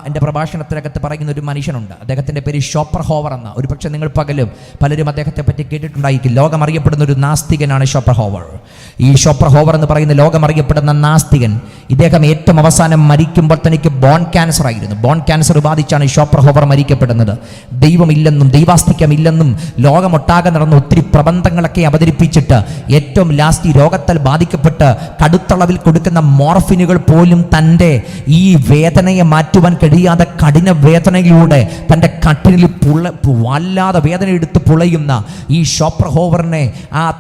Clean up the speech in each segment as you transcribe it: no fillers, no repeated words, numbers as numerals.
എൻ്റെ പ്രഭാഷണത്തിനകത്ത് പറയുന്ന ഒരു മനുഷ്യനുണ്ട്. അദ്ദേഹത്തിൻ്റെ പേര് ഷോപ്പർഹോവർ എന്ന. ഒരു പക്ഷേ നിങ്ങൾ പലരും അദ്ദേഹത്തെ പറ്റി കേട്ടിട്ടുണ്ടായിരിക്കും. ലോകം അറിയപ്പെടുന്ന ഒരു നാസ്തികനാണ് ഷോപ്പർഹോവർ. ഈ ഷോപ്പർഹോവർ എന്ന് പറയുന്ന ലോകം അറിയപ്പെടുന്ന നാസ്തികൻ, ഇദ്ദേഹം ഏറ്റവും അവസാനം മരിക്കുമ്പോൾ തനിക്ക് ബോൺ ക്യാൻസർ ആയിരുന്നു. ബോൺ ക്യാൻസർ ബാധിച്ചാണ് ഷോപ്പർഹോവർ മരിക്കപ്പെടുന്നത്. ദൈവമില്ലെന്നും ദൈവാസ്തിക്യമില്ലെന്നും ലോകമൊട്ടാകെ നടന്ന ഒത്തിരി പ്രബന്ധങ്ങളൊക്കെ അവതരിപ്പിച്ചിട്ട് ഏറ്റവും ലാസ്റ്റ് ഈ രോഗത്താൽ ബാധിക്കപ്പെട്ട് കടുത്തളവിൽ കൊടുക്കുന്ന മോർഫിനുകൾ പോലും തൻ്റെ ഈ വേദനയെ മാറ്റുവാൻ കഴിയാതെ കഠിന വേദനയിലൂടെ തൻ്റെ കട്ടിലിൽ വല്ലാതെ വേദന എടുത്ത് പുളയുന്ന ഈ ഷോപ്പർഹോവറിനെ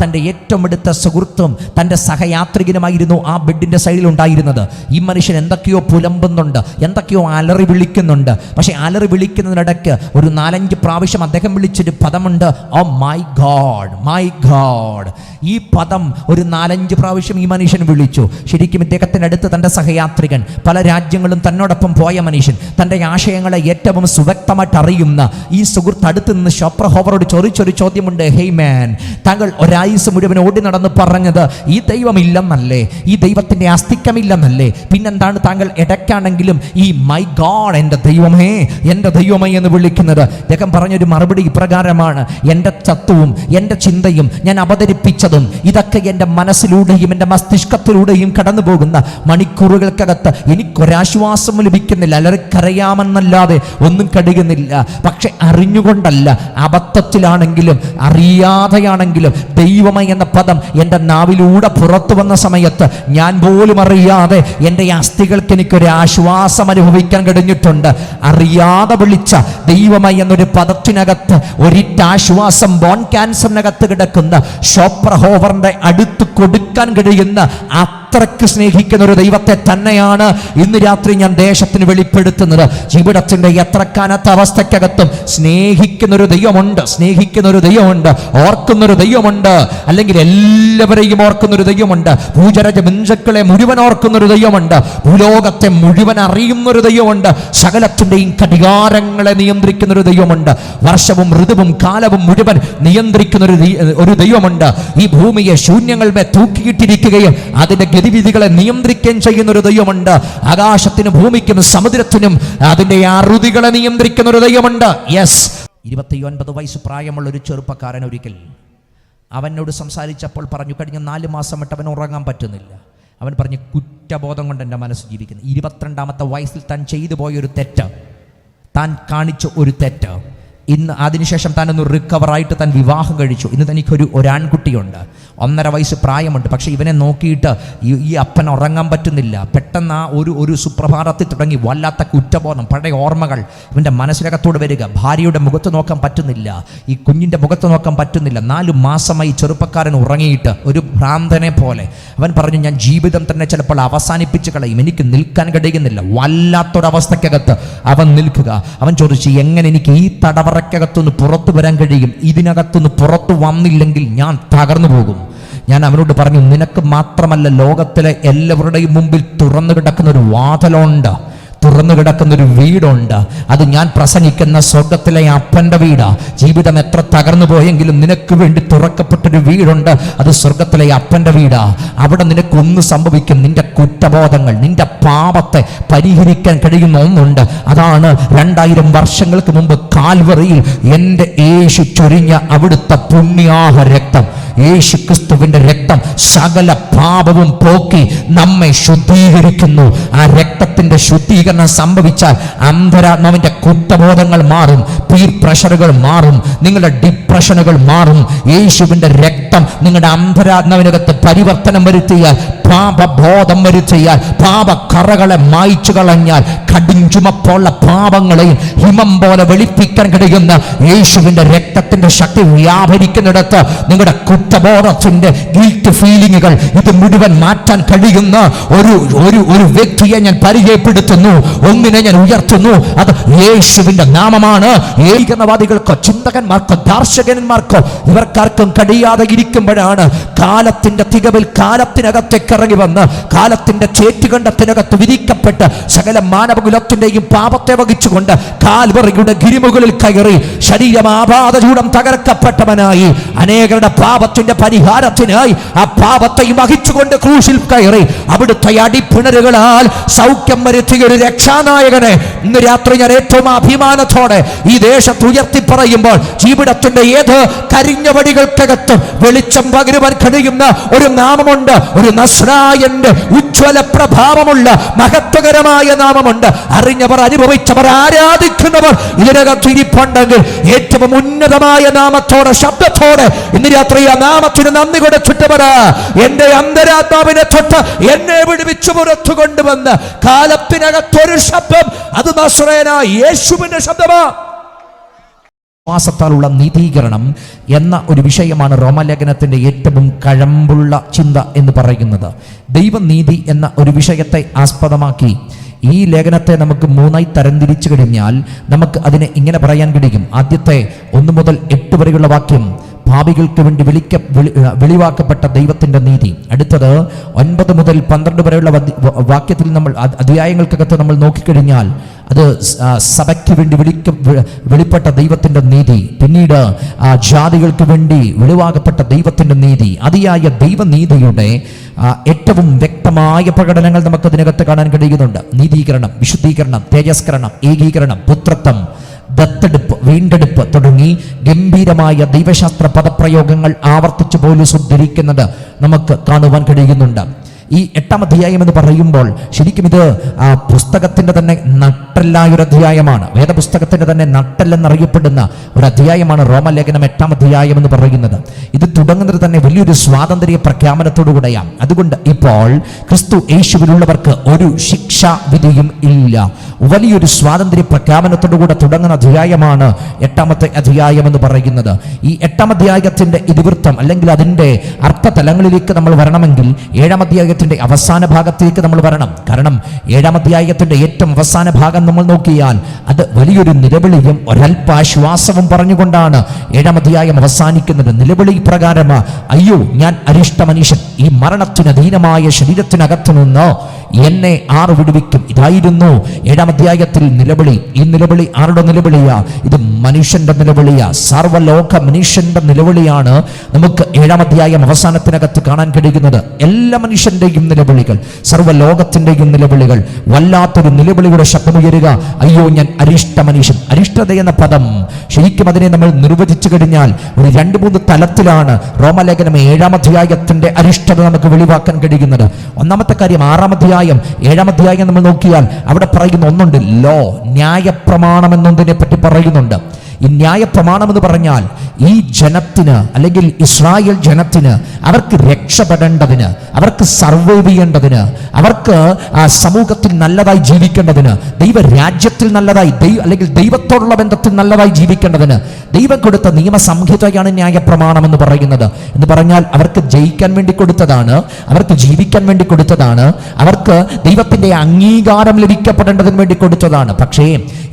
തൻ്റെ ഏറ്റവും അടുത്ത സുഹൃത്തും തൻ്റെ സഹയാത്രികനുമായിരുന്നു ആ ബെഡിൻ്റെ സൈഡിൽ ഉണ്ടായിരുന്നത്. ഈ മനുഷ്യൻ എന്തൊക്കെയോ പുലമ്പുന്നുണ്ട്, എന്തൊക്കെയോ അലറി വിളിക്കുന്നുണ്ട്. പക്ഷേ അലറി വിളിക്കുന്നതിനിടയ്ക്ക് ഒരു 4-5 പ്രാവശ്യം അദ്ദേഹം വിളിച്ചൊരു പദമുണ്ട്, oh my god, my god. ഈ പദം ഒരു 4-5 പ്രാവശ്യം ഈ മനുഷ്യൻ വിളിച്ചു. ശരിക്കും ഇദ്ദേഹത്തിനടുത്ത് തൻ്റെ സഹയാത്രികൻ, പല രാജ്യങ്ങളും തന്നോടൊപ്പം പോയ മനുഷ്യൻ, തൻ്റെ ആശയങ്ങളെ ഏറ്റവും സുവ്യക്തമായിട്ട് അറിയുന്ന ഈ സുഹൃത്ത് അടുത്ത് നിന്ന് ഷോപ്പർഹോവറോട് ചോദിച്ചൊരു ചോദ്യമുണ്ട്, ഹേയ് മാൻ, താങ്കൾ ഒരായുസ് മുഴുവൻ ഓടി നടന്ന് പറഞ്ഞത് ഈ ദൈവമില്ലെന്നല്ലേ, ഈ ദൈവത്തിൻ്റെ അസ്തിത്വമില്ലെന്നല്ലേ, പിന്നെന്താണ് താങ്കൾ ഇടയ്ക്കാണെങ്കിലും ഈ മൈ ഗോഡ്, എൻ്റെ ദൈവമേ, എൻ്റെ ദൈവമേ എന്ന് വിളിക്കുന്നത്? അദ്ദേഹം പറഞ്ഞൊരു മറുപടി ഇപ്രകാരമാണ്, എൻ്റെ തത്വവും എൻ്റെ ചിന്തയും ഞാൻ അവതരിപ്പിച്ചതും ഇതൊക്കെ എൻ്റെ മനസ്സിലൂടെയും എൻ്റെ മസ്തിഷ്കത്തിലൂടെയും കടന്നു പോകുന്ന മണിക്കൂറുകൾക്കകത്ത് എനിക്കൊരാശ്വാസം ലഭിക്കുന്നില്ല. അലറിക്കരയാമെന്നല്ലാതെ ഒന്നും കഴിയുന്നില്ല. പക്ഷെ അറിഞ്ഞുകൊണ്ടല്ല, അബദ്ധത്തിലാണെങ്കിലും അറിയാതെയാണെങ്കിലും ദൈവമേ എന്ന പദം എൻ്റെ നാവിലൂടെ പുറത്തു വന്ന സമയത്ത് ഞാൻ പോലും അറിയാതെ എൻ്റെ അസ്ഥികൾക്ക് എനിക്കൊരു ആശ്വാസം അനുഭവിക്കാൻ കഴിഞ്ഞിട്ടുണ്ട്. അറിയാതെ വിളിച്ച ദൈവമേ എന്നൊരു പദത്തിനകത്ത് ഒരിറ്റാശ്വാസം ബോൺ ക്യാൻസറിനകത്ത് കിടക്കുന്ന ഷോപ്പർഹോവറിന്റെ അടുത്ത് കൊടുക്കാൻ കഴിയുന്ന അത്രയ്ക്ക് സ്നേഹിക്കുന്ന ഒരു ദൈവത്തെ തന്നെയാണ് ഇന്ന് രാത്രി ഞാൻ ദേശത്തിന് വെളിപ്പെടുത്തുന്നത്. ജീവിതത്തിന്റെ എത്ര കനത്ത അവസ്ഥക്കകത്തും സ്നേഹിക്കുന്നൊരു ദൈവമുണ്ട്, സ്നേഹിക്കുന്നൊരു ദൈവമുണ്ട്, ഓർക്കുന്നൊരു ദൈവമുണ്ട്, അല്ലെങ്കിൽ എല്ലാവരെയും ഓർക്കുന്നൊരു ദൈവമുണ്ട്, ഭൂചരജ ബന്ധുക്കളെ മുഴുവൻ ഓർക്കുന്നൊരു ദൈവമുണ്ട്, ഭൂലോകത്തെ മുഴുവൻ അറിയുന്നൊരു ദൈവമുണ്ട്, സകലത്തിൻ്റെയും ഘടികാരങ്ങളെ നിയന്ത്രിക്കുന്നൊരു ദൈവമുണ്ട്, വർഷവും ഋതുവും കാലവും മുഴുവൻ നിയന്ത്രിക്കുന്ന ഒരു ദൈവമുണ്ട്. ഈ ഭൂമിയെ ശൂന്യങ്ങളുടെ തൂക്കിയിട്ടിരിക്കുകയും അതിന്റെ ഗതിവിധികളെ നിയന്ത്രിക്കുകയും ചെയ്യുന്ന ഒരു ദൈവമുണ്ട്. ആകാശത്തിനും ഭൂമിക്കും സമുദ്രത്തിനും അതിന്റെ അറുതികളെ നിയന്ത്രിക്കുന്ന ഒരു ദൈവമുണ്ട്. യെസ്, 29 വയസ്സ് പ്രായമുള്ള ഒരു ചെറുപ്പക്കാരൻ ഒരിക്കൽ അവനോട് സംസാരിച്ചപ്പോൾ പറഞ്ഞു, കഴിഞ്ഞ 4 മാസമായിട്ട് അവൻ ഉറങ്ങാൻ പറ്റുന്നില്ല. അവൻ പറഞ്ഞു, കുറ്റബോധം കൊണ്ട് എൻ്റെ മനസ്സ് ജീവിക്കുന്നു. 22ാമത്തെ വയസ്സിൽ താൻ ചെയ്തു പോയൊരു തെറ്റ്, താൻ കാണിച്ച ഒരു തെറ്റ്, ഇന്ന് അതിനുശേഷം താനൊന്ന് റിക്കവറായിട്ട് താൻ വിവാഹം കഴിച്ചു. ഇന്ന് തനിക്കൊരു ആൺകുട്ടിയുണ്ട്, 1.5 വയസ്സ് പ്രായമുണ്ട്. പക്ഷേ ഇവനെ നോക്കിയിട്ട് ഈ അപ്പൻ ഉറങ്ങാൻ പറ്റുന്നില്ല. പെട്ടെന്ന് ആ ഒരു സുപ്രഭാതത്തിൽ തുടങ്ങി വല്ലാത്ത കുറ്റബോധം, പഴയ ഓർമ്മകൾ ഇവൻ്റെ മനസ്സിനകത്തോട് വരിക. ഭാര്യയുടെ മുഖത്ത് നോക്കാൻ പറ്റുന്നില്ല, ഈ കുഞ്ഞിൻ്റെ മുഖത്ത് നോക്കാൻ പറ്റുന്നില്ല. 4 മാസമായി ചെറുപ്പക്കാരൻ ഉറങ്ങിയിട്ട് ഒരു ഭ്രാന്തനെ പോലെ. അവൻ പറഞ്ഞു, ഞാൻ ജീവിതം തന്നെ ചിലപ്പോൾ അവസാനിപ്പിച്ച് കളയും, എനിക്ക് നിൽക്കാൻ കഴിയുന്നില്ല. വല്ലാത്തൊരവസ്ഥക്കകത്ത് അവൻ നിൽക്കുക. അവൻ ചോദിച്ചു, എങ്ങനെ എനിക്ക് ഈ തടവറയ്ക്കകത്തുനിന്ന് പുറത്തു വരാൻ കഴിയും? ഇതിനകത്തുനിന്ന് പുറത്തു വന്നില്ലെങ്കിൽ ഞാൻ തകർന്നു പോകും. ഞാൻ അവനോട് പറഞ്ഞു, നിനക്ക് മാത്രമല്ല, ലോകത്തിലെ എല്ലാവരുടെയും മുമ്പിൽ തുറന്നു കിടക്കുന്ന ഒരു വാതിലുണ്ട്, തുറന്നു കിടക്കുന്നൊരു വീടുണ്ട്. അത് ഞാൻ പ്രസംഗിക്കുന്ന സ്വർഗത്തിലെ അപ്പൻ്റെ വീടാ. ജീവിതം എത്ര തകർന്നു പോയെങ്കിലും നിനക്ക് വേണ്ടി തുറക്കപ്പെട്ടൊരു വീടുണ്ട്, അത് സ്വർഗത്തിലെ അപ്പൻ്റെ വീടാ. അവിടെ നിനക്കൊന്ന് സംഭവിക്കും, നിന്റെ കുറ്റബോധങ്ങൾ, നിന്റെ പാപത്തെ പരിഹരിക്കാൻ കഴിയുന്ന ഒന്നുണ്ട്. അതാണ് 2000 വർഷങ്ങൾക്ക് മുമ്പ് കാൽവറിയിൽ എൻ്റെ യേശു ചൊരിഞ്ഞ അവിടുത്തെ പുണ്യാഹ രക്തം. യേശു ക്രിസ്തുവിന്റെ രക്തം സകല പാപവും പോക്കി നമ്മെ ശുദ്ധീകരിക്കുന്നു. ആ രക്തത്തിന്റെ ശുദ്ധീകരണം സംഭവിച്ചാൽ അന്തരാത്മാവിന്റെ കുറ്റബോധങ്ങൾ മാറും, പീർ പ്രഷറുകൾ മാറും, നിങ്ങളുടെ ഡിപ്രഷനുകൾ മാറും. യേശുവിന്റെ രക്തം നിങ്ങളുടെ അന്തരാത്മാവിനകത്ത് പരിവർത്തനം വരുത്തിയാൽ, പാപബോധം വരുത്തിയാൽ, പാപക്കറകളെ മായ്ച്ചു കളഞ്ഞാൽ, കടുംചുമപ്പുള്ള പാപങ്ങളെയും ഹിമം പോലെ വെളുപ്പിക്കാൻ കഴിയുന്ന യേശുവിന്റെ രക്തത്തിന്റെ ശക്തി വ്യാപരിക്കുന്നിടത്ത് നിങ്ങളുടെ കുറ്റബോധത്തിന്റെ ഗിൽറ്റ് ഫീലിങ്ങുകൾ ഇത് മുഴുവൻ മാറ്റാൻ കഴിയുന്ന ഒരു വ്യക്തിയെ ഞാൻ പരിചയപ്പെടുത്തുന്നു. ഒന്നിനെ ഞാൻ ഉയർത്തുന്നു, അത് യേശുവിന്റെ നാമമാണ്. ഏകീകരണവാദികൾക്കോ ചിന്തകന്മാർക്കോ ദാർശനികന്മാർക്കോ ഇവർക്കാർക്കും കഴിയാതെ ഇരിക്കുമ്പോഴാണ് കാലത്തിന്റെ തികവിൽ കാലത്തിനകത്തേക്ക് ഇറങ്ങി വന്ന് കാലത്തിന്റെ ചേറ്റുകണ്ടത്തിനകത്ത് വിധിക്കപ്പെട്ട് സകല മാനവകുലത്തിന്റെയും പാപത്തെ വഹിച്ചുകൊണ്ട് കാൽവറിയുടെ ഗിരിമുകളിൽ കയറി ശരീരം ആപാദചൂടം തകർക്കപ്പെട്ടവനായി അനേകരുടെ പാപത്തിന്റെ പരിഹാരത്തിനായി ആ പാപത്തെയും വഹിച്ചുകൊണ്ട് ക്രൂശിൽ കയറി അവിടുത്തെ അടിപ്പിണരുകളാൽ സൗഖ്യം വരുത്തിയ ഒരു രക്ഷാനായകനെ ഇന്ന് രാത്രി ഞാൻ ഏറ്റവും അഭിമാനത്തോടെ ഈ ദേശത്ത് ഉയർത്തി പറയുമ്പോൾ ജീവിതത്തിന്റെ ഏത് കരിഞ്ഞ വടികൾക്കകത്ത് വെളിച്ചം പകരുവാൻ കഴിയുന്ന ഒരു നാമമുണ്ട്. ഒരു നസ്രായന്റെ ഉജ്ജ്വല പ്രഭാവമുള്ള മഹത്വകരമായ നാമമുണ്ട്. അറിഞ്ഞവർ, അനുഭവിച്ചവർ, ആരാധിക്കുന്നവർ ഇതിനകത്ത് ഇരിപ്പുണ്ടെങ്കിൽ ഏറ്റവും ഉന്നതമായ നാമത്തോടെ, ശബ്ദത്തോടെ ഇന്ന് രാത്രി ആ നാമത്തിന് നന്ദി കൊടുത്തിട്ടവരാ. എന്റെ അന്തരാത്മാവിനെ തൊട്ട് എന്നെ വിടുവിച്ചു പുറത്തു കൊണ്ടുവന്ന് കാലത്തിനകത്തൊരു ശബ്ദം, അത് നസ്രയനായ യേശുവിന്റെ ശബ്ദമാ. വിശ്വാസത്താലുള്ള നീതീകരണം എന്ന ഒരു വിഷയമാണ് റോമാലേഖനത്തിന്റെ ഏറ്റവും കഴമ്പുള്ള ചിന്ത എന്ന് പറയുന്നത്. ദൈവനീതി എന്ന ഒരു വിഷയത്തെ ആസ്പദമാക്കി ഈ ലേഖനത്തെ നമുക്ക് മൂന്നായി തരംതിരിച്ചു കഴിഞ്ഞാൽ നമുക്ക് അതിനെ ഇങ്ങനെ പറയാൻ കഴിയും. ആദ്യത്തെ 1 മുതൽ 8 വരെയുള്ള വാക്യം പാപികൾക്ക് വേണ്ടി വെളിവാക്കപ്പെട്ട ദൈവത്തിന്റെ നീതി. അടുത്തത് 9 മുതൽ 12 വരെയുള്ള വാക്യത്തിൽ നമ്മൾ അധ്യായങ്ങൾക്കകത്ത് നമ്മൾ നോക്കിക്കഴിഞ്ഞാൽ അത് സഭയ്ക്ക് വേണ്ടി വെളിപ്പെട്ട ദൈവത്തിന്റെ നീതി. പിന്നീട് ജാതികൾക്ക് വേണ്ടി വെളിവാകപ്പെട്ട ദൈവത്തിന്റെ നീതി. അതിയായ ദൈവനീതിയുടെ ഏറ്റവും വ്യക്തമായ പ്രകടനങ്ങൾ നമുക്ക് അതിനകത്ത് കാണാൻ കഴിയുന്നുണ്ട്. നീതീകരണം, വിശുദ്ധീകരണം, തേജസ്കരണം, ഏകീകരണം, പുത്രത്വം, ദത്തെടുപ്പ്, വീണ്ടെടുപ്പ് തുടങ്ങി ഗംഭീരമായ ദൈവശാസ്ത്ര പദപ്രയോഗങ്ങൾ ആവർത്തിച്ചു പോലും ഉദ്ധരിക്കുന്നത് നമുക്ക് കാണുവാൻ കഴിയുന്നുണ്ട്. ഈ 8-ാം അധ്യായം എന്ന് പറയുമ്പോൾ ശരിക്കും ഇത് പുസ്തകത്തിന്റെ തന്നെ നട്ടെല്ലായ ഒരു അധ്യായമാണ്. വേദപുസ്തകത്തിന്റെ തന്നെ നട്ടെല്ലെന്നറിയപ്പെടുന്ന ഒരു അധ്യായമാണ് റോമലേഖനം 8-ാം അധ്യായം എന്ന് പറയുന്നത്. ഇത് തുടങ്ങുന്നത് തന്നെ വലിയൊരു സ്വാതന്ത്ര്യ പ്രഖ്യാപനത്തോടുകൂടെയാണ്. അതുകൊണ്ട് ഇപ്പോൾ ക്രിസ്തു യേശുവിലുള്ളവർക്ക് ഒരു ശിക്ഷാവിധിയും ഇല്ല. വലിയൊരു സ്വാതന്ത്ര്യ പ്രഖ്യാപനത്തോടുകൂടെ തുടങ്ങുന്ന അധ്യായമാണ് 8-ാമത്തെ അധ്യായം എന്ന് പറയുന്നത്. ഈ 8-ാം അധ്യായത്തിന്റെ ഇതിവൃത്തം അല്ലെങ്കിൽ അതിന്റെ അർത്ഥതലങ്ങളിലേക്ക് നമ്മൾ വരണമെങ്കിൽ 7-ാം അധ്യായത്തിന്റെ അവസാന ഭാഗത്തേക്ക് നമ്മൾ വരണം. കാരണം 7-ാം അധ്യായത്തിന്റെ ഏറ്റവും അവസാന ഭാഗം നമ്മൾ നോക്കിയാൽ അത് വലിയൊരു നിലവിളിയും ഒരൽപ്പാശ്വാസവും പറഞ്ഞുകൊണ്ടാണ് 7-ാം അധ്യായം അവസാനിക്കുന്നത്. നിലവിളി പ്രകാരമാ, അയ്യോ ഞാൻ അരിഷ്ട മനുഷ്യൻ, ഈ മരണത്തിന് അധീനമായ ശരീരത്തിനകത്തു നിന്ന് എന്നെ ആർ വിടുവിക്കും. ഇതായിരുന്നു 7-ാം അധ്യായത്തിൽ നിലവിളി. ഈ നിലവിളി ആരുടെ നിലവിളിയാ? ഇത് മനുഷ്യന്റെ നിലവിളിയാ. സർവ്വലോക മനുഷ്യന്റെ നിലവിളിയാണ് നമുക്ക് 7-ാം അധ്യായം അവസാനത്തിനകത്ത് കാണാൻ കഴിയുന്നത്. എല്ലാ മനുഷ്യന്റെയും നിലവിളികൾ, സർവ്വലോകത്തിന്റെയും നിലവിളികൾ, വല്ലാത്തൊരു നിലവിളിയുടെ ശബ്ദമുയരുക, അയ്യോ ഞാൻ അരിഷ്ട മനുഷ്യൻ. അരിഷ്ടത എന്ന പദം ശരിക്കും അതിനെ നമ്മൾ നിർവചിച്ചു കഴിഞ്ഞാൽ ഒരു 2-3 തലത്തിലാണ് റോമലേഖനം 7-ാം അധ്യായത്തിന്റെ അരിഷ്ടത നമുക്ക് വെളിവാക്കാൻ കഴിയുന്നത്. ഒന്നാമത്തെ കാര്യം 6-ാം അധ്യായം 7-ാം അധ്യായം നമ്മൾ നോക്കിയാൽ അവിടെ പറയുന്ന ഒന്നുണ്ട്, ലോ, ന്യായപ്രമാണം എന്നൊന്നിനെ പറ്റി പറയുന്നുണ്ട്. ഈ ന്യായപ്രമാണം എന്ന് പറഞ്ഞാൽ ഈ ജനത്തിന് അല്ലെങ്കിൽ ഇസ്രായേൽ ജനത്തിന് അവർക്ക് രക്ഷപ്പെടേണ്ടതിന്, അവർക്ക് സർവൈവ് ചെയ്യേണ്ടതിന്, അവർക്ക് ആ സമൂഹത്തിൽ നല്ലതായി ജീവിക്കേണ്ടതിന്, ദൈവരാജ്യത്തിൽ നല്ലതായി അല്ലെങ്കിൽ ദൈവത്തോടുള്ള ബന്ധത്തിൽ നല്ലതായി ജീവിക്കേണ്ടതിന് ദൈവം കൊടുത്ത നിയമസംഹിതയാണ് ന്യായപ്രമാണം എന്ന് പറയുന്നത്. എന്ന് പറഞ്ഞാൽ അവർക്ക് ജയിക്കാൻ വേണ്ടി കൊടുത്തതാണ്, അവർക്ക് ജീവിക്കാൻ വേണ്ടി കൊടുത്തതാണ്, അവർക്ക് ദൈവത്തിന്റെ അംഗീകാരം ലഭിക്കപ്പെടേണ്ടതിന് വേണ്ടി കൊടുത്തതാണ്. പക്ഷേ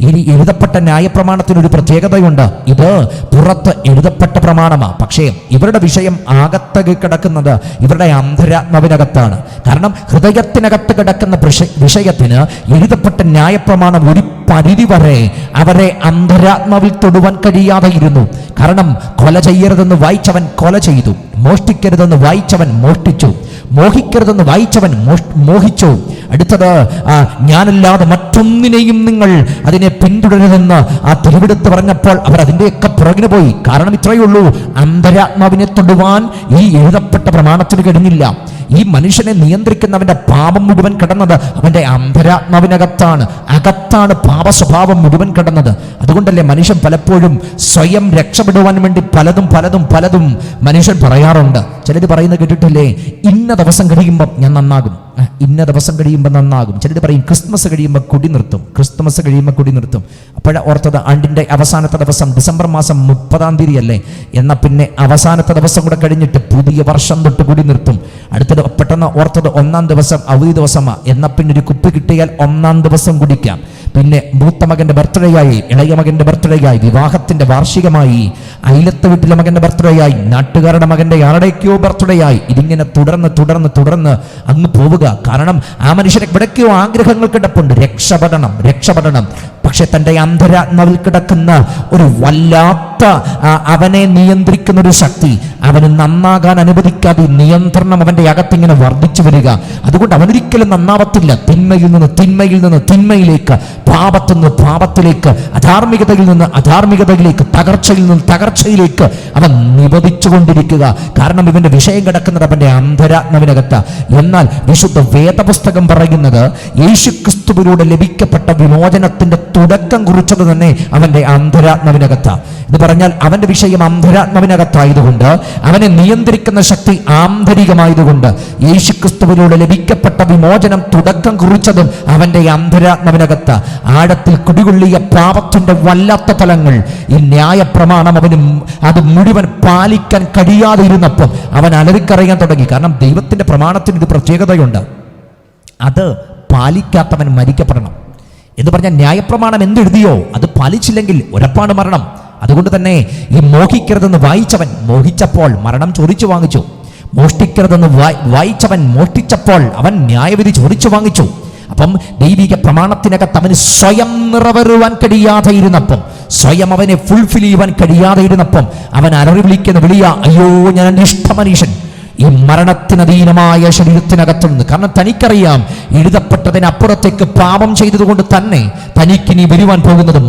ഇനി എഴുതപ്പെട്ട ന്യായപ്രമാണത്തിനൊരു പ്രത്യേകതയുണ്ട്. ഇത് പുറത്ത് എഴുതപ്പെട്ട പ്രമാണമാണ്. പക്ഷേ ഇവരുടെ വിഷയം അകത്ത് കിടക്കുന്നത് ഇവരുടെ അന്തരാത്മാവിനകത്താണ്. കാരണം ഹൃദയത്തിനകത്ത് കിടക്കുന്ന വിഷയത്തിന് എഴുതപ്പെട്ട ന്യായപ്രമാണം ഒരു പരിധി വരെ അവരെ അന്തരാത്മാവിൽ തൊടുവാൻ കഴിയാതെ ഇരുന്നു. കാരണം കൊല ചെയ്യരുതെന്ന് വായിച്ചവൻ കൊല ചെയ്തു, മോഷ്ടിക്കരുതെന്ന് വായിച്ചവൻ മോഷ്ടിച്ചു, മോഹിക്കരുതെന്ന് വായിച്ചവൻ മോഹിച്ചു. അടുത്തത് ഞാനല്ലാതെ മറ്റൊന്നിനെയും നിങ്ങൾ അതിനെ പിന്തുടരുതെന്ന് ആ തിരുവെടുത്ത് പറഞ്ഞപ്പോൾ അവർ അതിൻ്റെയൊക്കെ പുറകിന് പോയി. കാരണം ഇത്രയേ ഉള്ളൂ, അന്തരാത്മാവിനെ തൊടുവാൻ ഈ എഴുതപ്പെട്ട പ്രമാണത്തിന് കഴിഞ്ഞില്ല. ഈ മനുഷ്യനെ നിയന്ത്രിക്കുന്നവന്റെ പാപം മുഴുവൻ കിടന്നത് അവന്റെ അന്തരാത്മാവിനകത്താണ്. അകത്താണ് പാപ സ്വഭാവം മുഴുവൻ കിടന്നത്. അതുകൊണ്ടല്ലേ മനുഷ്യൻ പലപ്പോഴും സ്വയം രക്ഷപ്പെടുവാൻ വേണ്ടി പലതും മനുഷ്യൻ പറയാറുണ്ട്. ചിലർ പറയുന്നത് കേട്ടിട്ടില്ലേ, ഇന്ന ദിവസം കഴിയുമ്പോൾ ഞാൻ നന്നാകും, ഇന്ന ദിവസം കഴിയുമ്പോൾ നന്നാകും. ചിലർ പറയും ക്രിസ്മസ് കഴിയുമ്പോൾ കുടി നിർത്തും, ക്രിസ്മസ് കഴിയുമ്പോൾ കുടി നിർത്തും. അപ്പോഴ ഓർത്തത് ആണ്ടിന്റെ അവസാനത്തെ ദിവസം ഡിസംബർ മാസം 30-ാം തീയതി അല്ലേ, എന്നാൽ പിന്നെ അവസാനത്തെ ദിവസം കൂടെ കഴിഞ്ഞിട്ട് പുതിയ വർഷം തൊട്ട് കുടി നിർത്തും. അടുത്തത് പെട്ടെന്ന് ഓർത്തത് 1-ാം ദിവസം അവധി ദിവസമാണ്, എന്നാൽ പിന്നെ ഒരു കുപ്പി കിട്ടിയാൽ 1-ാം ദിവസം കുടിക്കാം. പിന്നെ മൂത്ത മകന്റെ ബർത്ത്ഡേ ആയി, ഇളയ മകന്റെ ബർത്ത്ഡേ ആയി, വിവാഹത്തിന്റെ വാർഷികമായി, അയലത്തെ വീട്ടിലെ മകന്റെ ബർത്ത്ഡേ ആയി, നാട്ടുകാരുടെ മകന്റെ ആരുടെയൊക്കെയോ ബർത്ത്ഡേ ആയി. ഇതിങ്ങനെ തുടർന്ന് അങ്ങ് പോവുക. കാരണം ആ മനുഷ്യനെ എവിടേക്കോ ആഗ്രഹങ്ങൾ കിടപ്പുണ്ട്, രക്ഷപ്പെടണം. പക്ഷെ തൻ്റെ അന്തരാത്മാവിൽ കിടക്കുന്ന ഒരു വല്ലാത്ത അവനെ നിയന്ത്രിക്കുന്ന ഒരു ശക്തി അവന് നന്നാകാൻ അനുവദിക്കാതെ നിയന്ത്രണം അവൻ്റെ അകത്തിങ്ങനെ വർദ്ധിച്ചു വരിക. അതുകൊണ്ട് അവനൊരിക്കലും നന്നാവത്തില്ല. തിന്മയിൽ നിന്ന് തിന്മയിലേക്ക്, പാപത്തിൽ നിന്ന് പാപത്തിലേക്ക്, അധാർമികതയിൽ നിന്ന് അധാർമികതയിലേക്ക്, തകർച്ചയിൽ നിന്ന് തകർച്ചയിലേക്ക് അവൻ നിവദിച്ചുകൊണ്ടിരിക്കുക. കാരണം ഇവന്റെ വിഷയം കിടക്കുന്നത് അവന്റെ അന്തരാത്മാവിനകത്ത്. എന്നാൽ വിശുദ്ധ വേദപുസ്തകം പറയുന്നത് യേശുക്രിസ്തുവിലൂടെ ലഭിക്കപ്പെട്ട വിമോചനത്തിന്റെ തുടക്കം കുറിച്ചത് തന്നെ അവന്റെ അന്തരാത്മാവിനകത്ത്. എന്ന് പറഞ്ഞാൽ അവന്റെ വിഷയം അന്തരാത്മാവിനകത്തായതുകൊണ്ട്, അവനെ നിയന്ത്രിക്കുന്ന ശക്തി ആന്തരികമായതുകൊണ്ട്, യേശുക്രിസ്തുവിലൂടെ ലഭിക്കപ്പെട്ട വിമോചനം തുടക്കം കുറിച്ചതും അവന്റെ അന്തരാത്മാവിനകത്ത്. ആഴത്തിൽ കുടികൊള്ളിയ പാപത്തിന്റെ വല്ലാത്ത തലങ്ങൾ ഈ ന്യായപ്രമാണം അവന് അത് മുഴുവൻ പാലിക്കാൻ കഴിയാതെ ഇരുന്നപ്പം അവൻ അലറിക്കറിയാൻ തുടങ്ങി. കാരണം ദൈവത്തിന്റെ പ്രമാണത്തിന് ഒരു പ്രത്യേകതയുണ്ട്, അത് പാലിക്കാത്തവൻ മരിക്കപ്പെടണം എന്ന് പറഞ്ഞാൽ ന്യായപ്രമാണം എന്തെഴുതിയോ അത് പാലിച്ചില്ലെങ്കിൽ ഉറപ്പാണ് മരണം. അതുകൊണ്ട് തന്നെ ഈ മോഹിക്കരുതെന്ന് വായിച്ചവൻ മോഹിച്ചപ്പോൾ മരണം ചോദിച്ചു വാങ്ങിച്ചു. മോഷ്ടിക്കരുതെന്ന് വായിച്ചവൻ മോഷ്ടിച്ചപ്പോൾ അവൻ ന്യായവിധി ചോദിച്ചു വാങ്ങിച്ചു. അപ്പം ദൈവിക പ്രമാണത്തിനകത്ത് അവന് സ്വയം നിറവേറുവാൻ കഴിയാതെ ഇരുന്നപ്പം, സ്വയം അവനെ ഫുൾഫിൽ ചെയ്യുവാൻ കഴിയാതെ ഇരുന്നപ്പം അവൻ അലറി വിളിക്കുന്ന വിളിയ, അയ്യോ ഞാൻ അനിഷ്ടമനുഷ്യൻ, ഈ മരണത്തിനധീനമായ ശരീരത്തിനകത്തുനിന്ന്. കാരണം തനിക്കറിയാം എഴുതപ്പെട്ടതിനപ്പുറത്തേക്ക് പാപം ചെയ്തതുകൊണ്ട് തന്നെ തനിക്കിനി വരുവാൻ പോകുന്നത്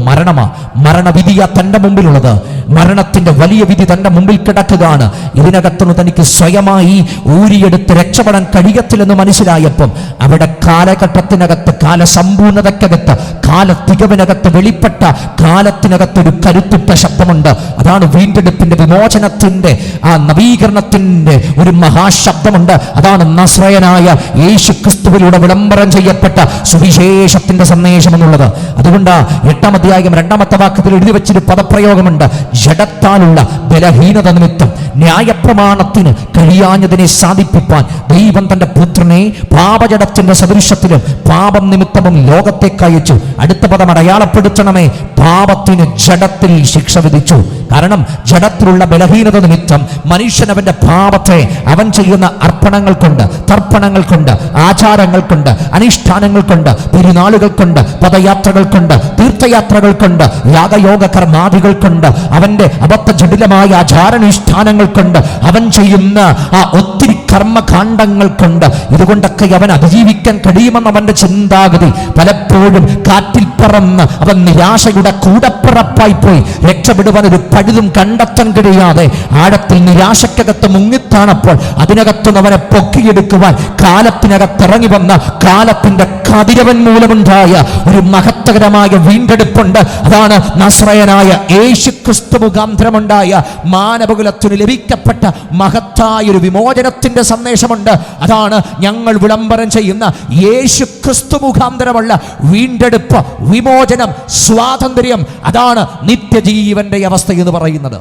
മരണവിധിയാ തൻ്റെ മുമ്പിലുള്ളത്. മരണത്തിന്റെ വലിയ വിധി തൻ്റെ മുമ്പിൽ കിടക്കുകയാണ്. ഇതിനകത്തുനിന്ന് തനിക്ക് സ്വയമായി ഊരിയെടുത്ത് രക്ഷപ്പെടാൻ കഴിയത്തില്ലെന്ന് മനസ്സിലായപ്പം അവിടെ കാലഘട്ടത്തിനകത്ത്, കാലസമ്പൂർണതക്കകത്ത്, കാലത്തികവിനകത്ത് വെളിപ്പെട്ട കാലത്തിനകത്തൊരു കരുത്തുറ്റ ശബ്ദമുണ്ട്. അതാണ് വീണ്ടെടുപ്പിന്റെ, വിമോചനത്തിന്റെ, ആ നവീകരണത്തിന്റെ ഒരു മഹാശബ്ദമുണ്ട്. അതാണ് നസ്രയനായ യേശു ക്രിസ്തുവിലൂടെ വിളംബരം ചെയ്യപ്പെട്ട സുവിശേഷത്തിന്റെ സന്ദേശം എന്നുള്ളത്. അതുകൊണ്ട് 8-ാം അധ്യായം 2-ാമത്തെ വാക്യത്തിൽ എഴുതി വെച്ചൊരു പദപ്രയോഗമുണ്ട്, ജഡത്താലുള്ള ബലഹീനത നിമിത്തം ന്യായപ്രമാണത്തിന് കഴിയാഞ്ഞതിനെ സാധിപ്പിപ്പാൻ ദൈവം തന്റെ പുത്രനെ പാപജഡത്തിന്റെ സദൃശത്തിലും പാപം നിമിത്തവും ലോകത്തേക്ക് അയച്ചു. അടുത്ത പദം അടയാളപ്പെടുത്തണമേ, പാപത്തിന് ജഡത്തിൽ ശിക്ഷ വിധിച്ചു. കാരണം ജഡത്തിലുള്ള ബലഹീനത നിമിത്തം മനുഷ്യൻ അവന്റെ പാപത്തെ അവൻ ചെയ്യുന്ന അർപ്പണങ്ങൾ കൊണ്ട്, തർപ്പണങ്ങൾ കൊണ്ട്, ആചാരങ്ങൾ കൊണ്ട്, അനുഷ്ഠാനങ്ങൾ കൊണ്ട്, പെരുന്നാളുകൾ കൊണ്ട്, പദയാത്രകൾ കൊണ്ട്, തീർത്ഥയാത്രകൾ കൊണ്ട്, യാഗയോഗ കർമാദികൾ കൊണ്ട്, അവന്റെ അബദ്ധ ജടിലമായ ആചാരാനുഷ്ഠാനങ്ങൾ കൊണ്ട്, അവൻ ചെയ്യുന്ന ആ ഒത്തിരി കർമ്മകാണ്ഡങ്ങൾ കൊണ്ട്, ഇതുകൊണ്ടൊക്കെ അവൻ അതിജീവിക്കാൻ കഴിയുമെന്ന് അവന്റെ ചിന്താഗതി പലപ്പോഴും കാറ്റിൽ പറന്ന് അവൻ നിരാശയുടെ കൂടപ്പിറപ്പായി പോയി. രക്ഷപ്പെടുവാൻ ഒരു പഴുതും കണ്ടെത്താൻ കഴിയാതെ ആഴത്തിൽ നിരാശക്കകത്ത് മുങ്ങിത്താണപ്പോൾ അതിനകത്തുനിന്ന് അവനെ പൊക്കിയെടുക്കുവാൻ കാലത്തിനകത്തിറങ്ങി വന്ന കാലത്തിന്റെ കതിരവൻ മൂലമുണ്ടായ ഒരു മഹത്തകരമായ വീണ്ടെടുപ്പുണ്ട്. അതാണ് നസ്രയനായ യേശു ക്രിസ്തു മുഖാന്തരമുണ്ടായ മാനവകുലത്തിന് ലഭിക്കപ്പെട്ട മഹത്തായ ഒരു വിമോചനത്തിന്റെ സന്ദേശമുണ്ട്. അതാണ് ഞങ്ങൾ വിളംബരം ചെയ്യുന്ന യേശു ക്രിസ്തു മുഖാന്തരമുള്ള വീണ്ടെടുപ്പ്, വിമോചനം, സ്വാതന്ത്ര്യം. അതാണ് നിത്യജീവന്റെ അവസ്ഥ എന്ന് പറയുന്നത്.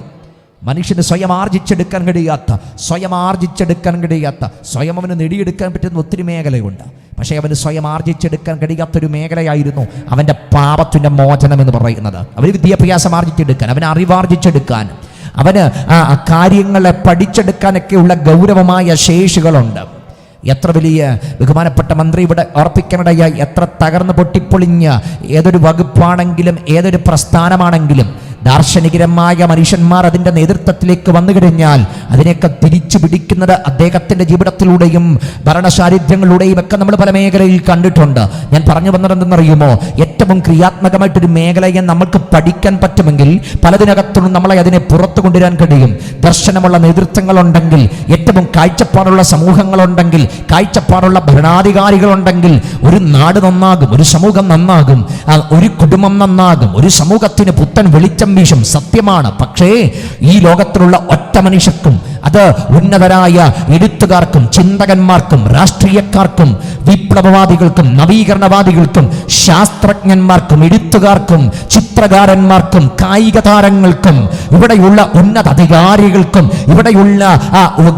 മനുഷ്യന് സ്വയം ആർജിച്ചെടുക്കാൻ കഴിയാത്ത, സ്വയം അവന് നേടിയെടുക്കാൻ പറ്റുന്ന ഒത്തിരി മേഖലയുണ്ട്. പക്ഷേ അവന് സ്വയം ആർജിച്ചെടുക്കാൻ കഴിയാത്തൊരു മേഖലയായിരുന്നു അവൻ്റെ പാപത്തിൻ്റെ മോചനം എന്ന് പറയുന്നത്. അവന് വിദ്യാഭ്യാസം ആർജിച്ചെടുക്കാൻ, അവന് അറിവാർജിച്ചെടുക്കാൻ, അവന് കാര്യങ്ങളെ പഠിച്ചെടുക്കാനൊക്കെയുള്ള ഗൗരവമായ ശേഷികളുണ്ട്. എത്ര വലിയ ബഹുമാനപ്പെട്ട മന്ത്രി ഇവിടെ ഓർപ്പിക്കാനിടയായി, എത്ര തകർന്ന് പൊട്ടിപ്പൊളിഞ്ഞ ഏതൊരു വകുപ്പാണെങ്കിലും ഏതൊരു പ്രസ്ഥാനമാണെങ്കിലും ദാർശനികരമായ മനുഷ്യന്മാർ അതിൻ്റെ നേതൃത്വത്തിലേക്ക് വന്നു കഴിഞ്ഞാൽ അതിനെയൊക്കെ തിരിച്ചു പിടിക്കുന്നത് അദ്ദേഹത്തിൻ്റെ ജീവിതത്തിലൂടെയും ഭരണസാന്നിധ്യങ്ങളിലൂടെയും ഒക്കെ നമ്മൾ പല മേഖലയിൽ കണ്ടിട്ടുണ്ട്. ഞാൻ പറഞ്ഞു വന്നതെന്തെന്നറിയുമോ, ഏറ്റവും ക്രിയാത്മകമായിട്ടൊരു മേഖലയെ നമുക്ക് പഠിക്കാൻ പറ്റുമെങ്കിൽ പലതിനകത്തും നമ്മളെ അതിനെ പുറത്തു കൊണ്ടുവരാൻ കഴിയും. ദർശനമുള്ള നേതൃത്വങ്ങളുണ്ടെങ്കിൽ, ഏറ്റവും കാഴ്ചപ്പാടുള്ള സമൂഹങ്ങളുണ്ടെങ്കിൽ, കാഴ്ചപ്പാടുള്ള ഭരണാധികാരികളുണ്ടെങ്കിൽ ഒരു നാട് നന്നാകും, ഒരു സമൂഹം നന്നാകും, ഒരു കുടുംബം നന്നാകും, ഒരു സമൂഹത്തിന് പുത്തൻ വെളിച്ചം വീശും. സത്യമാണ്. പക്ഷേ ഈ ലോകത്തിലുള്ള ഒറ്റ മനുഷ്യർക്കും, അത് ഉന്നതരായ എഴുത്തുകാർക്കും ചിന്തകന്മാർക്കും രാഷ്ട്രീയക്കാർക്കും വിപ്ലവവാദികൾക്കും നവീകരണവാദികൾക്കും ശാസ്ത്രജ്ഞന്മാർക്കും എഴുത്തുകാർക്കും ചിത്രകാരന്മാർക്കും കായിക താരങ്ങൾക്കും ഇവിടെയുള്ള ഉന്നത അധികാരികൾക്കും ഇവിടെയുള്ള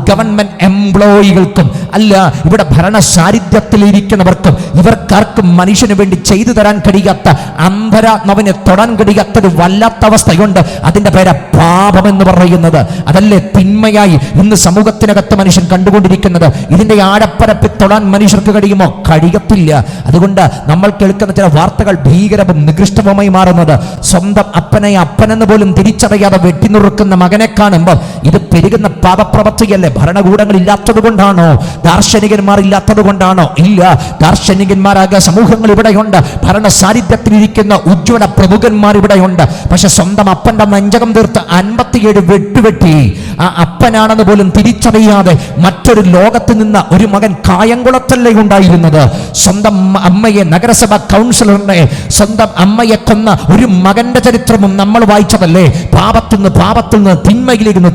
ഗവൺമെന്റ് എംപ്ലോയികൾക്കും അല്ല ഇവിടെ ഭരണസാരിധ്യത്തിലിരിക്കുന്നവർക്കും ഇവർക്കാർക്കും മനുഷ്യന് വേണ്ടി ചെയ്തു തരാൻ കഴിയാത്ത അന്തരാത്മാവിനെ തൊടാൻ കഴിയാത്തൊരു വല്ലാത്ത അവസ്ഥയുണ്ട്. അതിന്റെ പേര് പാപമെന്ന് പറയുന്നത്. അതല്ലേ തിന്മയായി ഇന്ന് സമൂഹത്തിനകത്ത് മനുഷ്യൻ കണ്ടുകൊണ്ടിരിക്കുന്നത്. ഇതിന്റെ ആഴപ്പരപ്പിൽ തൊടാൻ മനുഷ്യർക്ക് കഴിയുമോ? കഴിയത്തില്ല. അതുകൊണ്ട് നമ്മൾ കേൾക്കുന്ന ചില വാർത്തകൾ ഭീകരവും നികൃഷ്ടവുമായി മാറുന്നത്. സ്വന്തം അപ്പനെ അപ്പനെന്ന് പോലും തിരിച്ചറിയാതെ വെട്ടിനുറുക്കുന്ന മകനെ കാണുമ്പോൾ ഇത് പെരുകുന്ന പാപപ്രവൃത്തിയല്ലേ? ഭരണകൂടങ്ങൾ ഇല്ലാത്തത് കൊണ്ടാണോ? ദാർശനികന്മാർ ഇല്ലാത്തത് കൊണ്ടാണോ? ഇല്ല. ദാർശനികന്മാരാകെ സമൂഹങ്ങൾ ഇവിടെയുണ്ട്. ഭരണ സാന്നിധ്യത്തിലിരിക്കുന്ന ഉജ്ജ്വല പ്രമുഖന്മാർ ഇവിടെയുണ്ട്. പക്ഷെ സ്വന്തം അപ്പന്റെ നെഞ്ചകം തീർത്ത് 57 വെട്ടുവെട്ടി ആ അപ്പനാണെന്ന് പോലും തിരിച്ചറിയാതെ മറ്റൊരു ലോകത്ത് നിന്ന ഒരു മകൻ കായംകുളത്തല്ലേ ഉണ്ടായിരുന്നത്. സ്വന്തം അമ്മയെ, നഗരസഭ കൗൺസിലറിനെ, സ്വന്തം അമ്മയെ കൊന്ന ഒരു മകന്റെ ചരിത്രവും നമ്മൾ വായിച്ചതല്ലേ? പാപത്തുനിന്ന്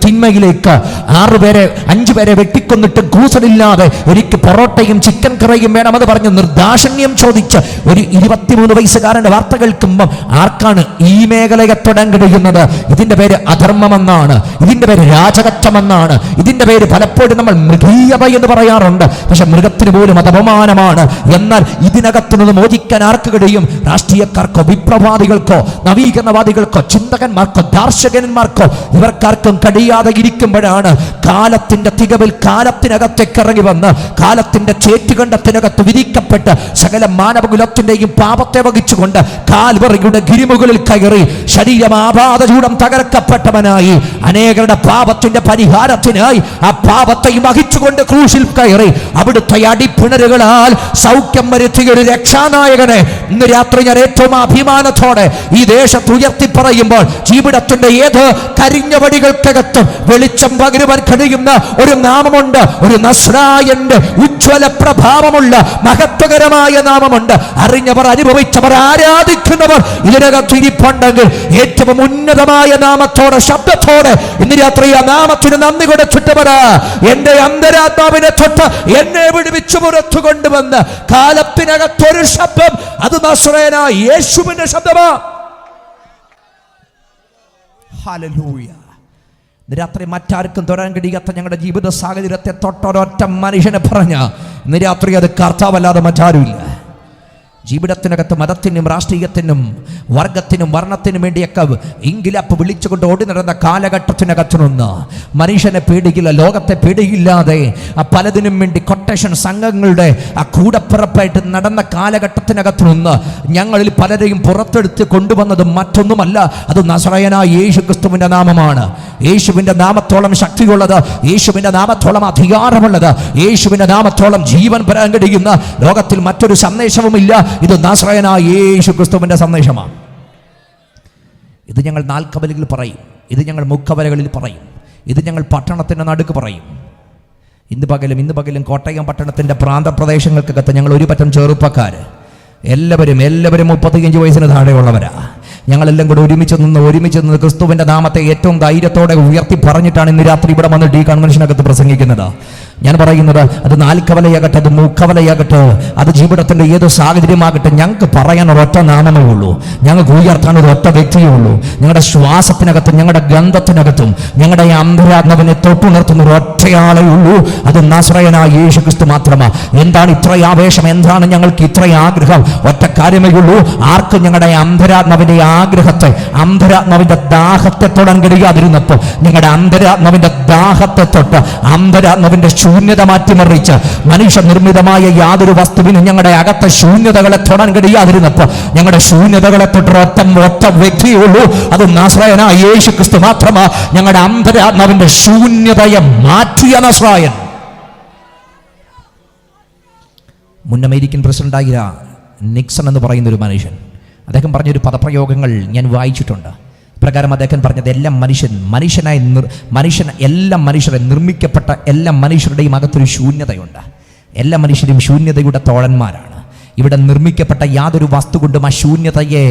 തിന്മയിലേക്ക് 5 പേരെ വെട്ടിക്കൊന്നിട്ട് കൂസലില്ലാതെ എനിക്ക് പൊറോട്ടയും ചിക്കൻ കറിയും വേണമെന്ന് പറഞ്ഞ് നിർദാക്ഷിണ്യം ചോദിച്ച് ഒരു 23 വയസ്സുകാരന്റെ വാർത്ത കേൾക്കുമ്പോൾ ആർക്കാണ് ഈ മേഖലയെ തൊടാൻ കഴിയുന്നത്? ഇതിന്റെ പേര് അധർമ്മമെന്നാണ്, ഇതിന്റെ പേര് രാജകത്വമെന്നാണ്, ഇതിന്റെ പേര് പലപ്പോഴും നമ്മൾ മൃഗീയത എന്ന് പറയാറുണ്ട്. പക്ഷെ മൃഗത്തിന് പോലും അത് അപമാനമാണ്. എന്നാൽ ഇതിനകത്തു നിന്ന് മോചിക്കാൻ ആർക്ക് കഴിയും? രാഷ്ട്രീയക്കാർക്കോ വിപ്ലവവാദികൾക്കോ നവീകരണവാദികൾക്കോ ചിന്തകന്മാർക്കോ ദാർശനികന്മാർക്കോ ഇവർക്കാർക്കും കഴിയാതെ ഇരിക്കുമ്പോഴാണ് കാലത്തിന്റെ തികവിൽ കാലത്തിനകത്തേക്ക് ഇറങ്ങി വന്ന് കാലത്തിന്റെ ചേറ്റുകണ്ടത്തിനകത്ത് വിധിക്കപ്പെട്ട് സകല മാനവകുലത്തിന്റെയും പാപത്തെ വഹിച്ചുകൊണ്ട് കാൽവറിയുടെ ഗിരിമുകളിൽ കയറി ശരീരം ആപാദചൂടം തകർക്കപ്പെട്ടവനായി അനേകരുടെ പാപത്തിന്റെ പരിഹാരത്തിനായി ആ പാപത്തെയും വഹിച്ചുകൊണ്ട് ക്രൂശിൽ കയറി അവിടുത്തെ അടിപ്പിണരുകളാൽ സൗഖ്യം വരുത്തിയ ഒരു രക്ഷാനായകനെ ഇന്ന് രാത്രി ഞാൻ ഏറ്റവും അഭിമാനത്തോടെ ഈ ദേശത്ത് ഉയർത്തി പറയുമ്പോൾ ജീവിതത്തിന്റെ ഏത് കരിഞ്ഞ വടികൾക്കകത്തും വെളിച്ചം പകരുവാൻ കഴിയുന്ന ഒരു നാമമുണ്ട്. ഒരു നസ്രായന്റെ ഉജ്ജ്വല പ്രഭാവമുള്ള മഹത്വകരമായ നാമമുണ്ട്. അറിഞ്ഞവർ, അനുഭവിച്ചവർ, ആരാധിക്കുന്നവർ ഇതിനകത്ത് ഇരിപ്പുണ്ടെങ്കിൽ ഏറ്റവും ഉന്നതമായ നാമത്തോടെ, ശബ്ദത്തോടെ ഇന്ന് രാത്രി ആ നാമത്തിന് നന്ദി കൊടുത്തിട്ടവരാ. എന്റെ അന്തരാത്മാവിനെ തൊട്ട് എന്നെ വിടുവിച്ചു പുറത്തു കൊണ്ടുവന്ന് കാലത്തിനകത്തൊരു ശബ്ദം, അത് നസ്രയനായ യേശുവിന്റെ ശബ്ദമാ. ഹല്ലേലൂയ. ഇന്ന് രാത്രി മറ്റാർക്കും തൊടാൻ കഴിയാത്ത ഞങ്ങളുടെ ജീവിത സാഹചര്യത്തെ തൊട്ടൊരൊറ്റ മനുഷ്യനെ പറഞ്ഞ ഇന്ന് രാത്രി അത് കർത്താവല്ലാതെ മറ്റാരുമില്ല. ജീവിതത്തിനകത്ത് മതത്തിനും രാഷ്ട്രീയത്തിനും വർഗത്തിനും വർണ്ണത്തിനും വേണ്ടിയൊക്കെ ഇംഗിലപ്പ് വിളിച്ചുകൊണ്ട് ഓടി നടന്ന കാലഘട്ടത്തിനകത്തു നിന്ന് മനുഷ്യനെ പേടിയില്ല, ലോകത്തെ പേടിയില്ലാതെ പലതിനും വേണ്ടി കൊട്ടേഷൻ സംഘങ്ങളുടെ കൂടപ്പിറപ്പായിട്ട് നടന്ന കാലഘട്ടത്തിനകത്തു നിന്ന് ഞങ്ങളിൽ പലരെയും പുറത്തെടുത്ത് കൊണ്ടുവന്നത് മറ്റൊന്നുമല്ല, അത് നസറയനായ യേശു ക്രിസ്തുവിന്റെ നാമമാണ്. യേശുവിന്റെ നാമത്തോളം ശക്തിയുള്ളത്, യേശുവിന്റെ നാമത്തോളം അധികാരമുള്ളത്, യേശുവിന്റെ നാമത്തോളം ജീവൻ വരാൻ കഴിയുന്ന ലോകത്തിൽ മറ്റൊരു സന്ദേശവുമില്ല. ഇത് നസ്രയനായ യേശു ക്രിസ്തുവിന്റെ സന്ദേശമാണ്. ഇത് ഞങ്ങൾ നാൽക്കവലകളിൽ പറയും, ഇത് ഞങ്ങൾ മുക്കവലകളിൽ പറയും, ഇത് ഞങ്ങൾ പട്ടണത്തിൻ്റെ നടുക്ക് പറയും. ഇന്ന് പകലും കോട്ടയം പട്ടണത്തിൻ്റെ പ്രാന്തപ്രദേശങ്ങൾക്കകത്ത് ഞങ്ങൾ ഒരു പറ്റം ചെറുപ്പക്കാർ എല്ലാവരും 35 വയസ്സിന് താഴെയുള്ളവരാ. ഞങ്ങളെല്ലാം കൂടെ ഒരുമിച്ച് നിന്ന് ക്രിസ്തുവിൻ്റെ നാമത്തെ ഏറ്റവും ധൈര്യത്തോടെ ഉയർത്തി പറഞ്ഞിട്ടാണ് ഇന്ന് രാത്രി ഇവിടെ വന്നിട്ട് ഈ കൺവെൻഷനകത്ത് പ്രസംഗിക്കുന്നത്. ഞാൻ പറയുന്നത് അത് നാൽക്കവലയാകട്ടെ, അത് മൂക്കവലയാകട്ടെ, അത് ജീവിതത്തിൻ്റെ ഏത് സാഹചര്യമാകട്ടെ, ഞങ്ങൾക്ക് പറയാൻ ഒരൊറ്റ നാമമേ ഉള്ളൂ, ഞങ്ങൾക്ക് ഉയർത്താൻ ഒരൊറ്റ വ്യക്തിയേ ഉള്ളൂ. ഞങ്ങളുടെ ശ്വാസത്തിനകത്തും ഞങ്ങളുടെ ഗന്ധത്തിനകത്തും ഞങ്ങളുടെ അന്തരാത്മാവിനെ തൊട്ടുണർത്തുന്ന ഒരൊറ്റയാളേ ഉള്ളൂ, അത് നസ്രയനായ യേശു ക്രിസ്തു മാത്രമാണ്. എന്താണ് ഇത്ര ആവേശം? എന്താണ് ഞങ്ങൾക്ക് ഇത്ര ആഗ്രഹം? ഒറ്റ കാര്യമേ ഉള്ളൂ. ആർക്കും ഞങ്ങളുടെ അന്തരാത്മാവിന്റെ ആഗ്രഹത്തെ, അന്തരാത്മാവിന്റെ ദാഹത്തെ തൊടാൻ കഴിയാതിരുന്നപ്പോൾ ഞങ്ങളുടെ അന്തരാത്മാവിന്റെ ദാഹത്തെ തൊട്ട് അന്തരാത്മാവിന്റെ ശൂന്യത മാറ്റിമറിച്ച് മനുഷ്യനിർമ്മിതമായ യാതൊരു വസ്തുവിനും ഞങ്ങളുടെ അകത്തെ ശൂന്യതകളെ തൊടാൻ കഴിയാതിരുന്നപ്പോൾ ഞങ്ങളുടെ ശൂന്യതകളെ തൊട്ട് ഒറ്റ വ്യക്തിയേ ഉള്ളൂ, അത് നസ്രായനായ യേശു ക്രിസ്തു മാത്രമാ. ഞങ്ങളുടെ അന്തരാത്മാവിന്റെ ശൂന്യതയെ മാറ്റിയ നസ്രായൻ. മുൻ അമേരിക്കൻ പ്രസിഡന്റായ നിക്സൺ എന്ന് പറയുന്ന ഒരു മനുഷ്യൻ, അദ്ദേഹം പറഞ്ഞൊരു പദപ്രയോഗങ്ങൾ ഞാൻ വായിച്ചിട്ടുണ്ട്. പ്രകാരം അദ്ദേഹം പറഞ്ഞത് എല്ലാ മനുഷ്യരെ നിർമ്മിക്കപ്പെട്ട എല്ലാ മനുഷ്യരുടെയും അകത്തൊരു ശൂന്യതയുണ്ട്. എല്ലാ മനുഷ്യരും ശൂന്യതയുടെ തോഴന്മാരാണ്. ഇവിടെ നിർമ്മിക്കപ്പെട്ട യാതൊരു വസ്തു കൊണ്ടും ആ ശൂന്യതയെ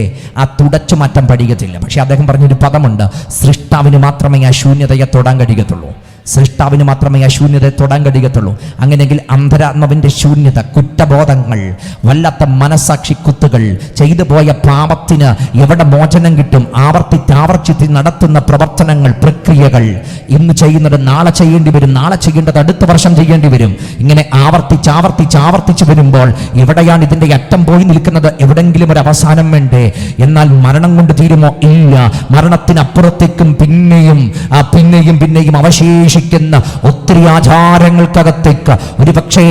തുടച്ചു മാറ്റാൻ കഴിയത്തില്ല. പക്ഷെ അദ്ദേഹം പറഞ്ഞൊരു പദമുണ്ട്, സൃഷ്ടാവിന് മാത്രമേ ആ ശൂന്യതയെ തൊടാൻ കഴിയത്തുള്ളൂ. സൃഷ്ടാവിന് മാത്രമേ ആ ശൂന്യതയെ തൊടാൻ കഴിയത്തുള്ളൂ. അങ്ങനെയെങ്കിൽ അന്തരാത്മാവിൻ്റെ ശൂന്യത, കുറ്റബോധങ്ങൾ, വല്ലാത്ത മനസാക്ഷി കുത്തുകൾ, ചെയ്തു പോയ പാപത്തിന് എവിടെ മോചനം കിട്ടും? ആവർത്തിച്ച് നടത്തുന്ന പ്രവർത്തനങ്ങൾ, പ്രക്രിയകൾ, ഇന്ന് ചെയ്യുന്നത് നാളെ ചെയ്യേണ്ടി വരും, നാളെ ചെയ്യേണ്ടത് അടുത്ത വർഷം ചെയ്യേണ്ടി വരും. ഇങ്ങനെ ആവർത്തിച്ച് വരുമ്പോൾ എവിടെയാണ് ഇതിൻ്റെ അറ്റം പോയി നിൽക്കുന്നത്? എവിടെങ്കിലും ഒരു അവസാനം വേണ്ടേ? എന്നാൽ മരണം കൊണ്ട് തീരുമോ? ഇല്ല. മരണത്തിനപ്പുറത്തേക്കും പിന്നെയും അവശേഷിക്കുന്ന ഒത്തിരി ആചാരങ്ങൾക്കകത്തേക്ക് ഒരുപക്ഷേ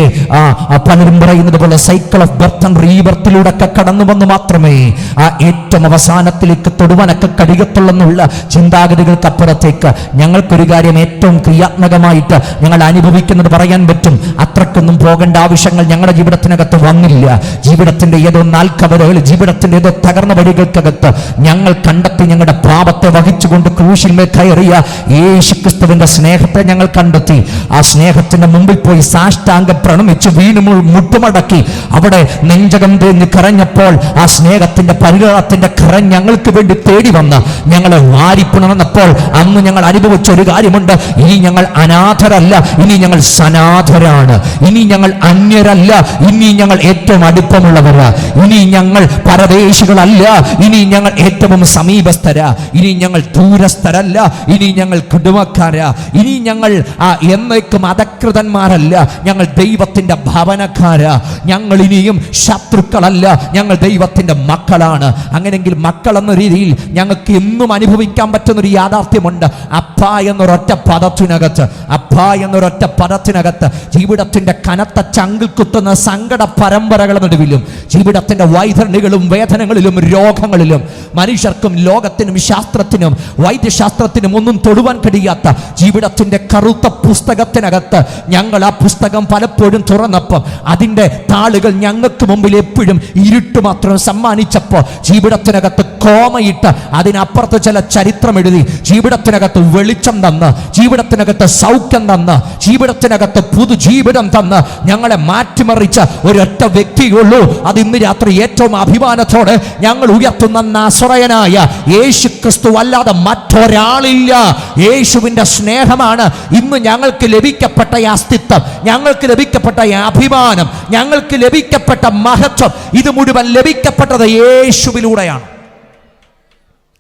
പലരും പറയുന്നത് പോലെ സൈക്കിൾ ഓഫ് ബർത്ത് ആൻഡ് റീബർത്തിലൂടെ ഒക്കെ കടന്നു വന്ന് മാത്രമേ ആ ഏറ്റവും അവസാനത്തിലേക്ക് തൊടുവാനൊക്കെ കഴിയത്തുള്ളെന്നുള്ള ചിന്താഗതികൾക്കപ്പുറത്തേക്ക് ഞങ്ങൾക്കൊരു കാര്യം ഏറ്റവും ക്രിയാത്മകമായിട്ട് ഞങ്ങൾ അനുഭവിക്കുന്നത് പറയാൻ പറ്റും. അത്രക്കൊന്നും പോകേണ്ട ആവശ്യങ്ങൾ ഞങ്ങളുടെ ജീവിതത്തിനകത്ത് വന്നില്ല. ജീവിതത്തിന്റെ ഏതോ നാൽക്കവരകൾ, ജീവിതത്തിന്റെ ഏതോ തകർന്ന വഴികൾക്കകത്ത് ഞങ്ങൾ കണ്ടെത്തി ഞങ്ങളുടെ പാപത്തെ വഹിച്ചുകൊണ്ട് ക്രൂശിന്മേൽ കയറിയ യേശുക്രിസ്തുവിന്റെ സ്നേഹത്തെ ഞങ്ങൾ കണ്ടെത്തി. ആ സ്നേഹത്തിന്റെ മുമ്പിൽ പോയി സാഷ്ടാംഗം പ്രണമിച്ച് വീണു മുട്ടുമടക്കി അവിടെ നെഞ്ചകം തേഞ്ഞ് കരഞ്ഞപ്പോൾ ആ സ്നേഹത്തിന്റെ പരിഗണത്തിന്റെ കരം ഞങ്ങൾക്ക് വേണ്ടി തേടി വന്ന് ഞങ്ങളെ വാരിപ്പുണർന്നപ്പോൾ അന്ന് ഞങ്ങൾ അനുഭവിച്ച ഒരു കാര്യമുണ്ട്. ഇനി ഞങ്ങൾ അനാഥരല്ല, ഇനി ഞങ്ങൾ സനാഥരാണ്. ഇനി ഞങ്ങൾ അന്യരല്ല, ഇനി ഞങ്ങൾ ഏറ്റവും അടുപ്പമുള്ളവരാ. ഇനി ഞങ്ങൾ പരദേശികളല്ല, ഇനി ഞങ്ങൾ ഏറ്റവും സമീപസ്ഥരാ. ഇനി ഞങ്ങൾ ദൂരസ്ഥരല്ല, ഇനി ഞങ്ങൾ കുടുംബക്കാരാ. ഇനി ഞങ്ങൾ എന്നേക്കും അധകൃതന്മാരല്ല, ഞങ്ങൾ ദൈവത്തിന്റെ ഭവനക്കാരാ. ഞങ്ങൾ ഇനിയും ശത്രുക്കളല്ല, ഞങ്ങൾ ദൈവത്തിന്റെ മക്കളാണ്. അങ്ങനെയെങ്കിൽ മക്കൾ എന്ന രീതിയിൽ ഞങ്ങൾക്ക് എന്നും അനുഭവിക്കാൻ പറ്റുന്നൊരു യാഥാർത്ഥ്യമുണ്ട്. അപ്പ എന്നൊരൊറ്റ പദത്തിനകത്ത് ജീവിതത്തിന്റെ കനത്ത ചങ്കിൽ കുത്തുന്ന സങ്കട പരമ്പരകളുടെ നടുവിലും ജീവിതത്തിന്റെ വൈതരണികളും വേദനകളിലും രോഗങ്ങളിലും മനുഷ്യർക്കും ലോകത്തിനും ശാസ്ത്രത്തിനും വൈദ്യശാസ്ത്രത്തിനും ഒന്നും തൊടുവാൻ കഴിയാത്ത ജീവിതത്തിന്റെ കറുത്ത പുസ്തകത്തിനകത്ത് ഞങ്ങൾ ആ പുസ്തകം പലപ്പോഴും തുറന്നപ്പോൾ അതിൻ്റെ താളുകൾ ഞങ്ങൾക്ക് മുമ്പിൽ എപ്പോഴും ഇരുട്ട് മാത്രം സമ്മാനിച്ചപ്പോൾ ജീവിതത്തിനകത്ത് കോമയിട്ട് അതിനപ്പുറത്ത് ചില ചരിത്രം എഴുതി ജീവിതത്തിനകത്ത് വെളിച്ചം തന്ന്, ജീവിതത്തിനകത്ത് സൗഖ്യം തന്ന്, ജീവിതത്തിനകത്ത് പുതുജീവിതം തന്ന് ഞങ്ങളെ മാറ്റിമറിച്ച ഒരൊറ്റ വ്യക്തിയുള്ളൂ. അത് ഇന്ന് രാത്രി ഏറ്റവും അഭിമാനത്തോടെ ഞങ്ങൾ ഉയർത്തുന്ന നസറയനായ യേശുക്രിസ്തു അല്ലാതെ മറ്റൊരാളില്ല. യേശുവിന്റെ സ്നേഹമാണ് ഇന്ന് ഞങ്ങൾക്ക് ലഭിക്കപ്പെട്ട അസ്തിത്വം, ഞങ്ങൾക്ക് ലഭിക്കപ്പെട്ട അഭിമാനം, ഞങ്ങൾക്ക് ലഭിക്കപ്പെട്ട മഹത്വം. ഇത് മുഴുവൻ ലഭിക്കപ്പെട്ടത് യേശുവിലൂടെയാണ്.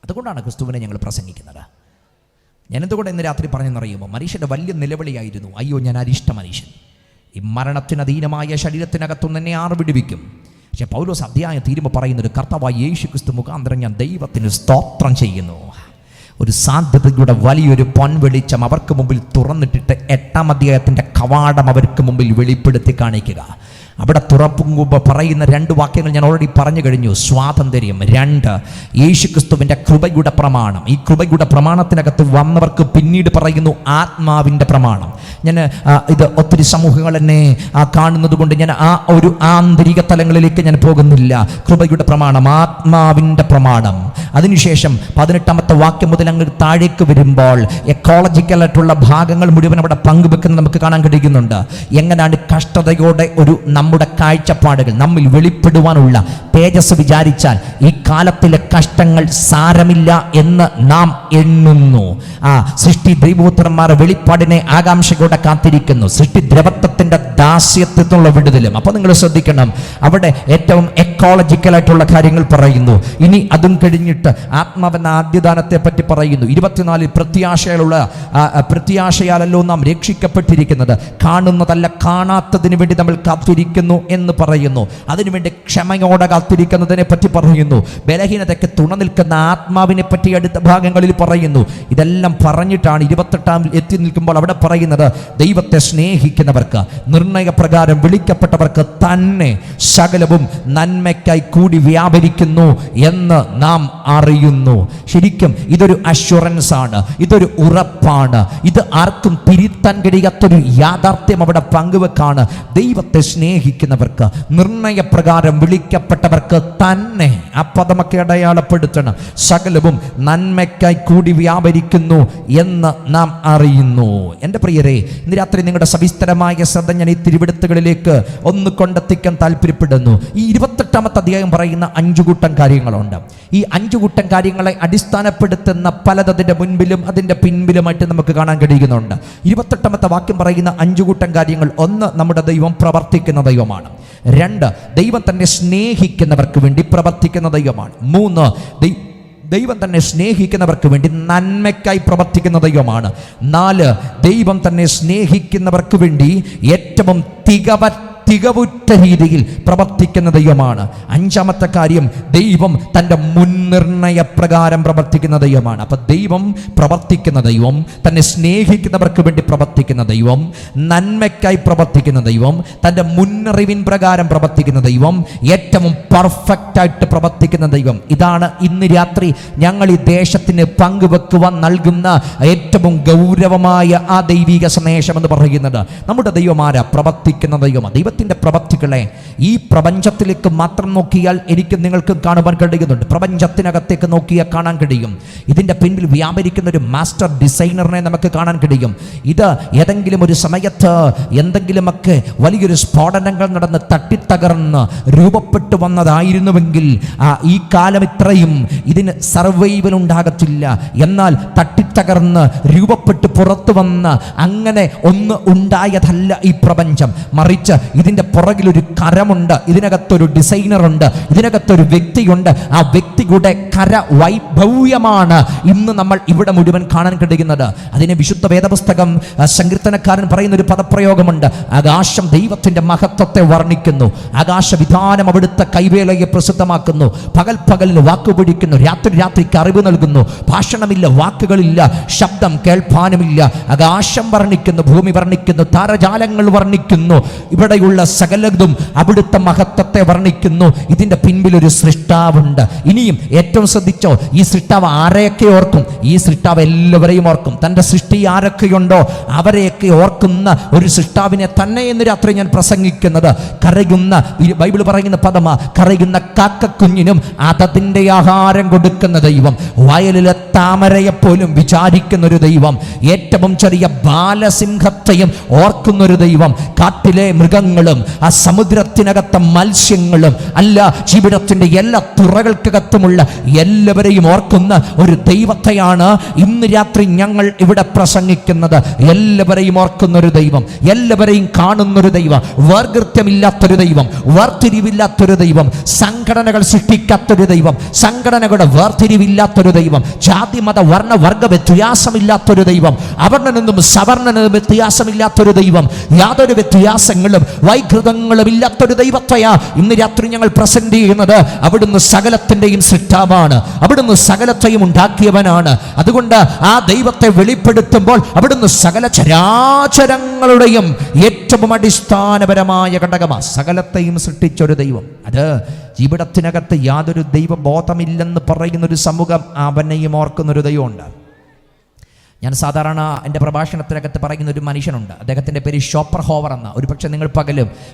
അതുകൊണ്ടാണ് ക്രിസ്തുവിനെ ഞങ്ങൾ പ്രസംഗിക്കുന്നത്. ഞാനെന്തുകൊണ്ട് ഇന്ന് രാത്രി പറഞ്ഞെന്നറിയുമോ? മനുഷ്യൻ്റെ വലിയ നിലവിളിയായിരുന്നു, അയ്യോ ഞാൻ അരിഷ്ട മനുഷ്യൻ, ഈ മരണത്തിന് അധീനമായ ശരീരത്തിനകത്തുനിന്ന് എന്നെ ആർ വിടുവിക്കും. പക്ഷെ പൗലോസ് അധ്യായം തീരുമ്പോൾ പറയുന്നൊരു കർത്താവായ യേശു ക്രിസ്തു മുഖാന്തരം ഞാൻ ദൈവത്തിന് സ്തോത്രം ചെയ്യുന്നു. ഒരു സാധ്യതയുടെ വലിയൊരു പൊൻവെളിച്ചം അവർക്ക് മുമ്പിൽ തുറന്നിട്ടിട്ട് 8-ാം അധ്യായത്തിൻ്റെ കവാടം അവർക്ക് മുമ്പിൽ വെളിപ്പെടുത്തി കാണിക്കുക. അവിടെ തുറപ്പുമ്പോൾ പറയുന്ന 2 വാക്യങ്ങൾ ഞാൻ ഓൾറെഡി പറഞ്ഞു കഴിഞ്ഞു. സ്വാതന്ത്ര്യം. 2, യേശുക്രിസ്തുവിൻ്റെ കൃപയുടെ പ്രമാണം. ഈ കൃപയുടെ പ്രമാണത്തിനകത്ത് വന്നവർക്ക് പിന്നീട് പറയുന്നു ആത്മാവിൻ്റെ പ്രമാണം. ഞാൻ ഇത് ഒത്തിരി സമൂഹങ്ങൾ എന്നെ കാണുന്നത് കൊണ്ട് ഞാൻ ആ ഒരു ആന്തരിക തലങ്ങളിലേക്ക് ഞാൻ പോകുന്നില്ല. കൃപയുടെ പ്രമാണം, ആത്മാവിൻ്റെ പ്രമാണം. അതിനുശേഷം 18-ാമത്തെ വാക്യം മുതൽ അങ്ങ് താഴേക്ക് വരുമ്പോൾ എക്കോളജിക്കലായിട്ടുള്ള ഭാഗങ്ങൾ മുഴുവൻ അവിടെ പങ്കുവെക്കുന്നത് നമുക്ക് കാണാൻ കഴിയുന്നുണ്ട്. എങ്ങനെയാണ് കഷ്ടതയോടെ ഒരു നമ്മുടെ കാഴ്ചപ്പാടുകൾ നമ്മിൽ വെളിപ്പെടുവാനുള്ള തേജസ് വിചാരിച്ചാൽ ഈ കാലത്തിലെ കഷ്ടങ്ങൾ സാരമില്ല എന്ന് നാം എണ്ണുന്നു. സൃഷ്ടി ദൈവപുത്രന്മാർ വെളിപ്പാടിനെ ആകാംക്ഷയോടെ കാത്തിരിക്കുന്നു. സൃഷ്ടി ദ്രവത്വത്തിന്റെ ദാസ്യത്വത്തിനുള്ള വിടുതലും. അപ്പോൾ നിങ്ങൾ ശ്രദ്ധിക്കണം, അവിടെ ഏറ്റവും എക്കോളജിക്കലായിട്ടുള്ള കാര്യങ്ങൾ പറയുന്നു. ഇനി അതും കഴിഞ്ഞിട്ട് ആത്മാവെന്ന ആദ്യദാനത്തെ പറ്റി പറയുന്നു. 24 പ്രത്യാശയാലല്ലോ നാം രക്ഷിക്കപ്പെട്ടിരിക്കുന്നത്, കാണുന്നതല്ല കാണാത്തതിന് വേണ്ടി നമ്മൾ കാത്തിരിക്കുന്നു എന്ന് പറയുന്നു. അതിനുവേണ്ടി ക്ഷമയോടെ കാത്തിരിക്കുന്നതിനെ പറ്റി പറയുന്നു. ബലഹീനതയ്ക്ക് തുണ നിൽക്കുന്ന ആത്മാവിനെ പറ്റി അടുത്ത ഭാഗങ്ങളിൽ പറയുന്നു. ഇതെല്ലാം പറഞ്ഞിട്ടാണ് 28-ാം എത്തി നിൽക്കുമ്പോൾ അവിടെ പറയുന്നത് ദൈവത്തെ സ്നേഹിക്കുന്നവർക്ക്, നിർണയപ്രകാരം വിളിക്കപ്പെട്ടവർക്ക് തന്നെ സകലവും നന്മയ്ക്കായി കൂടി വ്യാപരിക്കുന്നു എന്ന് നാം അറിയുന്നു. ശരിക്കും ഇതൊരു അഷ്വറൻസ് ആണ്, ഇതൊരു ഉറപ്പാണ്. ഇത് ആർക്കും തിരുത്താൻ കഴിയാത്തൊരു യാഥാർത്ഥ്യം അവിടെ പങ്കുവെക്കാണ്. ദൈവത്തെ സ്നേഹിക്കുന്നവർക്ക്, നിർണയപ്രകാരം വിളിക്കപ്പെട്ടവർക്ക് തന്നെ, ആ പദമൊക്കെ അടയാളപ്പെടുത്തണം, സകലവും നന്മയ്ക്കായി കൂടി വ്യാപരിക്കുന്നു എന്ന് നാം അറിയുന്നു. എൻ്റെ പ്രിയരെ, ഇന്ന് രാത്രി നിങ്ങളുടെ സവിസ്തരമായ ശ്രദ്ധ ഞാൻ ഈ തിരുവെടുത്തുകളിലേക്ക് ഒന്ന് കൊണ്ടെത്തിക്കാൻ താല്പര്യപ്പെടുന്നു. ഈ 28-ാമത്തെ അധ്യായം പറയുന്ന 5 കൂട്ടം കാര്യങ്ങളുണ്ട്. ഈ 5 കൂട്ടം കാര്യങ്ങളെ അടിസ്ഥാനപ്പെടുത്തുന്ന പലതതിൻ്റെ മുൻപിലും അതിൻ്റെ പിൻപിലുമായിട്ട് നമുക്ക് കാണാൻ കഴിയുന്നുണ്ട്. 28-ാമത്തെ വാക്യം പറയുന്ന 5 കൂട്ടം കാര്യങ്ങൾ: 1, നമ്മുടെ ദൈവം പ്രവർത്തിക്കുന്ന ദൈവമാണ്. 2, ദൈവം തന്നെ സ്നേഹിക്കുന്നവർക്ക് വേണ്ടി പ്രവർത്തിക്കുന്ന ദൈവമാണ്. 3, ദൈവം തന്നെ സ്നേഹിക്കുന്നവർക്ക് വേണ്ടി നന്മയ്ക്കായി പ്രവർത്തിക്കുന്ന ദൈവമാണ്. 4, ദൈവം തന്നെ സ്നേഹിക്കുന്നവർക്ക് വേണ്ടി ഏറ്റവും തികവുറ്റ രീതിയിൽ പ്രവർത്തിക്കുന്ന ദൈവമാണ്. 5-ാമത്തെ കാര്യം, ദൈവം തൻ്റെ മുൻനിർണയ പ്രകാരം പ്രവർത്തിക്കുന്ന ദൈവമാണ്. അപ്പം ദൈവം പ്രവർത്തിക്കുന്ന ദൈവം, തന്നെ സ്നേഹിക്കുന്നവർക്ക് വേണ്ടി പ്രവർത്തിക്കുന്ന ദൈവം, നന്മയ്ക്കായി പ്രവർത്തിക്കുന്ന ദൈവം, തൻ്റെ മുന്നറിവിൻ പ്രകാരം പ്രവർത്തിക്കുന്ന ദൈവം, ഏറ്റവും പെർഫെക്റ്റായിട്ട് പ്രവർത്തിക്കുന്ന ദൈവം. ഇതാണ് ഇന്ന് രാത്രി ഞങ്ങൾ ഈ ദേശത്തിന് പങ്കുവെക്കുവാൻ നൽകുന്ന ഏറ്റവും ഗൗരവമായ ആ ദൈവിക സന്ദേശം എന്ന് പറയുന്നത്. നമ്മുടെ ദൈവമാരാ? പ്രവർത്തിക്കുന്ന ദൈവമാണ്. ദൈവത്തിൻ്റെ പ്രവൃത്തികളെ ഈ പ്രപഞ്ചത്തിലേക്ക് മാത്രം നോക്കിയാൽ എനിക്ക് നിങ്ങൾക്ക് കാണുവാൻ കഴിയുന്നുണ്ട്. പ്രപഞ്ചത്തിനകത്തേക്ക് നോക്കിയാൽ കാണാൻ കഴിയും. ഇതിൻ്റെ പിന്നിൽ വ്യാപരിക്കുന്ന ഒരു മാസ്റ്റർ ഡിസൈനറിനെ നമുക്ക് കാണാൻ കഴിയും. ഇത് ഏതെങ്കിലും ഒരു സമയത്ത് എന്തെങ്കിലുമൊക്കെ വലിയൊരു സ്ഫോടനങ്ങൾ നടന്ന് തട്ടിത്തകർന്ന് രൂപപ്പെട്ടു വന്നതായിരുന്നുവെങ്കിൽ ഈ കാലം ഇത്രയും ഇതിന് സർവൈവൽ ഉണ്ടാകത്തില്ല. എന്നാൽ തട്ടിത്തകർന്ന് രൂപപ്പെട്ട് പുറത്തു വന്ന് അങ്ങനെ ഒന്ന് ഉണ്ടായതല്ല ഈ പ്രപഞ്ചം. മറിച്ച് ഇതിൻ്റെ പുറകിലൊരു കരമുണ്ട്, ഇതിനകത്തൊരു ഡിസൈനറുണ്ട്, ഇതിനകത്തൊരു വ്യക്തിയുണ്ട്. ആ വ്യക്തിയുടെ കരവൈഭവ്യമാണ് ഇന്ന് നമ്മൾ ഇവിടെ മുഴുവൻ കാണാൻ കഴിയുന്നത്. അതിനെ വിശുദ്ധ വേദപുസ്തകം സങ്കീർത്തനക്കാരൻ പറയുന്ന ഒരു പദപ്രയോഗമുണ്ട്: ആകാശം ദൈവത്തിൻ്റെ മഹത്വത്തെ വർണ്ണിക്കുന്നു, ആകാശവിധാനം അവിടുത്തെ കൈവേലയെ പ്രസിദ്ധമാക്കുന്നു, പകലിന് വാക്കുപിടിക്കുന്നു, രാത്രിക്ക് അറിവ് നൽകുന്നു. ഭാഷണമില്ല, വാക്കുകളില്ല, ശബ്ദം കേൾപ്പാനുമില്ല. ആകാശം വർണ്ണിക്കുന്നു, ഭൂമി വർണ്ണിക്കുന്നു, താരജാലങ്ങൾ വർണ്ണിക്കുന്നു, ഇവിടെയുള്ള സകലതും അവിടുത്തെ മഹത്വത്തെ വർണ്ണിക്കുന്നു. ഇതിൻ്റെ പിൻപിലൊരു സൃഷ്ടാവുണ്ട്. ഇനിയും ഏറ്റവും ശ്രദ്ധിച്ചോ, ഈ സൃഷ്ടാവ് ആരെയൊക്കെ ഓർക്കും? ഈ സൃഷ്ടാവ് എല്ലാവരെയും ഓർക്കും. തൻ്റെ സൃഷ്ടി ആരൊക്കെയുണ്ടോ അവരെയൊക്കെ ഓർക്കുന്ന ഒരു സൃഷ്ടാവിനെ തന്നെ ഇന്ന് രാത്രി ഞാൻ പ്രസംഗിക്കുന്നത്. കരയുന്ന, ബൈബിൾ പറയുന്ന പദമാ, കരയുന്ന കാക്കക്കുഞ്ഞിനും അതതിൻ്റെ ആഹാരം കൊടുക്കുന്ന ദൈവം, വയലിലെ താമരയെപ്പോലും വിചാരിക്കുന്ന ഒരു ദൈവം, ഏറ്റവും ചെറിയ ബാലസിംഹത്തെയും ഓർക്കുന്നൊരു ദൈവം, കാട്ടിലെ മൃഗങ്ങളും ആ സമുദ്രത്തിനകത്തെ മത്സ്യങ്ങളും അല്ല, ജീവിതത്തിൻ്റെ എല്ലാ തുറകൾക്കകത്തുമുള്ള എല്ലാവരെയും ഓർക്കുന്ന ഒരു ദൈവത്തെയാണ് ഇന്ന് രാത്രി ഞങ്ങൾ ഇവിടെ പ്രസംഗിക്കുന്നത്. എല്ലാവരെയും ഓർക്കുന്ന ഒരു ദൈവം, എല്ലാവരെയും കാണുന്നൊരു ദൈവം, വേർകൃത്യമില്ലാത്തൊരു ദൈവം, വേർതിരിവില്ലാത്തൊരു ദൈവം, സംഘടനകൾ സൃഷ്ടിക്കാത്തൊരു ദൈവം, സംഘടനകളുടെ വേർതിരിവില്ലാത്തൊരു ദൈവം, ജാതി മത വർണ്ണ വർഗ വ്യത്യാസമില്ലാത്തൊരു ദൈവം, അവർണ്ണനെന്നും സവർണ്ണനെന്നും വ്യത്യാസമില്ലാത്തൊരു ദൈവം, യാതൊരു വ്യത്യാസങ്ങളും വൈകൃതങ്ങളും ഇല്ലാത്തൊരു ദൈവത്തെയാ ഇന്ന് രാത്രി ഞങ്ങൾ പ്രസന്റ് ചെയ്യുന്നത്. അവിടുന്ന് സകലത്തിൻ്റെയും സൃഷ്ടാവാണ്, അവിടുന്ന് സകലത്തെയും ഉണ്ടാക്കിയവനാണ്. അതുകൊണ്ട് ആ ദൈവത്തെ വെളിപ്പെടുത്തുമ്പോൾ അവിടുന്ന് സകല ചരാചരങ്ങളുടെയും ഏറ്റവും അടിസ്ഥാനപരമായ ഘടകമാണ്. സകലത്തെയും സൃഷ്ടിച്ചൊരു ദൈവം. അത് ജീവിതത്തിനകത്ത് യാതൊരു ദൈവബോധമില്ലെന്ന് പറയുന്നൊരു സമൂഹം അവനെയും ഓർക്കുന്നൊരു ദൈവമുണ്ട്. ഞാൻ സാധാരണ എൻ്റെ പ്രഭാഷണത്തിനകത്ത് പറയുന്ന ഒരു മനുഷ്യനുണ്ട്. അദ്ദേഹത്തിൻ്റെ പേര് ഷോപ്പർഹോവർ എന്ന. ഒരു പക്ഷേ നിങ്ങൾ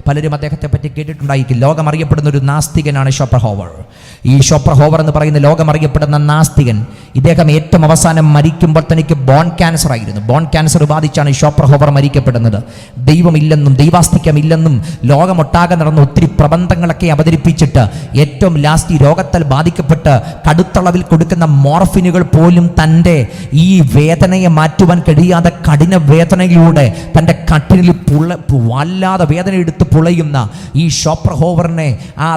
പലരും അദ്ദേഹത്തെ പറ്റി കേട്ടിട്ടുണ്ടായിരിക്കും. ലോകം അറിയപ്പെടുന്ന ഒരു നാസ്തികനാണ് ഷോപ്പർഹോവർ. ഈ ഷോപ്പർഹോവർ എന്ന് പറയുന്ന ലോകം അറിയപ്പെടുന്ന നാസ്തികൻ, ഇദ്ദേഹം ഏറ്റവും അവസാനം മരിക്കുമ്പോൾ തനിക്ക് ബോൺ ക്യാൻസർ ആയിരുന്നു. ബോൺ ക്യാൻസർ ബാധിച്ചാണ് ഷോപ്പർഹോവർ മരിക്കപ്പെടുന്നത്. ദൈവമില്ലെന്നും ദൈവാസ്തിക്യമില്ലെന്നും ലോകമൊട്ടാകെ നടന്ന ഒത്തിരി പ്രബന്ധങ്ങളൊക്കെ അവതരിപ്പിച്ചിട്ട് ഏറ്റവും ലാസ്റ്റ് ഈ രോഗത്താൽ ബാധിക്കപ്പെട്ട് കടുത്തളവിൽ കൊടുക്കുന്ന മോർഫിനുകൾ പോലും തൻ്റെ ഈ വേദന മാറ്റുവാൻ കഴിയാതെ കഠിന വേദനയിലൂടെ തൻ്റെ കട്ടിലിൽ വല്ലാതെ വേദന എടുത്ത് പുളയുന്ന ഈ ഷോപ്പർഹോവറിനെ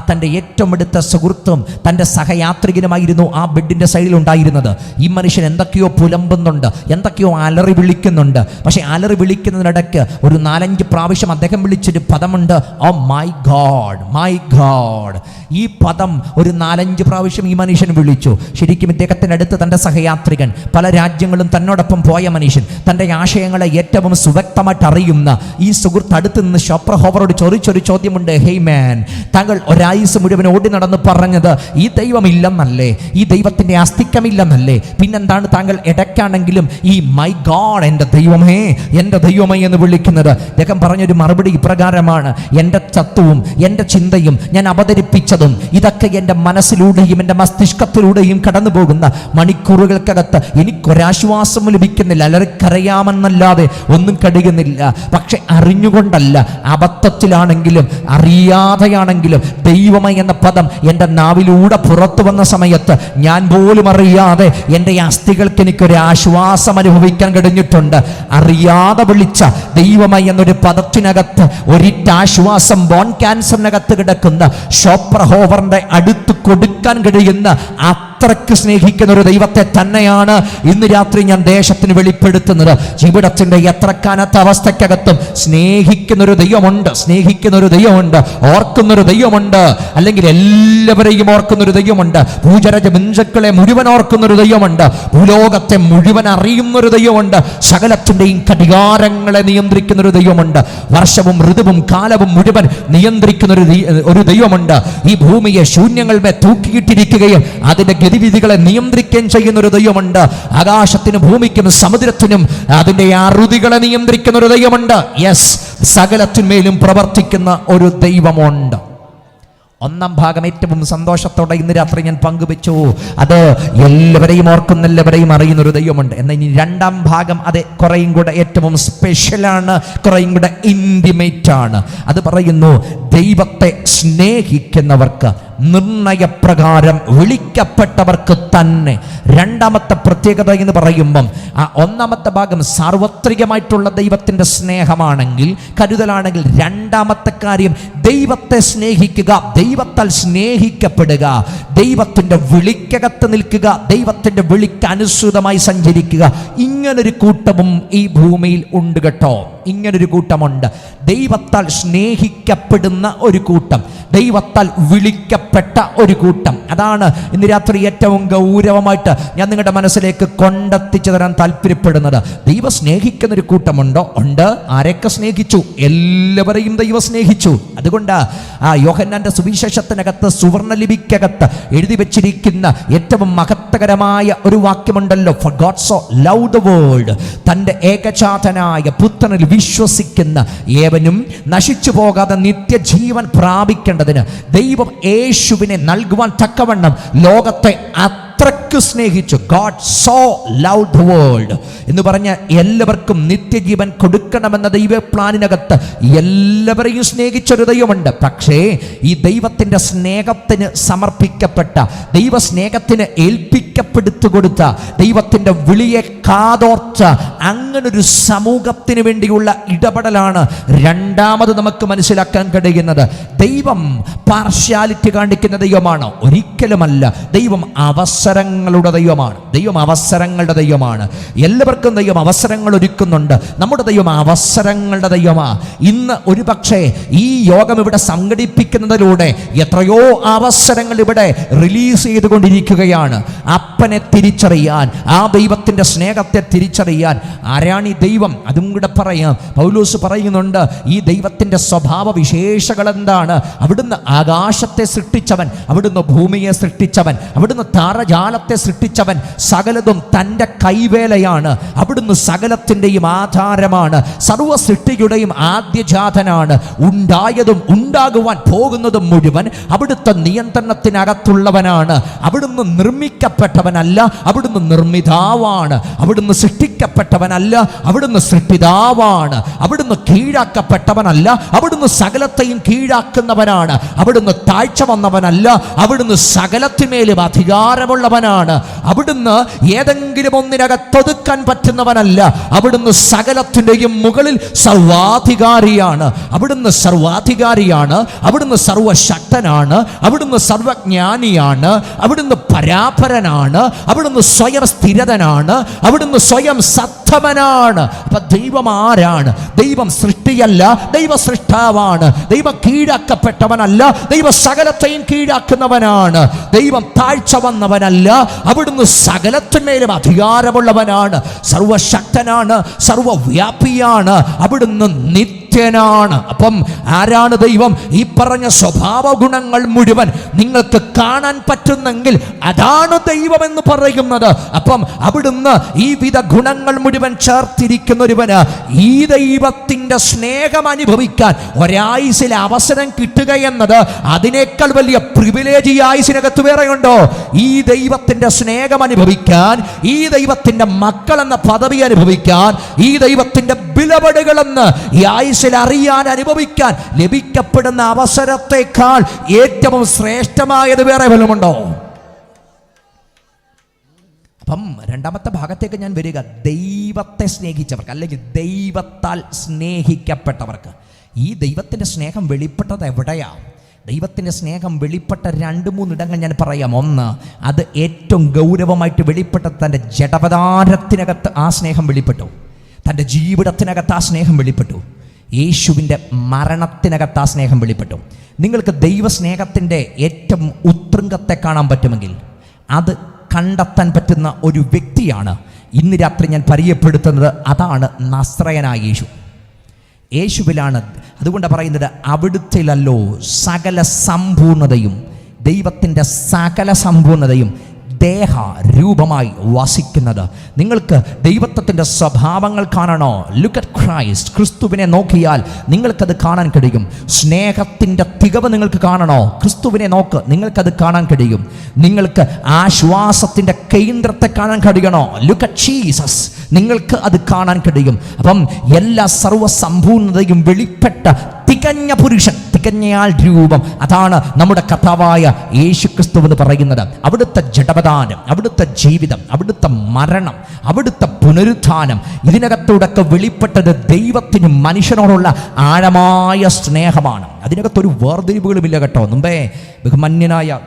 തൻ്റെ ഏറ്റവും അടുത്ത സുഹൃത്തും തൻ്റെ സഹയാത്രികനുമായിരുന്നു ആ ബെഡിൻ്റെ സൈഡിലുണ്ടായിരുന്നത്. ഈ മനുഷ്യൻ എന്തൊക്കെയോ പുലമ്പുന്നുണ്ട്, എന്തൊക്കെയോ അലറി വിളിക്കുന്നുണ്ട്. പക്ഷേ അലറി വിളിക്കുന്നതിനിടയ്ക്ക് ഒരു 4-5 പ്രാവശ്യം അദ്ദേഹം വിളിച്ചൊരു പദമുണ്ട്: oh my god, my god. ഈ പദം ഒരു 4-5 പ്രാവശ്യം ഈ മനുഷ്യൻ വിളിച്ചു. ശരിക്കും ഇദ്ദേഹത്തിനടുത്ത് തൻ്റെ സഹയാത്രികൻ, പല രാജ്യങ്ങളും തന്നോടൊപ്പം പോയ മനുഷ്യൻ, തൻ്റെ ആശയങ്ങളെ ഏറ്റവും സുവ്യക്തമായിട്ട് അറിയുന്ന ഈ സുഹൃത്ത് അടുത്ത് നിന്ന് ഷോപ്പർഹോവറോട് ചോദിച്ചൊരു ചോദ്യമുണ്ട്: ഹേയ് മാൻ, താങ്കൾ ഒരായുസ് മുഴുവൻ ഓടി നടന്ന് പറഞ്ഞത് ഈ ദൈവമില്ലെന്നല്ലേ, ഈ ദൈവത്തിൻ്റെ അസ്തിത്വമില്ലെന്നല്ലേ, പിന്നെന്താണ് താങ്കൾ ഇടയ്ക്കാണെങ്കിലും ഈ മൈ ഗോഡ്, എൻ്റെ ദൈവമേ, എൻ്റെ ദൈവമേ എന്ന് വിളിക്കുന്നത്? അദ്ദേഹം പറഞ്ഞൊരു മറുപടി ഇപ്രകാരമാണ്: എൻ്റെ തത്വവും എൻ്റെ ചിന്തയും ഞാൻ അവതരിപ്പിച്ചതും ഇതൊക്കെ എൻ്റെ മനസ്സിലൂടെയും എൻ്റെ മസ്തിഷ്കത്തിലൂടെയും കടന്നു പോകുന്ന മണിക്കൂറുകൾക്കകത്ത് എനിക്കൊരാശ്വാസം ലഭിക്കുന്നില്ല, അലറിക്കരയാമെന്നല്ലാതെ ഒന്നും കഴിയുന്നില്ല. പക്ഷെ അറിഞ്ഞുകൊണ്ടല്ല, അബദ്ധത്തിലാണെങ്കിലും അറിയാതെയാണെങ്കിലും ദൈവമേ എന്ന പദം എൻ്റെ നാവിലൂടെ പുറത്തു വന്ന സമയത്ത് ഞാൻ പോലും അറിയാതെ എൻ്റെ അസ്ഥികൾക്ക് എനിക്കൊരു ആശ്വാസം അനുഭവിക്കാൻ കഴിഞ്ഞിട്ടുണ്ട്. അറിയാതെ വിളിച്ച ദൈവമേ എന്നൊരു പദത്തിനകത്ത് ഒരിറ്റാശ്വാസം ബോൺ ക്യാൻസറിനകത്ത് കിടക്കുന്ന ഷോപ്രഹോവറിന്റെ അടുത്ത് കൊടുക്കാൻ കഴിയുന്ന അത്രയ്ക്ക് സ്നേഹിക്കുന്ന ഒരു ദൈവത്തെ തന്നെയാണ് ഇന്ന് രാത്രി ഞാൻ ദേശത്തിന് വെളിപ്പെടുത്തുന്നത്. ജീവിതത്തിന്റെ എത്ര കനത്ത അവസ്ഥക്കകത്തും സ്നേഹിക്കുന്നൊരു ദൈവമുണ്ട്, സ്നേഹിക്കുന്നൊരു ദൈവമുണ്ട്, ഓർക്കുന്നൊരു ദൈവമുണ്ട്. അല്ലെങ്കിൽ എല്ലാവരെയും ഓർക്കുന്നൊരു ദൈവമുണ്ട്. ഭൂചരജ ബിഞ്ചക്കളെ മുഴുവൻ ഓർക്കുന്നൊരു ദൈവമുണ്ട്. ഭൂലോകത്തെ മുഴുവൻ അറിയുന്നൊരു ദൈവമുണ്ട്. സകലത്തിന്റെയും ഘടികാരങ്ങളെ നിയന്ത്രിക്കുന്നൊരു ദൈവമുണ്ട്. വർഷവും ഋതുവും കാലവും മുഴുവൻ നിയന്ത്രിക്കുന്ന ഒരു ദൈവമുണ്ട്. ഈ ഭൂമിയെ ശൂന്യങ്ങളുടെ തൂക്കിയിട്ടിരിക്കുകയും അതിന്റെ ഗതിവിധികളെ നിയന്ത്രിക്കുകയും ചെയ്യുന്ന ഒരു ദൈവമുണ്ട്. ആകാശത്തിനും ഭൂമിക്കും സമുദ്രത്തിനും അതിന്റെ അറുതികളെ നിയന്ത്രിക്കുന്ന ഒരു ദൈവമുണ്ട്. യെസ്, സകലത്തിന്മേലും പ്രവർത്തിക്കുന്ന ഒരു ദൈവമുണ്ട്. ഒന്നാം ഭാഗം ഏറ്റവും സന്തോഷത്തോടെ ഇന്ന് രാത്രി ഞാൻ പങ്കുവെച്ചു. അത് എല്ലാവരെയും ഓർക്കുന്ന, എല്ലാവരെയും അറിയുന്ന ഒരു ദൈവമുണ്ട്. എന്നാൽ ഇനി രണ്ടാം ഭാഗം അത് കുറേയും കൂടെ ഏറ്റവും സ്പെഷ്യലാണ്, കുറേയും കൂടെ ഇൻറ്റിമേറ്റ് ആണ്. അത് പറയുന്നു, ദൈവത്തെ സ്നേഹിക്കുന്നവർക്ക്, നിർണയപ്രകാരം വിളിക്കപ്പെട്ടവർക്ക് തന്നെ. രണ്ടാമത്തെ പ്രത്യേകത എന്ന് പറയുമ്പം ആ ഒന്നാമത്തെ ഭാഗം സാർവത്രികമായിട്ടുള്ള ദൈവത്തിൻ്റെ സ്നേഹമാണെങ്കിൽ, കരുതലാണെങ്കിൽ, രണ്ടാമത്തെ കാര്യം ദൈവത്തെ സ്നേഹിക്കുക, ദൈവത്താൽ സ്നേഹിക്കപ്പെടുക, ദൈവത്തിൻ്റെ വിളിക്കകത്ത് നിൽക്കുക, ദൈവത്തിൻ്റെ വിളിക്ക് അനുസൃതമായി സഞ്ചരിക്കുക. ഇങ്ങനൊരു കൂട്ടവും ഈ ഭൂമിയിൽ ഉണ്ട് കേട്ടോ. ഇങ്ങനൊരു കൂട്ടമുണ്ട്. ദൈവത്താൽ സ്നേഹിക്കപ്പെടുന്ന ഒരു കൂട്ടം, ദൈവത്താൽ വിളിക്കപ്പെട്ട ഒരു കൂട്ടം. അതാണ് ഇന്ന് രാത്രി ഏറ്റവും ഗൗരവമായിട്ട് ഞാൻ നിങ്ങളുടെ മനസ്സിലേക്ക് കൊണ്ടെത്തിച്ചു തരാൻ താല്പര്യപ്പെടുന്നത്. ദൈവം സ്നേഹിക്കുന്ന ഒരു കൂട്ടമുണ്ടോ? ഉണ്ട്. ആരൊക്കെ സ്നേഹിച്ചു? എല്ലാവരെയും ദൈവം സ്നേഹിച്ചു. അതുകൊണ്ട് ആ യോഹന്നാന്റെ സുവിശേഷത്തിനകത്ത്, സുവർണലിപിക്കകത്ത് എഴുതി വെച്ചിരിക്കുന്ന ഏറ്റവും മഹത്തകരമായ ഒരു വാക്യമുണ്ടല്ലോ, For God so loved the world, തൻ്റെ ഏകജാതനായ പുത്രനിൽ വിശ്വസിക്കുന്ന ഏവനും നശിച്ചു പോകാതെ നിത്യജീവൻ പ്രാപിക്കേണ്ടതിന് ദൈവം യേശുവിനെ നൽകുവാൻ തക്കവണ്ണം ലോകത്തെ അത്രയ്ക്ക് സ്നേഹിച്ചു. God so loved the world എന്ന് പറഞ്ഞ എല്ലാവർക്കും നിത്യജീവൻ കൊടുക്കണമെന്ന ദൈവ പ്ലാനിനകത്ത് എല്ലാവരെയും സ്നേഹിച്ചൊരു ദൈവമുണ്ട്. പക്ഷേ ഈ ദൈവത്തിൻ്റെ സ്നേഹത്തിന് സമർപ്പിക്കപ്പെട്ട, ദൈവ സ്നേഹത്തിന് ഏൽപ്പിക്കപ്പെടുത്തു കൊടുത്ത, ദൈവത്തിൻ്റെ വിളിയെ കാതോർച്ച അങ്ങനൊരു സമൂഹത്തിന് വേണ്ടിയുള്ള ഇടപെടലാണ് രണ്ടാമത് നമുക്ക് മനസ്സിലാക്കാൻ കഴിയുന്നത്. ദൈവം പാർഷ്യാലിറ്റി കാണിക്കുന്ന ദൈവമാണോ? ഒരിക്കലുമല്ല. ദൈവം അവസരങ്ങളുടെ ദൈവമാണ്. ദൈവം അവസരങ്ങളുടെ ദൈവമാണ്. എല്ലാവർക്കും ദൈവം അവസരങ്ങൾ ഒരുക്കുന്നുണ്ട്. നമ്മുടെ ദൈവം അവസരങ്ങളുടെ ദൈവമാണ്. ഇന്ന് ഒരു പക്ഷേ ഈ യോഗം ഇവിടെ സംഘടിപ്പിക്കുന്നതിലൂടെ എത്രയോ അവസരങ്ങൾ ഇവിടെ റിലീസ് ചെയ്തുകൊണ്ടിരിക്കുകയാണ്. അപ്പനെ തിരിച്ചറിയാൻ, ആ ദൈവത്തിൻ്റെ സ്നേഹത്തെ തിരിച്ചറിയാൻ. ആരാണ് ഈ ദൈവം? അതും കൂടെ പറയാം. പൗലോസ് പറയുന്നുണ്ട്, ഈ ദൈവത്തിൻ്റെ സ്വഭാവ വിശേഷങ്ങൾ എന്താണ്? അവിടുന്ന് ആകാശത്തെ സൃഷ്ടിച്ചവൻ, അവിടുന്ന് ഭൂമിയെ സൃഷ്ടിച്ചവൻ, അവിടുന്ന് താരജാലത്തെ സൃഷ്ടിച്ചവൻ, സകലതും തൻ്റെ കൈവേലയാണ്. അവിടുന്ന് സകലത്തിൻ്റെയും ആധാരമാണ്, സർവ്വ സൃഷ്ടിയുടെയും ആദ്യജാതനാണ്. ഉണ്ടായതും ഉണ്ടാകുവാൻ പോകുന്നതും മുഴുവൻ അവിടുത്തെ നിയന്ത്രണത്തിനകത്തുള്ളവനാണ്. അവിടുന്ന് നിർമ്മിക്കപ്പെട്ടവനല്ല, അവിടുന്ന് നിർമ്മിതാവാണ്. അവിടുന്ന് സൃഷ്ടിക്കപ്പെട്ടവനല്ല, അവിടുന്ന് സൃഷ്ടിതാവാണ്. അവിടുന്ന് കീഴാക്കപ്പെട്ടവനല്ല, അവിടുന്ന് സകലത്തെയും കീഴാക്കുന്നവനാണ്. അവിടുന്ന് താഴ്ച വന്നവനല്ല, അവിടുന്ന് സകലത്തിന്മേലും അധികാരമുള്ളവനാണ്. അവിടുന്ന് ഏതെങ്കിലും ഒന്നിനകത്തൊതുക്കാൻ പറ്റുന്നവനല്ല, അവിടുന്ന് സകലത്തിൻ്റെയും മുകളിൽ സർവാധികാരിയാണ്. അവിടുന്ന് സർവാധികാരിയാണ്, അവിടുന്ന് സർവശക്തനാണ്, അവിടുന്ന് സർവജ്ഞാനിയാണ്, അവിടുന്ന് പരാപരനാണ്, അവിടുന്ന് സ്വയം സ്ഥിരതനാണ്, അവിടുന്ന് സ്വയം സത്തമനാണ്. അപ്പൊ ദൈവം ആരാണ്? ദൈവം സൃഷ്ടിയല്ല, ദൈവ സൃഷ്ടാവാണ്. ദൈവം കീഴാക്കപ്പെട്ടവനല്ല, ദൈവ സകലത്തെയും കീഴാക്കുന്നവനാണ്. ദൈവം താഴ്ച വന്നവനല്ല, അവിടുന്ന് സകലത്തിന്മേലും അധികാരമുള്ളവനാണ്. സർവശക്തനാണ്, സർവവ്യാപിയാണ്, അവിടുന്ന് നിത്യനാണ്. അപ്പം ആരാണ് ദൈവം? ഈ പറഞ്ഞ സ്വഭാവ ഗുണങ്ങൾ മുഴുവൻ നിങ്ങൾക്ക് കാണാൻ പറ്റുന്നെങ്കിൽ അതാണ് ദൈവം എന്ന് പറയുന്നത്. അപ്പം അവിടുന്ന് ഈ വിധ ഗുണങ്ങൾ മുഴുവൻ ചേർത്തിരിക്കുന്ന ഒരുവന് ഈ ദൈവത്തിൻ്റെ ദൈവത്തിൻ്റെ സ്നേഹം അനുഭവിക്കാൻ ഒരായുസിൽ അവസരം കിട്ടുക എന്നത് അതിനേക്കാൾ വലിയ പ്രിവിലേജ് ഈ ആയുസിനകത്ത് വേറെയുണ്ടോ? ഈ ദൈവത്തിൻ്റെ സ്നേഹം അനുഭവിക്കാൻ, ഈ ദൈവത്തിൻ്റെ മക്കൾ എന്ന പദവി അനുഭവിക്കാൻ, ഈ ദൈവത്തിൻ്റെ ബിലവടുകളെന്ന് ഈ ആയുസിൽ അറിയാൻ, അനുഭവിക്കാൻ ലഭിക്കപ്പെടുന്ന അവസരത്തെക്കാൾ ഏറ്റവും ശ്രേഷ്ഠമായത് വേറെ വല്ലതുമുണ്ടോ? അപ്പം രണ്ടാമത്തെ ഭാഗത്തേക്ക് ഞാൻ വരിക. ദൈവത്തെ സ്നേഹിച്ചവർക്ക്, അല്ലെങ്കിൽ ദൈവത്താൽ സ്നേഹിക്കപ്പെട്ടവർക്ക്. ഈ ദൈവത്തിൻ്റെ സ്നേഹം വെളിപ്പെട്ടത് എവിടെയാ? ദൈവത്തിൻ്റെ സ്നേഹം വെളിപ്പെട്ട 2-3 ഇടങ്ങൾ ഞാൻ പറയാം. ഒന്ന്, അത് ഏറ്റവും ഗൗരവമായിട്ട് വെളിപ്പെട്ടത് തൻ്റെ ജഡപദാരത്തിനകത്ത് ആ സ്നേഹം വെളിപ്പെട്ടു. തൻ്റെ ജീവിതത്തിനകത്ത് ആ സ്നേഹം വെളിപ്പെട്ടു. യേശുവിൻ്റെ മരണത്തിനകത്ത് ആ സ്നേഹം വെളിപ്പെട്ടു. നിങ്ങൾക്ക് ദൈവസ്നേഹത്തിൻ്റെ ഏറ്റവും ഉത്കൃഷ്ടത്തെ കാണാൻ പറ്റുമെങ്കിൽ അത് കണ്ടെത്താൻ പറ്റുന്ന ഒരു വ്യക്തിയാണ് ഇന്ന് രാത്രി ഞാൻ പരിചയപ്പെടുത്തുന്നത്. അതാണ് നസ്രയനായ യേശു. യേശുവിലാണ്. അതുകൊണ്ടാണ് പറയുന്നത്, അവിടുത്തിലല്ലോ സകല സമ്പൂർണതയും, ദൈവത്തിൻ്റെ സകല സമ്പൂർണതയും ദേഹ രൂപമായി വസിക്കുന്നത്. നിങ്ങൾക്ക് ദൈവത്വത്തിൻ്റെ സ്വഭാവങ്ങൾ കാണണോ? Look at Christ. ക്രിസ്തുവിനെ നോക്കിയാൽ നിങ്ങൾക്കത് കാണാൻ കഴിയും. സ്നേഹത്തിൻ്റെ തികവ് നിങ്ങൾക്ക് കാണണോ? ക്രിസ്തുവിനെ നോക്ക്, നിങ്ങൾക്കത് കാണാൻ കഴിയും. നിങ്ങൾക്ക് ആശ്വാസത്തിൻ്റെ കേന്ദ്രത്തെ കാണാൻ കഴിയണോ? Look at Jesus. നിങ്ങൾക്ക് അത് കാണാൻ കഴിയും. അപ്പം എല്ലാ സർവ്വസമ്പൂർണതയും വെളിപ്പെട്ട തികഞ്ഞ പുരുഷൻ, തികഞ്ഞയാൾ രൂപം, അതാണ് നമ്മുടെ കർത്താവായ യേശു ക്രിസ്തു എന്ന് പറയുന്നത്. അവിടുത്തെ ജഡപദാനം, അവിടുത്തെ ജീവിതം, അവിടുത്തെ മരണം, അവിടുത്തെ പുനരുത്ഥാനം, ഇതിനകത്തൂടൊക്കെ വെളിപ്പെട്ടത് ദൈവത്തിന് മനുഷ്യനോടുള്ള ആഴമായ സ്നേഹമാണ്. അതിനകത്തൊരു വേർതിരിവുകളുമില്ല കേട്ടോ. മുമ്പേ ബഹുമാന്യനായ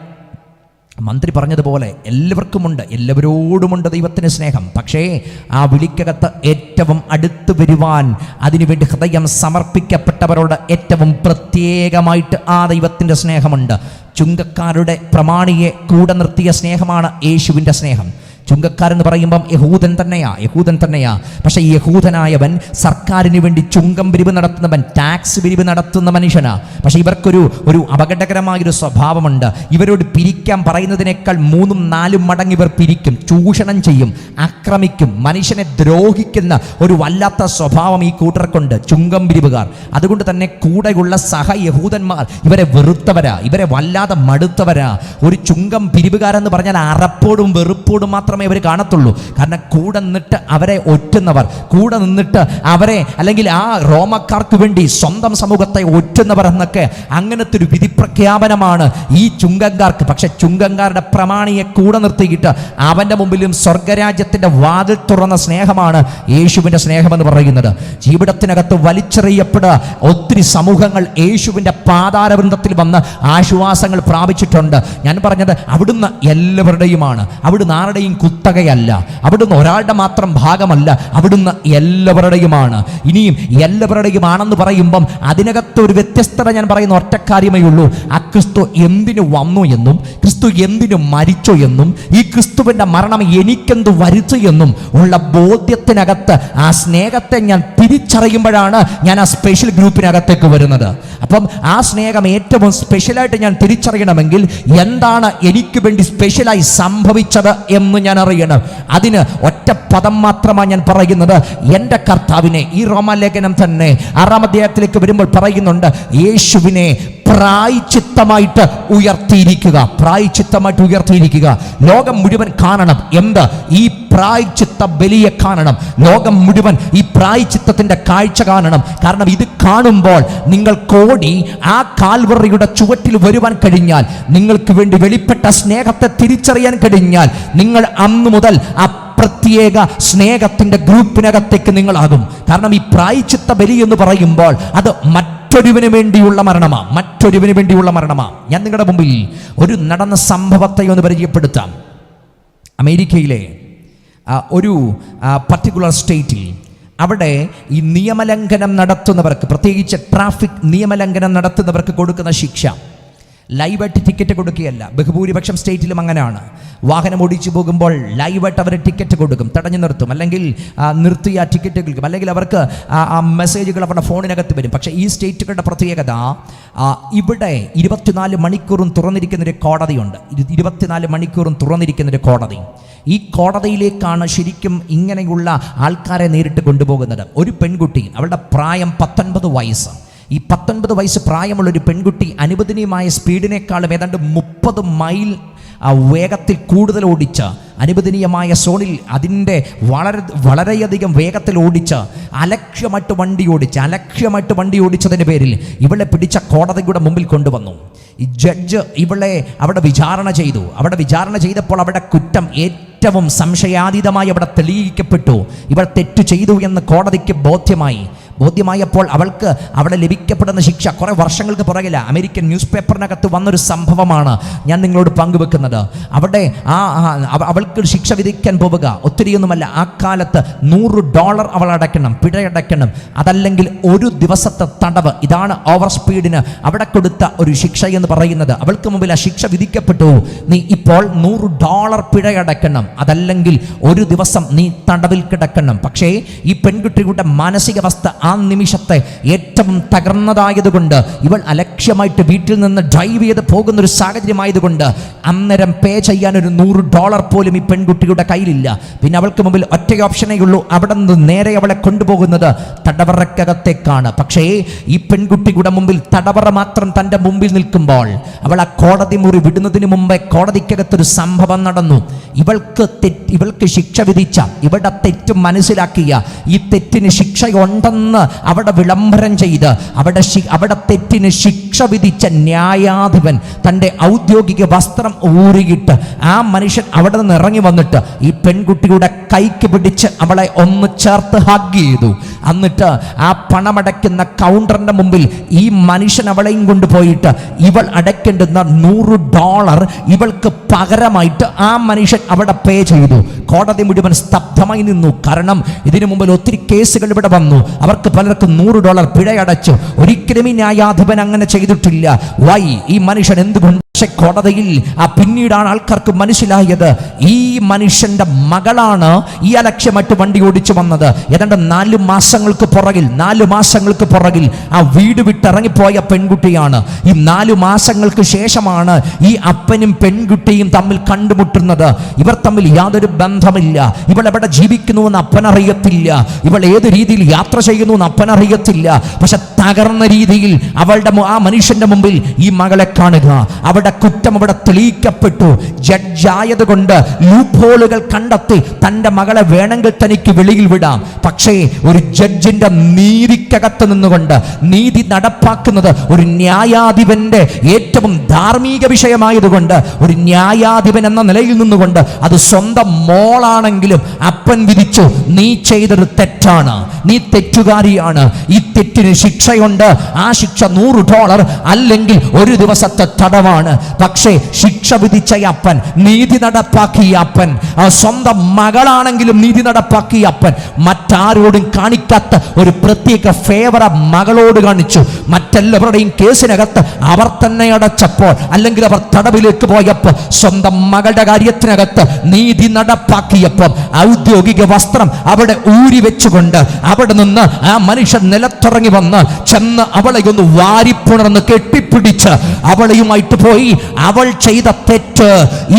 മന്ത്രി പറഞ്ഞതുപോലെ എല്ലാവർക്കുമുണ്ട്, എല്ലാവരോടുമുണ്ട് ദൈവത്തിന് സ്നേഹം. പക്ഷേ ആ വിളിക്കകത്ത് ഏറ്റവും അടുത്ത് വരുവാൻ, അതിനുവേണ്ടി ഹൃദയം സമർപ്പിക്കപ്പെട്ടവരോട് ഏറ്റവും പ്രത്യേകമായിട്ട് ആ ദൈവത്തിൻ്റെ സ്നേഹമുണ്ട്. ചുങ്കക്കാരുടെ പ്രമാണിയെ കൂടെ നിർത്തിയ സ്നേഹമാണ് യേശുവിൻ്റെ സ്നേഹം. ചുങ്കക്കാരെന്ന് പറയുമ്പം യഹൂദൻ തന്നെയാ. പക്ഷേ ഈ യഹൂദനായവൻ സർക്കാരിന് വേണ്ടി ചുങ്കം പിരിവ് നടത്തുന്നവൻ, ടാക്സ് പിരിവ് നടത്തുന്ന മനുഷ്യനാ. പക്ഷേ ഇവർക്കൊരു അപകടകരമായൊരു സ്വഭാവമുണ്ട്. ഇവരോട് പിരിക്കാൻ പറയുന്നതിനേക്കാൾ 3-4 മടങ്ങ് ഇവർ പിരിക്കും, ചൂഷണം ചെയ്യും, ആക്രമിക്കും, മനുഷ്യനെ ദ്രോഹിക്കുന്ന ഒരു വല്ലാത്ത സ്വഭാവം ഈ കൂട്ടർക്കുണ്ട്, ചുങ്കം പിരിവുകാർ. അതുകൊണ്ട് തന്നെ കൂടെയുള്ള സഹ യഹൂദന്മാർ ഇവരെ വെറുത്തവരാ, ഇവരെ വല്ലാതെ മടുത്തവരാ. ഒരു ചുങ്കം പിരിവുകാരെന്ന് പറഞ്ഞാൽ അറപ്പോടും വെറുപ്പോടും മാത്രമേ അവർ കാണത്തുള്ളൂ. കാരണം കൂടെ നിന്നിട്ട് അവരെ ഒറ്റുന്നവർ, കൂടെ നിന്നിട്ട് അവരെ, അല്ലെങ്കിൽ ആ റോമക്കാർക്ക് വേണ്ടി സ്വന്തം സമൂഹത്തെ ഒറ്റുന്നവർ എന്നൊക്കെ, അങ്ങനത്തെ ഒരു വിധി പ്രഖ്യാപനമാണ് ഈ ചുങ്കക്കാർക്ക്. പക്ഷെ ചുങ്കക്കാരുടെ പ്രമാണിയെ കൂടെ നിർത്തിയിട്ട് അവൻ്റെ മുമ്പിലും സ്വർഗരാജ്യത്തിൻ്റെ വാതിൽ തുറന്ന സ്നേഹമാണ് യേശുവിൻ്റെ സ്നേഹമെന്ന് പറയുന്നത്. ജീവിതത്തിനകത്ത് വലിച്ചെറിയപ്പെടുക ഒത്തിരി സമൂഹങ്ങൾ യേശുവിൻ്റെ പാതാരവൃന്ദത്തിൽ വന്ന് ആശ്വാസങ്ങൾ പ്രാപിച്ചിട്ടുണ്ട്. ഞാൻ പറഞ്ഞത്, അവിടുന്ന് എല്ലാവരുടെയുമാണ്. അവിടുന്ന് ആരുടെയും കുത്തകയല്ല, അവിടുന്ന് ഒരാളുടെ മാത്രം ഭാഗമല്ല, അവിടുന്ന് എല്ലാവരുടെയുമാണ്. ഇനിയും എല്ലാവരുടെയുമാണെന്ന് പറയുമ്പം അതിനകത്ത് ഒരു വ്യത്യസ്തത ഞാൻ പറയുന്ന ഒറ്റ കാര്യമേ ഉള്ളൂ. ആ ക്രിസ്തു എന്തിനു വന്നു എന്നും, ക്രിസ്തു എന്തിനു മരിച്ചു എന്നും, ഈ ക്രിസ്തുവിൻ്റെ മരണം എനിക്കെന്ത് വരുത്തു എന്നും ഉള്ള ബോധ്യത്തിനകത്ത് ആ സ്നേഹത്തെ ഞാൻ തിരിച്ചറിയുമ്പോഴാണ് ഞാൻ ആ സ്പെഷ്യൽ ഗ്രൂപ്പിനകത്തേക്ക് വരുന്നത്. അപ്പം ആ സ്നേഹം ഏറ്റവും സ്പെഷ്യലായിട്ട് ഞാൻ തിരിച്ചറിയണമെങ്കിൽ എന്താണ് എനിക്ക് വേണ്ടി സ്പെഷ്യലായി സംഭവിച്ചത് എന്ന് ഞാൻ അറിയണം. അതിന് ഒറ്റ പദം മാത്രമാണ് ഞാൻ പറയുന്നത്, എൻ്റെ കർത്താവിനെ. ഈ റോമാലേഖനം തന്നെ 6-ാം അധ്യായത്തിലേക്ക് വരുമ്പോൾ പറയുന്നുണ്ട്, യേശുവിനെ പ്രായശ്ചിത്തമായിട്ട് ഉയർത്തിയിരിക്കുക. ലോകം മുഴുവൻ കാണണം. എന്ത്? ഈ പ്രായശ്ചിത്ത ബലിയെ കാണണം. ലോകം മുഴുവൻ ഈ പ്രായശ്ചിത്തത്തിന്റെ കാഴ്ച കാണണം. കാരണം ഇത് കാണുമ്പോൾ നിങ്ങൾ കോടി ആ കാൽവറിയുടെ ചുവട്ടിൽ വരുവാൻ കഴിഞ്ഞാൽ, നിങ്ങൾക്ക് വേണ്ടി വെളിപ്പെട്ട സ്നേഹത്തെ തിരിച്ചറിയാൻ കഴിഞ്ഞാൽ, നിങ്ങൾ അന്നു മുതൽ ആ പ്രത്യേക സ്നേഹത്തിന്റെ ഗ്രൂപ്പിനകത്തേക്ക് നിങ്ങളാകും. കാരണം ഈ പ്രായശ്ചിത്ത ബലി എന്ന് പറയുമ്പോൾ അത് മറ്റൊരുവിന് വേണ്ടിയുള്ള മരണമാ. ഞാൻ നിങ്ങളുടെ മുമ്പിൽ ഒരു നടന്ന സംഭവത്തെ ഒന്ന് പരിചയപ്പെടുത്താം. അമേരിക്കയിലെ ഒരു പർട്ടിക്കുലർ സ്റ്റേറ്റിൽ, അവിടെ ഈ നിയമലംഘനം നടത്തുന്നവർക്ക്, പ്രത്യേകിച്ച് ട്രാഫിക് നിയമലംഘനം നടത്തുന്നവർക്ക് കൊടുക്കുന്ന ശിക്ഷ ലൈവായിട്ട് ടിക്കറ്റ് കൊടുക്കുകയല്ല. ബഹുഭൂരിപക്ഷം സ്റ്റേറ്റിലും അങ്ങനെയാണ്. വാഹനം ഓടിച്ചു പോകുമ്പോൾ ലൈവായിട്ട് അവർ ടിക്കറ്റ് കൊടുക്കും, തടഞ്ഞു നിർത്തും, അല്ലെങ്കിൽ നിർത്തിയ ടിക്കറ്റ് കൊടുക്കും, അല്ലെങ്കിൽ അവർക്ക് ആ മെസ്സേജുകൾ അവരുടെ ഫോണിനകത്ത് വരും. പക്ഷേ ഈ സ്റ്റേറ്റുകളുടെ പ്രത്യേകത, ഇവിടെ 24 മണിക്കൂറും തുറന്നിരിക്കുന്നൊരു കോടതിയുണ്ട്. 24 മണിക്കൂറും തുറന്നിരിക്കുന്നൊരു കോടതി. ഈ കോടതിയിലേക്കാണ് ശരിക്കും ഇങ്ങനെയുള്ള ആൾക്കാരെ നേരിട്ട് കൊണ്ടുപോകുന്നത്. ഒരു പെൺകുട്ടി, അവളുടെ പ്രായം 19 വയസ്സ്. ഈ 19 വയസ്സ് പ്രായമുള്ളൊരു പെൺകുട്ടി അനുവദനീയമായ സ്പീഡിനേക്കാളും ഏതാണ്ട് 30 മൈൽ വേഗത്തിൽ കൂടുതൽ ഓടിച്ച്, അനുവദനീയമായ സോണിൽ അതിൻ്റെ വളരെയധികം വേഗത്തിൽ ഓടിച്ച് അലക്ഷ്യമായിട്ട് വണ്ടി ഓടിച്ചതിൻ്റെ പേരിൽ ഇവളെ പിടിച്ച കോടതിയുടെ മുമ്പിൽ കൊണ്ടുവന്നു. ഈ ജഡ്ജ് ഇവളെ അവിടെ വിചാരണ ചെയ്തപ്പോൾ അവരുടെ കുറ്റം ഏറ്റവും സംശയാതീതമായി അവിടെ തെളിയിക്കപ്പെട്ടു. ഇവൾ തെറ്റു ചെയ്തു എന്ന് കോടതിക്ക് ബോധ്യമായപ്പോൾ അവിടെ ലഭിക്കപ്പെടുന്ന ശിക്ഷ കുറേ വർഷങ്ങൾക്ക് പുറകില്ല. അമേരിക്കൻ ന്യൂസ് പേപ്പറിനകത്ത് വന്നൊരു സംഭവമാണ് ഞാൻ നിങ്ങളോട് പങ്കുവെക്കുന്നത്. അവിടെ അവൾക്ക് ശിക്ഷ വിധിക്കാൻ പോവുക ഒത്തിരിയൊന്നുമല്ല. ആ കാലത്ത് $100 അവൾ അടയ്ക്കണം, പിഴയടയ്ക്കണം. അതല്ലെങ്കിൽ 1 ദിവസത്തെ തടവ്. ഇതാണ് ഓവർ സ്പീഡിന് അവിടെ കൊടുത്ത ഒരു ശിക്ഷ എന്ന് പറയുന്നത്. അവൾക്ക് മുമ്പിൽ ആ ശിക്ഷ വിധിക്കപ്പെട്ടു. നീ ഇപ്പോൾ $100 പിഴയടയ്ക്കണം, അതല്ലെങ്കിൽ 1 ദിവസം നീ തടവിൽ കിടക്കണം. പക്ഷേ ഈ പെൺകുട്ടിയുടെ മാനസികാവസ്ഥ ആ നിമിഷത്തെ ഏറ്റവും തകർന്നതായതുകൊണ്ട്, ഇവൾ അലക്ഷ്യമായിട്ട് വീട്ടിൽ നിന്ന് ഡ്രൈവ് ചെയ്ത് പോകുന്നൊരു സാഹചര്യമായതുകൊണ്ട് അന്നേരം പേ ചെയ്യാൻ ഒരു $100 പോലും ഈ പെൺകുട്ടിയുടെ കയ്യിലില്ല. പിന്നെ അവൾക്ക് മുമ്പിൽ ഒറ്റ ഓപ്ഷനേ ഉള്ളൂ, അവിടെ നിന്ന് നേരെ അവളെ കൊണ്ടുപോകുന്നത് തടവറക്കകത്തേക്കാണ്. പക്ഷേ ഈ പെൺകുട്ടിയുടെ മുമ്പിൽ തടവറ മാത്രം തൻ്റെ മുമ്പിൽ നിൽക്കുമ്പോൾ, അവൾ ആ കോടതി മുറി വിടുന്നതിന് മുമ്പേ കോടതിക്കകത്തൊരു സംഭവം നടന്നു. ഇവൾക്ക് ശിക്ഷ വിധിച്ച, ഇവളുടെ തെറ്റ് മനസ്സിലാക്കിയ, ഈ തെറ്റിന് ശിക്ഷയുണ്ടെന്ന് അവിടെ വിളംബരം ചെയ്ത് അവിടെ തെറ്റിന് ശിക്ഷ വിധിച്ച ന്യായാധിപൻ തൻ്റെ ഔദ്യോഗിക വസ്ത്രം ഊരിയിട്ട് ആ മനുഷ്യൻ അവിടെ നിന്ന് ഇറങ്ങി വന്നിട്ട് ഈ പെൺകുട്ടിയുടെ കൈക്ക് പിടിച്ച് അവളെ ഒന്ന് ചേർത്ത് ഹഗ് ചെയ്തു. എന്നിട്ട് ആ പണമടയ്ക്കുന്ന കൗണ്ടറിന്റെ മുമ്പിൽ ഈ മനുഷ്യൻ അവളെയും കൊണ്ടുപോയിട്ട് ഇവൾ അടയ്ക്കേണ്ടുന്ന $100 ഇവൾക്ക് പകരമായിട്ട് ആ മനുഷ്യൻ അവിടെ പേ ചെയ്തു. കോടതി മുഴുവൻ സ്തബ്ധമായി നിന്നു. കാരണം ഇതിനു മുമ്പിൽ ഒത്തിരി കേസുകൾ ഇവിടെ വന്നു. അവർക്ക് പലർക്കും $100 പിഴയടച്ചു. ഒരിക്കലും ഈ ന്യായാധിപൻ അങ്ങനെ ചെയ്തിട്ടില്ല. വൈ? ഈ മനുഷ്യൻ എന്തുകൊണ്ട്? പക്ഷെ കോടതിയിൽ പിന്നീടാണ് ആൾക്കാർക്ക് മനസ്സിലായത്, ഈ മനുഷ്യന്റെ മകളാണ് ഈ അലക്ഷ്യമായിട്ട് വണ്ടി ഓടിച്ചു വന്നത്. ഏതാണ്ട് 4 മാസങ്ങൾക്ക് പുറകിൽ ആ വീട് വിട്ടിറങ്ങിപ്പോയ പെൺകുട്ടിയാണ്. ഈ 4 മാസങ്ങൾക്ക് ശേഷമാണ് ഈ അപ്പനും പെൺകുട്ടിയും തമ്മിൽ കണ്ടുമുട്ടുന്നത്. ഇവർ തമ്മിൽ യാതൊരു ബന്ധമില്ല. ഇവൾ എവിടെ ജീവിക്കുന്നുവെന്ന് അപ്പനറിയത്തില്ല. ഇവൾ ഏത് രീതിയിൽ യാത്ര ചെയ്യുന്നു എന്ന് അപ്പനറിയത്തില്ല. പക്ഷെ തകർന്ന രീതിയിൽ ആ മനുഷ്യന്റെ മുമ്പിൽ ഈ മകളെ കാണുക. അവിടെ കുറ്റം അവിടെ തെളിയിക്കപ്പെട്ടു. ജഡ്ജായതുകൊണ്ട് ലൂപ്ഹോളുകൾ കണ്ടെത്തി തൻ്റെ മകളെ വേണമെങ്കിൽ തനിക്ക് വെളിയിൽ വിടാം. പക്ഷേ ഒരു ജഡ്ജിന്റെ നീതിക്കകത്ത് നിന്നുകൊണ്ട് നീതി നടപ്പാക്കുന്നത് ഒരു ന്യായാധിപന്റെ ഏറ്റവും ധാർമ്മിക വിഷയമായതുകൊണ്ട്, ഒരു ന്യായാധിപൻ എന്ന നിലയിൽ നിന്നുകൊണ്ട് അത് സ്വന്തം മോളാണെങ്കിലും അപ്പൻ വിധിച്ചു, നീ ചെയ്തൊരു തെറ്റാണ്, നീ തെറ്റുകാരിയാണ്, ഈ തെറ്റിന് ശിക്ഷയുണ്ട്. ആ ശിക്ഷ $100 അല്ലെങ്കിൽ 1 ദിവസത്തെ തടവാണ്. പക്ഷേ ശിക്ഷ വിധിച്ച അപ്പൻ, നീതി നടപ്പാക്കിയ അപ്പൻ, സ്വന്തം മകളാണെങ്കിലും നീതി നടപ്പാക്കിയ അപ്പൻ മറ്റാരോടും കാണിക്കാത്ത ഒരു പ്രത്യേക ഫേവർ മകളോട് കാണിച്ചു. മറ്റെല്ലാവരുടെയും കേസിനകത്ത് അവർ തന്നെ അടച്ചപ്പോൾ, അല്ലെങ്കിൽ അവർ തടവിലേക്ക് പോയപ്പോൾ, സ്വന്തം മകളുടെ കാര്യത്തിനകത്ത് നീതി നടപ്പാക്കിയപ്പോൾ ഔദ്യോഗിക വസ്ത്രം അവിടെ ഊരി വെച്ചുകൊണ്ട് അവിടെ നിന്ന് ആ മനുഷ്യൻ നിലത്തിറങ്ങി വന്ന് ചെന്ന് അവളെ ഒന്ന് വാരിപ്പുണർന്ന് കെട്ടിപ്പിടിച്ച് അവളെയുമായിട്ട് പോയി. അവൾ ചെയ്ത തെറ്റ്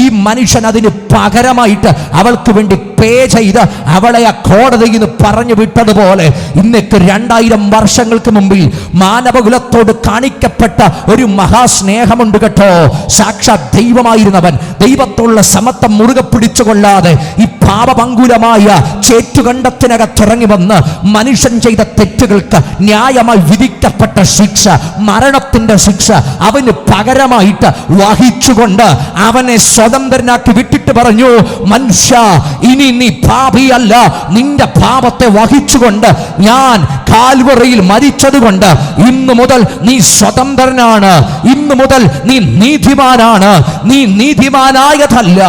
ഈ മനുഷ്യൻ അതിന് പകരമായിട്ട് അവൾക്ക് വേണ്ടി പേ ചെയ്ത് അവളെ ആ കോടതിയിൽ നിന്ന് പറഞ്ഞു വിട്ടതുപോലെ, ഇന്നേക്ക് 2000 വർഷങ്ങൾക്ക് മുമ്പിൽ മാനവകുലത്തോട് കാണിക്കപ്പെട്ട ഒരു മഹാസ്നേഹമുണ്ട് കേട്ടോ. സാക്ഷാത് ദൈവമായിരുന്നവൻ ദൈവത്തോടുള്ള സമത്വം മുറുകെ പിടിച്ചുകൊള്ളാതെ ഈ പാപപങ്കുലമായ ചേറ്റുകണ്ടത്തിനകത്തിറങ്ങി വന്ന് മനുഷ്യൻ ചെയ്ത തെറ്റുകൾക്ക് ന്യായമായി വിധിക്കപ്പെട്ട ശിക്ഷ, മരണത്തിന്റെ ശിക്ഷ അവന് പകരമായിട്ട് വഹിച്ചുകൊണ്ട് അവനെ സ്വതന്ത്രനാക്കി വിട്ടിട്ട് പറഞ്ഞു, മനുഷ്യ, ഇനി നീ പാപിയല്ല, നിന്റെ പാപത്തെ വഹിച്ചുകൊണ്ട് ഞാൻ കാൽവറിയിൽ മരിച്ചതുകൊണ്ട് ഇന്നു മുതൽ നീ സ്വതന്ത്രനാണ്. ഇന്നു മുതൽ നീ നീതിമാനാണ്. നീ നീതിമാനായതല്ല,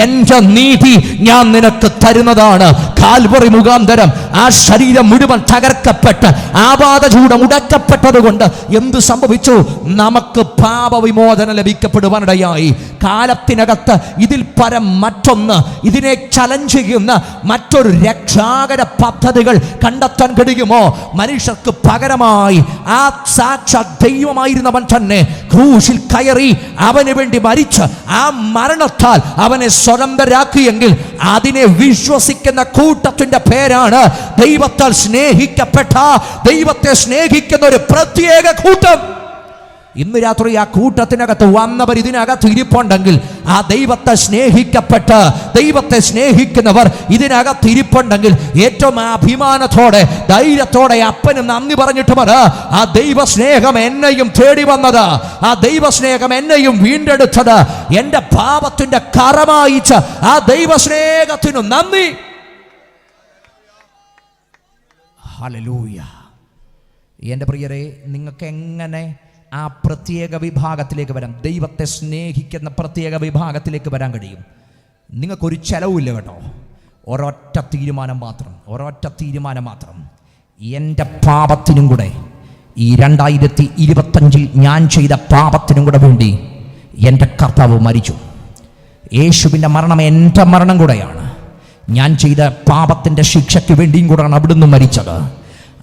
എന്റെ നീതി ഞാൻ നിനക്ക് തരുന്നതാണ്. കാൽവറി മുഖാന്തരം ആ ശരീരം മുഴുവൻ തകർക്കപ്പെട്ട് ആപാദചൂടം ഉടക്കപ്പെട്ടത് കൊണ്ട് എന്ത് സംഭവിച്ചു? നമുക്ക് പാപവിമോചനം ലഭിക്കപ്പെടുവാനിടയായി. കാലത്തിനകത്ത് ഇതിൽ പരം മറ്റൊന്ന്, ഇതിനെ ചലഞ്ച് ചെയ്യുന്ന മറ്റൊരു രക്ഷാകര പദ്ധതികൾ കണ്ടെത്താൻ കഴിയുമോ? മനുഷ്യർക്ക് പകരമായി ആ സാക്ഷാത് ദൈവമായിരുന്നവൻ തന്നെ ക്രൂശിൽ കയറി അവന് വേണ്ടി മരിച്ച് ആ മരണത്താൽ അവനെ സ്വതന്ത്രരാക്കിയെങ്കിൽ അതിനെ വിശ്വസിക്കുന്ന കൂട്ടത്തിന്റെ പേരാണ് ദൈവത്താൽ സ്നേഹിക്കപ്പെട്ട, ദൈവത്തെ സ്നേഹിക്കുന്ന ഒരു പ്രത്യേക കൂട്ടം. ഇന്ന് രാത്രി ആ കൂട്ടത്തിനകത്ത് വന്നവർ ഇതിനകത്ത് ഇരിപ്പുണ്ടെങ്കിൽ, ആ ദൈവത്തെ സ്നേഹിക്കപ്പെട്ട് ദൈവത്തെ സ്നേഹിക്കുന്നവർ ഇതിനകത്ത് ഇരിപ്പുണ്ടെങ്കിൽ ഏറ്റവും അഭിമാനത്തോടെ ധൈര്യത്തോടെ അപ്പനും നന്ദി പറഞ്ഞിട്ട് പറ, ആ ദൈവസ്നേഹം എന്നെയും തേടി വന്നത്, ആ ദൈവസ്നേഹം എന്നെയും വീണ്ടെടുത്തത്, എൻ്റെ പാപത്തിന്റെ കറമായിച്ച ആ ദൈവസ്നേഹത്തിനു നന്ദി. ഹല്ലേലൂയ. എൻ്റെ പ്രിയരെ, നിങ്ങൾക്ക് എങ്ങനെ ആ പ്രത്യേക വിഭാഗത്തിലേക്ക് വരാം? ദൈവത്തെ സ്നേഹിക്കുന്ന പ്രത്യേക വിഭാഗത്തിലേക്ക് വരാൻ കഴിയും. നിങ്ങൾക്കൊരു ചെലവില്ല കേട്ടോ. ഒരൊറ്റ തീരുമാനം മാത്രം. എൻ്റെ പാപത്തിനും കൂടെ, ഈ 2025 ഞാൻ ചെയ്ത പാപത്തിനും കൂടെ വേണ്ടി എൻ്റെ കർത്താവ് മരിച്ചു. യേശുവിൻ്റെ മരണം എൻ്റെ മരണം കൂടെയാണ്. ഞാൻ ചെയ്ത പാപത്തിൻ്റെ ശിക്ഷയ്ക്ക് വേണ്ടിയും കൂടെയാണ് അവിടുന്ന് മരിച്ചത്.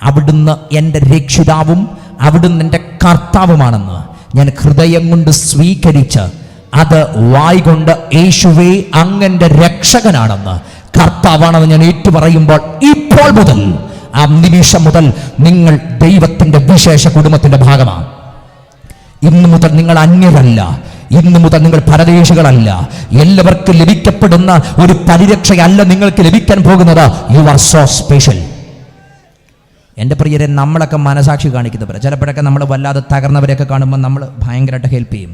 അവിടുന്ന് എൻ്റെ രക്ഷിതാവും അവിടുന്ന് എൻ്റെ കർത്താവുമാണെന്ന് ഞാൻ ഹൃദയം കൊണ്ട് സ്വീകരിച്ച് അത് വായ്കൊണ്ട് യേശുവേ അങ്ങൻ്റെ രക്ഷകനാണെന്ന്, കർത്താവാണെന്ന് ഞാൻ ഏറ്റുപറയുമ്പോൾ ഇപ്പോൾ മുതൽ, ആ നിമിഷം മുതൽ നിങ്ങൾ ദൈവത്തിൻ്റെ വിശേഷ കുടുംബത്തിൻ്റെ ഭാഗമാണ്. ഇന്നു മുതൽ നിങ്ങൾ അന്യരല്ല. ഇന്നു മുതൽ നിങ്ങൾ പരദേശികളല്ല. എല്ലാവർക്കും ലഭിക്കപ്പെടുന്ന ഒരു പരിരക്ഷയല്ല നിങ്ങൾക്ക് ലഭിക്കാൻ പോകുന്നത്. You are so special. എൻ്റെ പ്രിയരെ, നമ്മളൊക്കെ മനസാക്ഷി കാണിക്കുന്നവരെ, ചിലപ്പോഴൊക്കെ നമ്മൾ വല്ലാതെ തകർന്നവരെയൊക്കെ കാണുമ്പോൾ നമ്മൾ ഭയങ്കരമായിട്ട് ഹെൽപ്പ് ചെയ്യും.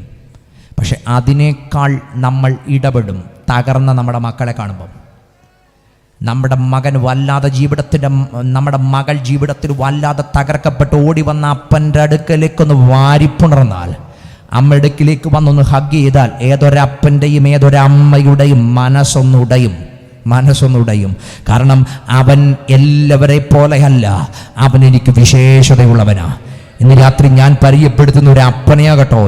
പക്ഷെ അതിനേക്കാൾ നമ്മൾ ഇടപെടും തകർന്ന നമ്മുടെ മക്കളെ കാണുമ്പം. നമ്മുടെ മകൻ വല്ലാതെ നമ്മുടെ മകൾ ജീവിതത്തിൽ വല്ലാതെ തകർക്കപ്പെട്ട് ഓടി വന്ന അപ്പൻ്റെ അടുക്കലേക്കൊന്ന് വാരിപ്പുണർന്നാൽ, അമ്മ അടുക്കിലേക്ക് വന്നൊന്ന് ഹഗ് ചെയ്താൽ ഏതൊരപ്പൻ്റെയും ഏതൊരമ്മയുടെയും മനസ്സൊന്നുടയും. കാരണം അവൻ എല്ലാവരെ പോലെയല്ല, അവൻ എനിക്ക് വിശേഷതയുള്ളവനാ. ഇന്ന് രാത്രി ഞാൻ പരിചയപ്പെടുത്തുന്ന ഒരു അപ്പനെയാ കേട്ടോ,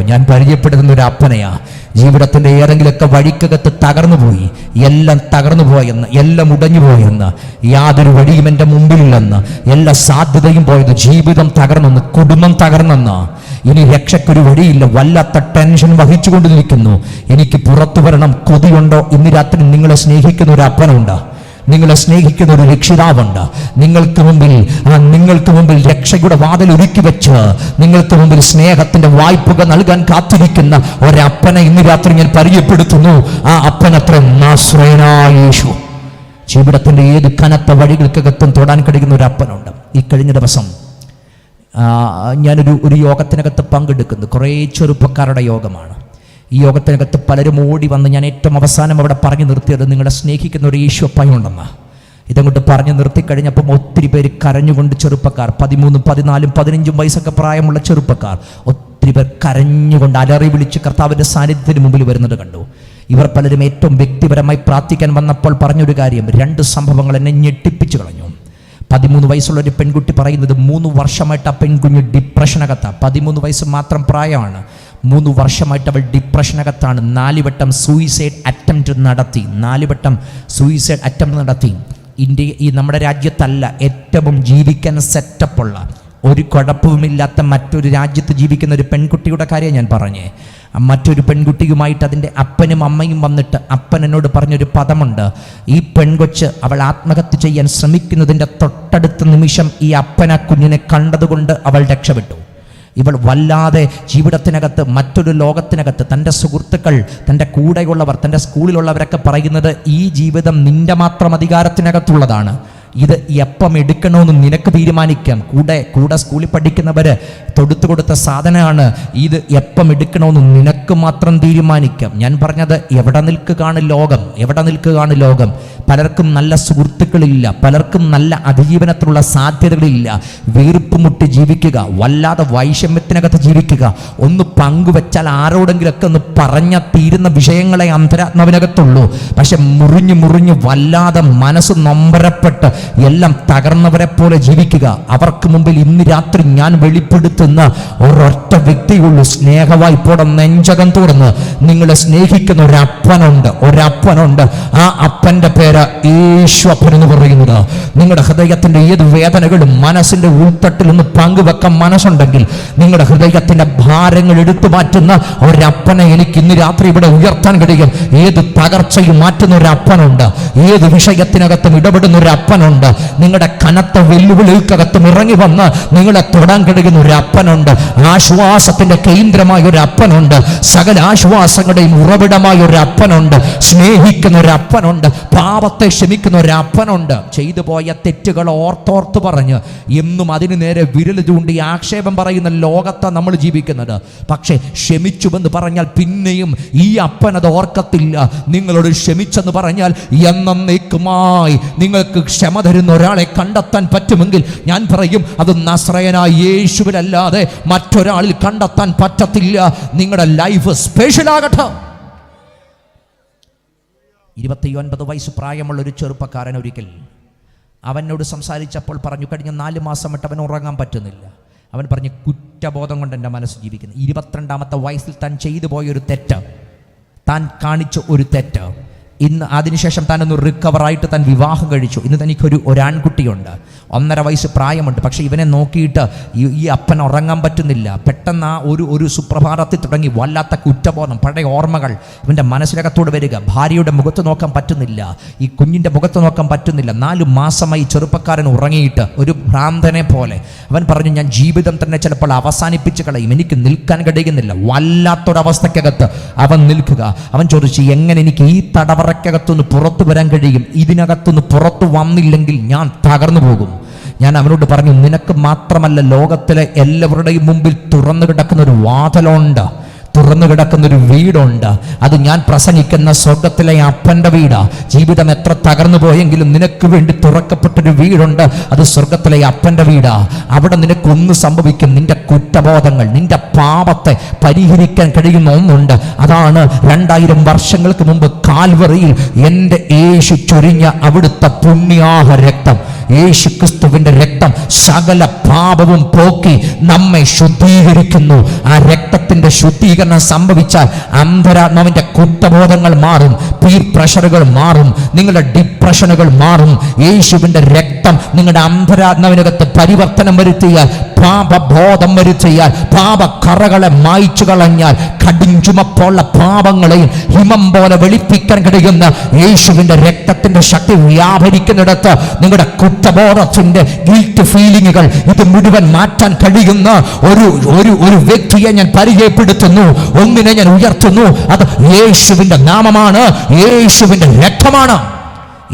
ജീവിതത്തിൻ്റെ ഏതെങ്കിലുമൊക്കെ വഴിക്കകത്ത് തകർന്നുപോയി, എല്ലാം തകർന്നുപോയെന്ന്, എല്ലാം ഉടഞ്ഞുപോയെന്ന്, യാതൊരു വഴിയും എൻ്റെ മുമ്പിലില്ലെന്ന്, എല്ലാ സാധ്യതയും പോയത്, ജീവിതം തകർന്നെന്ന്, കുടുംബം തകർന്നെന്ന്, ഇനി രക്ഷയ്ക്കൊരു വഴിയില്ല, വല്ലാത്ത ടെൻഷൻ വഹിച്ചുകൊണ്ടിരിക്കുന്നു, എനിക്ക് പുറത്തു വരണം, കൊതിയുണ്ടോ? ഇന്ന് രാത്രി നിങ്ങളെ സ്നേഹിക്കുന്ന ഒരു അപ്പനുണ്ട്, നിങ്ങളെ സ്നേഹിക്കുന്ന ഒരു രക്ഷിതാവുണ്ട്. നിങ്ങൾക്ക് മുമ്പിൽ രക്ഷയുടെ വാതിൽ ഒരുക്കി വെച്ച് നിങ്ങൾക്ക് മുമ്പിൽ സ്നേഹത്തിന്റെ വായ്പക നൽകാൻ കാത്തിരിക്കുന്ന ഒരപ്പനെ ഇന്ന് രാത്രി ഞാൻ പരിചയപ്പെടുത്തുന്നു. ആ അപ്പനത്ര നാസറേയനായ യേശു. ജീവിതത്തിന്റെ ഏത് കനത്ത വഴികൾക്കകത്തും തൊടാൻ കഴിയുന്ന ഒരു അപ്പനുണ്ട്. ഈ കഴിഞ്ഞ ദിവസം ഞാനൊരു യോഗത്തിനകത്ത് പങ്കെടുക്കുന്നു. കുറേ ചെറുപ്പക്കാരുടെ യോഗമാണ്. ഈ യോഗത്തിനകത്ത് പലരും ഓടി വന്ന് ഞാൻ ഏറ്റവും അവസാനം അവിടെ പറഞ്ഞു നിർത്തിയത് നിങ്ങളെ സ്നേഹിക്കുന്ന ഒരു യേശുപ്പനുണ്ടെന്ന്. ഇതങ്ങോട്ട് പറഞ്ഞു നിർത്തിക്കഴിഞ്ഞപ്പം ഒത്തിരി പേര് കരഞ്ഞുകൊണ്ട്, ചെറുപ്പക്കാർ 13, 14, 15 വയസ്സൊക്കെ പ്രായമുള്ള ചെറുപ്പക്കാർ ഒത്തിരി പേർ കരഞ്ഞുകൊണ്ട് അലറി വിളിച്ച് കർത്താവിൻ്റെ സാന്നിധ്യത്തിന് മുമ്പിൽ വരുന്നത് കണ്ടു. ഇവർ പലരും ഏറ്റവും വ്യക്തിപരമായി പ്രാർത്ഥിക്കാൻ വന്നപ്പോൾ പറഞ്ഞൊരു കാര്യം, 2 സംഭവങ്ങൾ എന്നെ ഞെട്ടിപ്പിച്ചു കളഞ്ഞു. 13 വയസ്സുള്ള ഒരു പെൺകുട്ടി പറയുന്നത് 3 വർഷമായിട്ട് ആ പെൺകുഞ്ഞ് ഡിപ്രഷനകത്താണ്. 13 വയസ്സ് മാത്രം പ്രായമാണ്. 3 വർഷമായിട്ട് അവൾ ഡിപ്രഷനകത്താണ്. 4 വട്ടം സൂയിസൈഡ് അറ്റംപ്റ്റ് നടത്തി. ഈ നമ്മുടെ രാജ്യത്തല്ല, ഏറ്റവും ജീവിക്കാൻ സെറ്റപ്പുള്ള, ഒരു കുഴപ്പവുമില്ലാത്ത മറ്റൊരു രാജ്യത്ത് ജീവിക്കുന്ന ഒരു പെൺകുട്ടിയുടെ കാര്യം ഞാൻ പറഞ്ഞേ. മറ്റൊരു പെൺകുട്ടിയുമായിട്ട് അതിൻ്റെ അപ്പനും അമ്മയും വന്നിട്ട് അപ്പൻ എന്നോട് പറഞ്ഞൊരു പദമുണ്ട്, ഈ പെൺകൊച്ച് അവൾ ആത്മഹത്യ ചെയ്യാൻ ശ്രമിക്കുന്നതിൻ്റെ തൊട്ടടുത്ത നിമിഷം ഈ അപ്പൻ ആ കുഞ്ഞിനെ കണ്ടതുകൊണ്ട് അവൾ രക്ഷപ്പെട്ടു. ഇവൾ വല്ലാതെ ജീവിതത്തിനകത്ത്, മറ്റൊരു ലോകത്തിനകത്ത്, തൻ്റെ സുഹൃത്തുക്കൾ, തൻ്റെ കൂടെയുള്ളവർ, തൻ്റെ സ്കൂളിലുള്ളവരൊക്കെ പറയുന്നത് ഈ ജീവിതം നിൻ്റെ മാത്രം അധികാരത്തിനകത്തുള്ളതാണ്, ഇത് എപ്പം എടുക്കണമെന്ന് നിനക്ക് തീരുമാനിക്കാം. കൂടെ സ്കൂളിൽ പഠിക്കുന്നവർ തൊടുത്തു കൊടുത്ത സാധനമാണ്, ഇത് എപ്പം എടുക്കണമെന്ന് നിനക്ക് മാത്രം തീരുമാനിക്കാം. ഞാൻ പറഞ്ഞത് എവിടെ നിൽക്കുകയാണ് ലോകം. പലർക്കും നല്ല സുഹൃത്തുക്കളില്ല, പലർക്കും നല്ല അതിജീവനത്തിലുള്ള സാധ്യതകളില്ല. വീർപ്പ് മുട്ടി ജീവിക്കുക, വല്ലാതെ വൈഷമ്യത്തിനകത്ത് ജീവിക്കുക. ഒന്ന് പങ്കുവെച്ചാൽ ആരോടെങ്കിലൊക്കെ ഒന്ന് പറഞ്ഞാൽ തീരുന്ന വിഷയങ്ങളെ അന്തരാത്മാവിനകത്തുള്ളൂ. പക്ഷെ മുറിഞ്ഞു വല്ലാതെ മനസ്സ് നൊമ്പരപ്പെട്ട് എല്ലാം തകർന്നവരെ പോലെ ജീവിക്കുക. അവർക്ക് മുമ്പിൽ ഇന്ന് രാത്രി ഞാൻ വെളിപ്പെടുത്തുന്ന ഒരൊറ്റ വ്യക്തിയുള്ളൂ. സ്നേഹവായ്പോടെ നെഞ്ചകം തുറന്ന് നിങ്ങളെ സ്നേഹിക്കുന്ന ഒരപ്പനുണ്ട്. ആ അപ്പന്റെ പേര് യേശുവപ്പൻ എന്ന് പറയുന്നത്. നിങ്ങളുടെ ഹൃദയത്തിന്റെ ഏത് വേദനകളും മനസ്സിന്റെ ഉൾത്തട്ടിൽ നിന്ന് പങ്കുവെക്കാൻ മനസ്സുണ്ടെങ്കിൽ, നിങ്ങളുടെ ഹൃദയത്തിന്റെ ഭാരങ്ങൾ എടുത്തു മാറ്റുന്ന ഒരപ്പനെ എനിക്ക് ഇന്ന് രാത്രി ഇവിടെ ഉയർത്താൻ കഴിയും. ഏത് തകർച്ചയും മാറ്റുന്ന ഒരു അപ്പനുണ്ട്. ഏത് വിഷയത്തിനകത്തും ഇടപെടുന്ന ഒരു അപ്പനുണ്ട്. നിങ്ങളുടെ കനത്ത വെല്ലുവിളികൾക്കകത്തും ഇറങ്ങി വന്ന് നിങ്ങളെ തൊടാൻ കഴിയുന്ന ഒരു അപ്പനുണ്ട്. ആശ്വാസത്തിന്റെ കേന്ദ്രമായ ഒരു അപ്പനുണ്ട്. സകല ആശ്വാസങ്ങളുടെയും ഉറവിടമായ ഒരു അപ്പനുണ്ട്. സ്നേഹിക്കുന്ന ഒരു അപ്പനുണ്ട്. പാപത്തെ ക്ഷമിക്കുന്ന ഒരു അപ്പനുണ്ട്. ചെയ്തു പോയ തെറ്റുകൾ ഓർത്തോർത്ത് പറഞ്ഞ് എന്നും അതിന് നേരെ വിരൽ ചൂണ്ടി ആക്ഷേപം പറയുന്ന ലോകത്താണ് നമ്മൾ ജീവിക്കുന്നത്. പക്ഷേ ക്ഷമിച്ചുവെന്ന് പറഞ്ഞാൽ പിന്നെയും ഈ അപ്പൻ അത് ഓർക്കത്തില്ല. നിങ്ങളോട് ക്ഷമിച്ചെന്ന് പറഞ്ഞാൽ എന്നേക്കുമായി നിങ്ങൾക്ക് ക്ഷമ തരുന്ന ഒരാളെ കണ്ടെത്താൻ പറ്റുമെങ്കിൽ ഞാൻ പറയും അത് നസ്രയനായ യേശുവിലല്ലാതെ മറ്റൊരാളിൽ കണ്ടെത്താൻ പറ്റത്തില്ല. നിങ്ങളുടെ ലൈഫ് സ്പെഷ്യൽ ആകട്ടെ. 29 വയസ്സ് പ്രായമുള്ള ഒരു ചെറുപ്പക്കാരൻ ഒരിക്കൽ അവനോട് സംസാരിച്ചപ്പോൾ പറഞ്ഞു, കഴിഞ്ഞ 4 മാസം വിട്ട് അവൻ ഉറങ്ങാൻ പറ്റുന്നില്ല. അവൻ പറഞ്ഞു, കുറ്റബോധം കൊണ്ട് എൻ്റെ മനസ്സ് ജീവിക്കുന്നു. 22ാമത്തെ വയസ്സിൽ താൻ ചെയ്തു പോയൊരു തെറ്റ്, താൻ കാണിച്ച ഒരു തെറ്റ്, ഇന്ന് അതിനുശേഷം താനൊന്ന് റിക്കവറായിട്ട് താൻ വിവാഹം കഴിച്ചു. ഇന്ന് തനിക്കൊരു ആൺകുട്ടിയുണ്ട്, 1.5 വയസ്സ് പ്രായമുണ്ട്. പക്ഷേ ഇവനെ നോക്കിയിട്ട് ഈ അപ്പൻ ഉറങ്ങാൻ പറ്റുന്നില്ല. പെട്ടെന്ന് ആ ഒരു സുപ്രഭാതത്തിൽ തുടങ്ങി വല്ലാത്ത കുറ്റബോധം, പഴയ ഓർമ്മകൾ ഇവൻ്റെ മനസ്സിനകത്തോട് വരിക. ഭാര്യയുടെ മുഖത്ത് നോക്കാൻ പറ്റുന്നില്ല, ഈ കുഞ്ഞിൻ്റെ മുഖത്ത് നോക്കാൻ പറ്റുന്നില്ല. 4 മാസമായി ചെറുപ്പക്കാരൻ ഉറങ്ങിയിട്ട് ഒരു ഭ്രാന്തനെ പോലെ. അവൻ പറഞ്ഞു, ഞാൻ ജീവിതം തന്നെ ചിലപ്പോൾ അവസാനിപ്പിച്ച് കളയും, എനിക്ക് നിൽക്കാൻ കഴിയുന്നില്ല. വല്ലാത്തൊരവസ്ഥക്കകത്ത് അവൻ നിൽക്കുക. അവൻ ചോദിച്ചു, എങ്ങനെ എനിക്ക് ഈ തടവറക്കകത്തുനിന്ന് പുറത്തു വരാൻ കഴിയും? ഇതിനകത്തുനിന്ന് പുറത്തു വന്നില്ലെങ്കിൽ ഞാൻ തകർന്നു പോകും. ഞാൻ അവനോട് പറഞ്ഞു, നിനക്ക് മാത്രമല്ല, ലോകത്തിലെ എല്ലാവരുടെയും മുമ്പിൽ തുറന്നു കിടക്കുന്ന ഒരു വാതിലുണ്ട്, തുറന്നു കിടക്കുന്നൊരു വീടുണ്ട്. അത് ഞാൻ പ്രസംഗിക്കുന്ന സ്വർഗത്തിലെ അപ്പൻ്റെ വീടാ. ജീവിതം എത്ര തകർന്നു പോയെങ്കിലും നിനക്ക് വേണ്ടി തുറക്കപ്പെട്ടൊരു വീടുണ്ട്. അത് സ്വർഗത്തിലെ അപ്പൻ്റെ വീടാ. അവിടെ നിനക്കൊന്ന് സംഭവിക്കും. നിന്റെ കുറ്റബോധങ്ങൾ, നിന്റെ പാപത്തെ പരിഹരിക്കാൻ കഴിയുന്ന ഒന്നുണ്ട്. അതാണ് 2000 വർഷങ്ങൾക്ക് മുമ്പ് കാൽവറിയിൽ എൻ്റെ യേശു ചൊരിഞ്ഞ അവിടുത്തെ പുണ്യാഹ രക്തം. യേശു ക്രിസ്തുവിന്റെ രക്തം സകല പാപവും പോക്കി നമ്മെ ശുദ്ധീകരിക്കുന്നു. ആ രക്തത്തിന്റെ ശുദ്ധീകരണം സംഭവിച്ചാൽ അന്തരാത്മാവിന്റെ കുറ്റബോധങ്ങൾ മാറും, പീർ പ്രഷറുകൾ മാറും, നിങ്ങളുടെ ഡിപ്രഷനുകൾ മാറും. യേശുവിന്റെ രക്തം നിങ്ങളുടെ അന്തരാത്മാവിനകത്ത് പരിവർത്തനം വരുത്തിയാൽ, പാപബോധം വരുത്തിയാൽ, പാപക്കറകളെ മായ്ച്ചു കളഞ്ഞാൽ, കടുംചുമപ്പുള്ള പാപങ്ങളെയും ഹിമം പോലെ വെളുപ്പിക്കാൻ കഴിയുന്ന യേശുവിന്റെ രക്തത്തിന്റെ ശക്തി വ്യാപരിക്കുന്നിടത്ത് നിങ്ങളുടെ കുറ്റബോധത്തിന്റെ ഗിൽറ്റ് ഫീലിങ്ങുകൾ ഇത് മുഴുവൻ മാറ്റാൻ കഴിയുന്ന ഒരു വ്യക്തിയെ ഞാൻ പരിചയപ്പെടുത്തുന്നു. ഒന്നിനെ ഞാൻ ഉയർത്തുന്നു. അത് യേശുവിന്റെ നാമമാണ്, യേശുവിന്റെ രക്തമാണ്.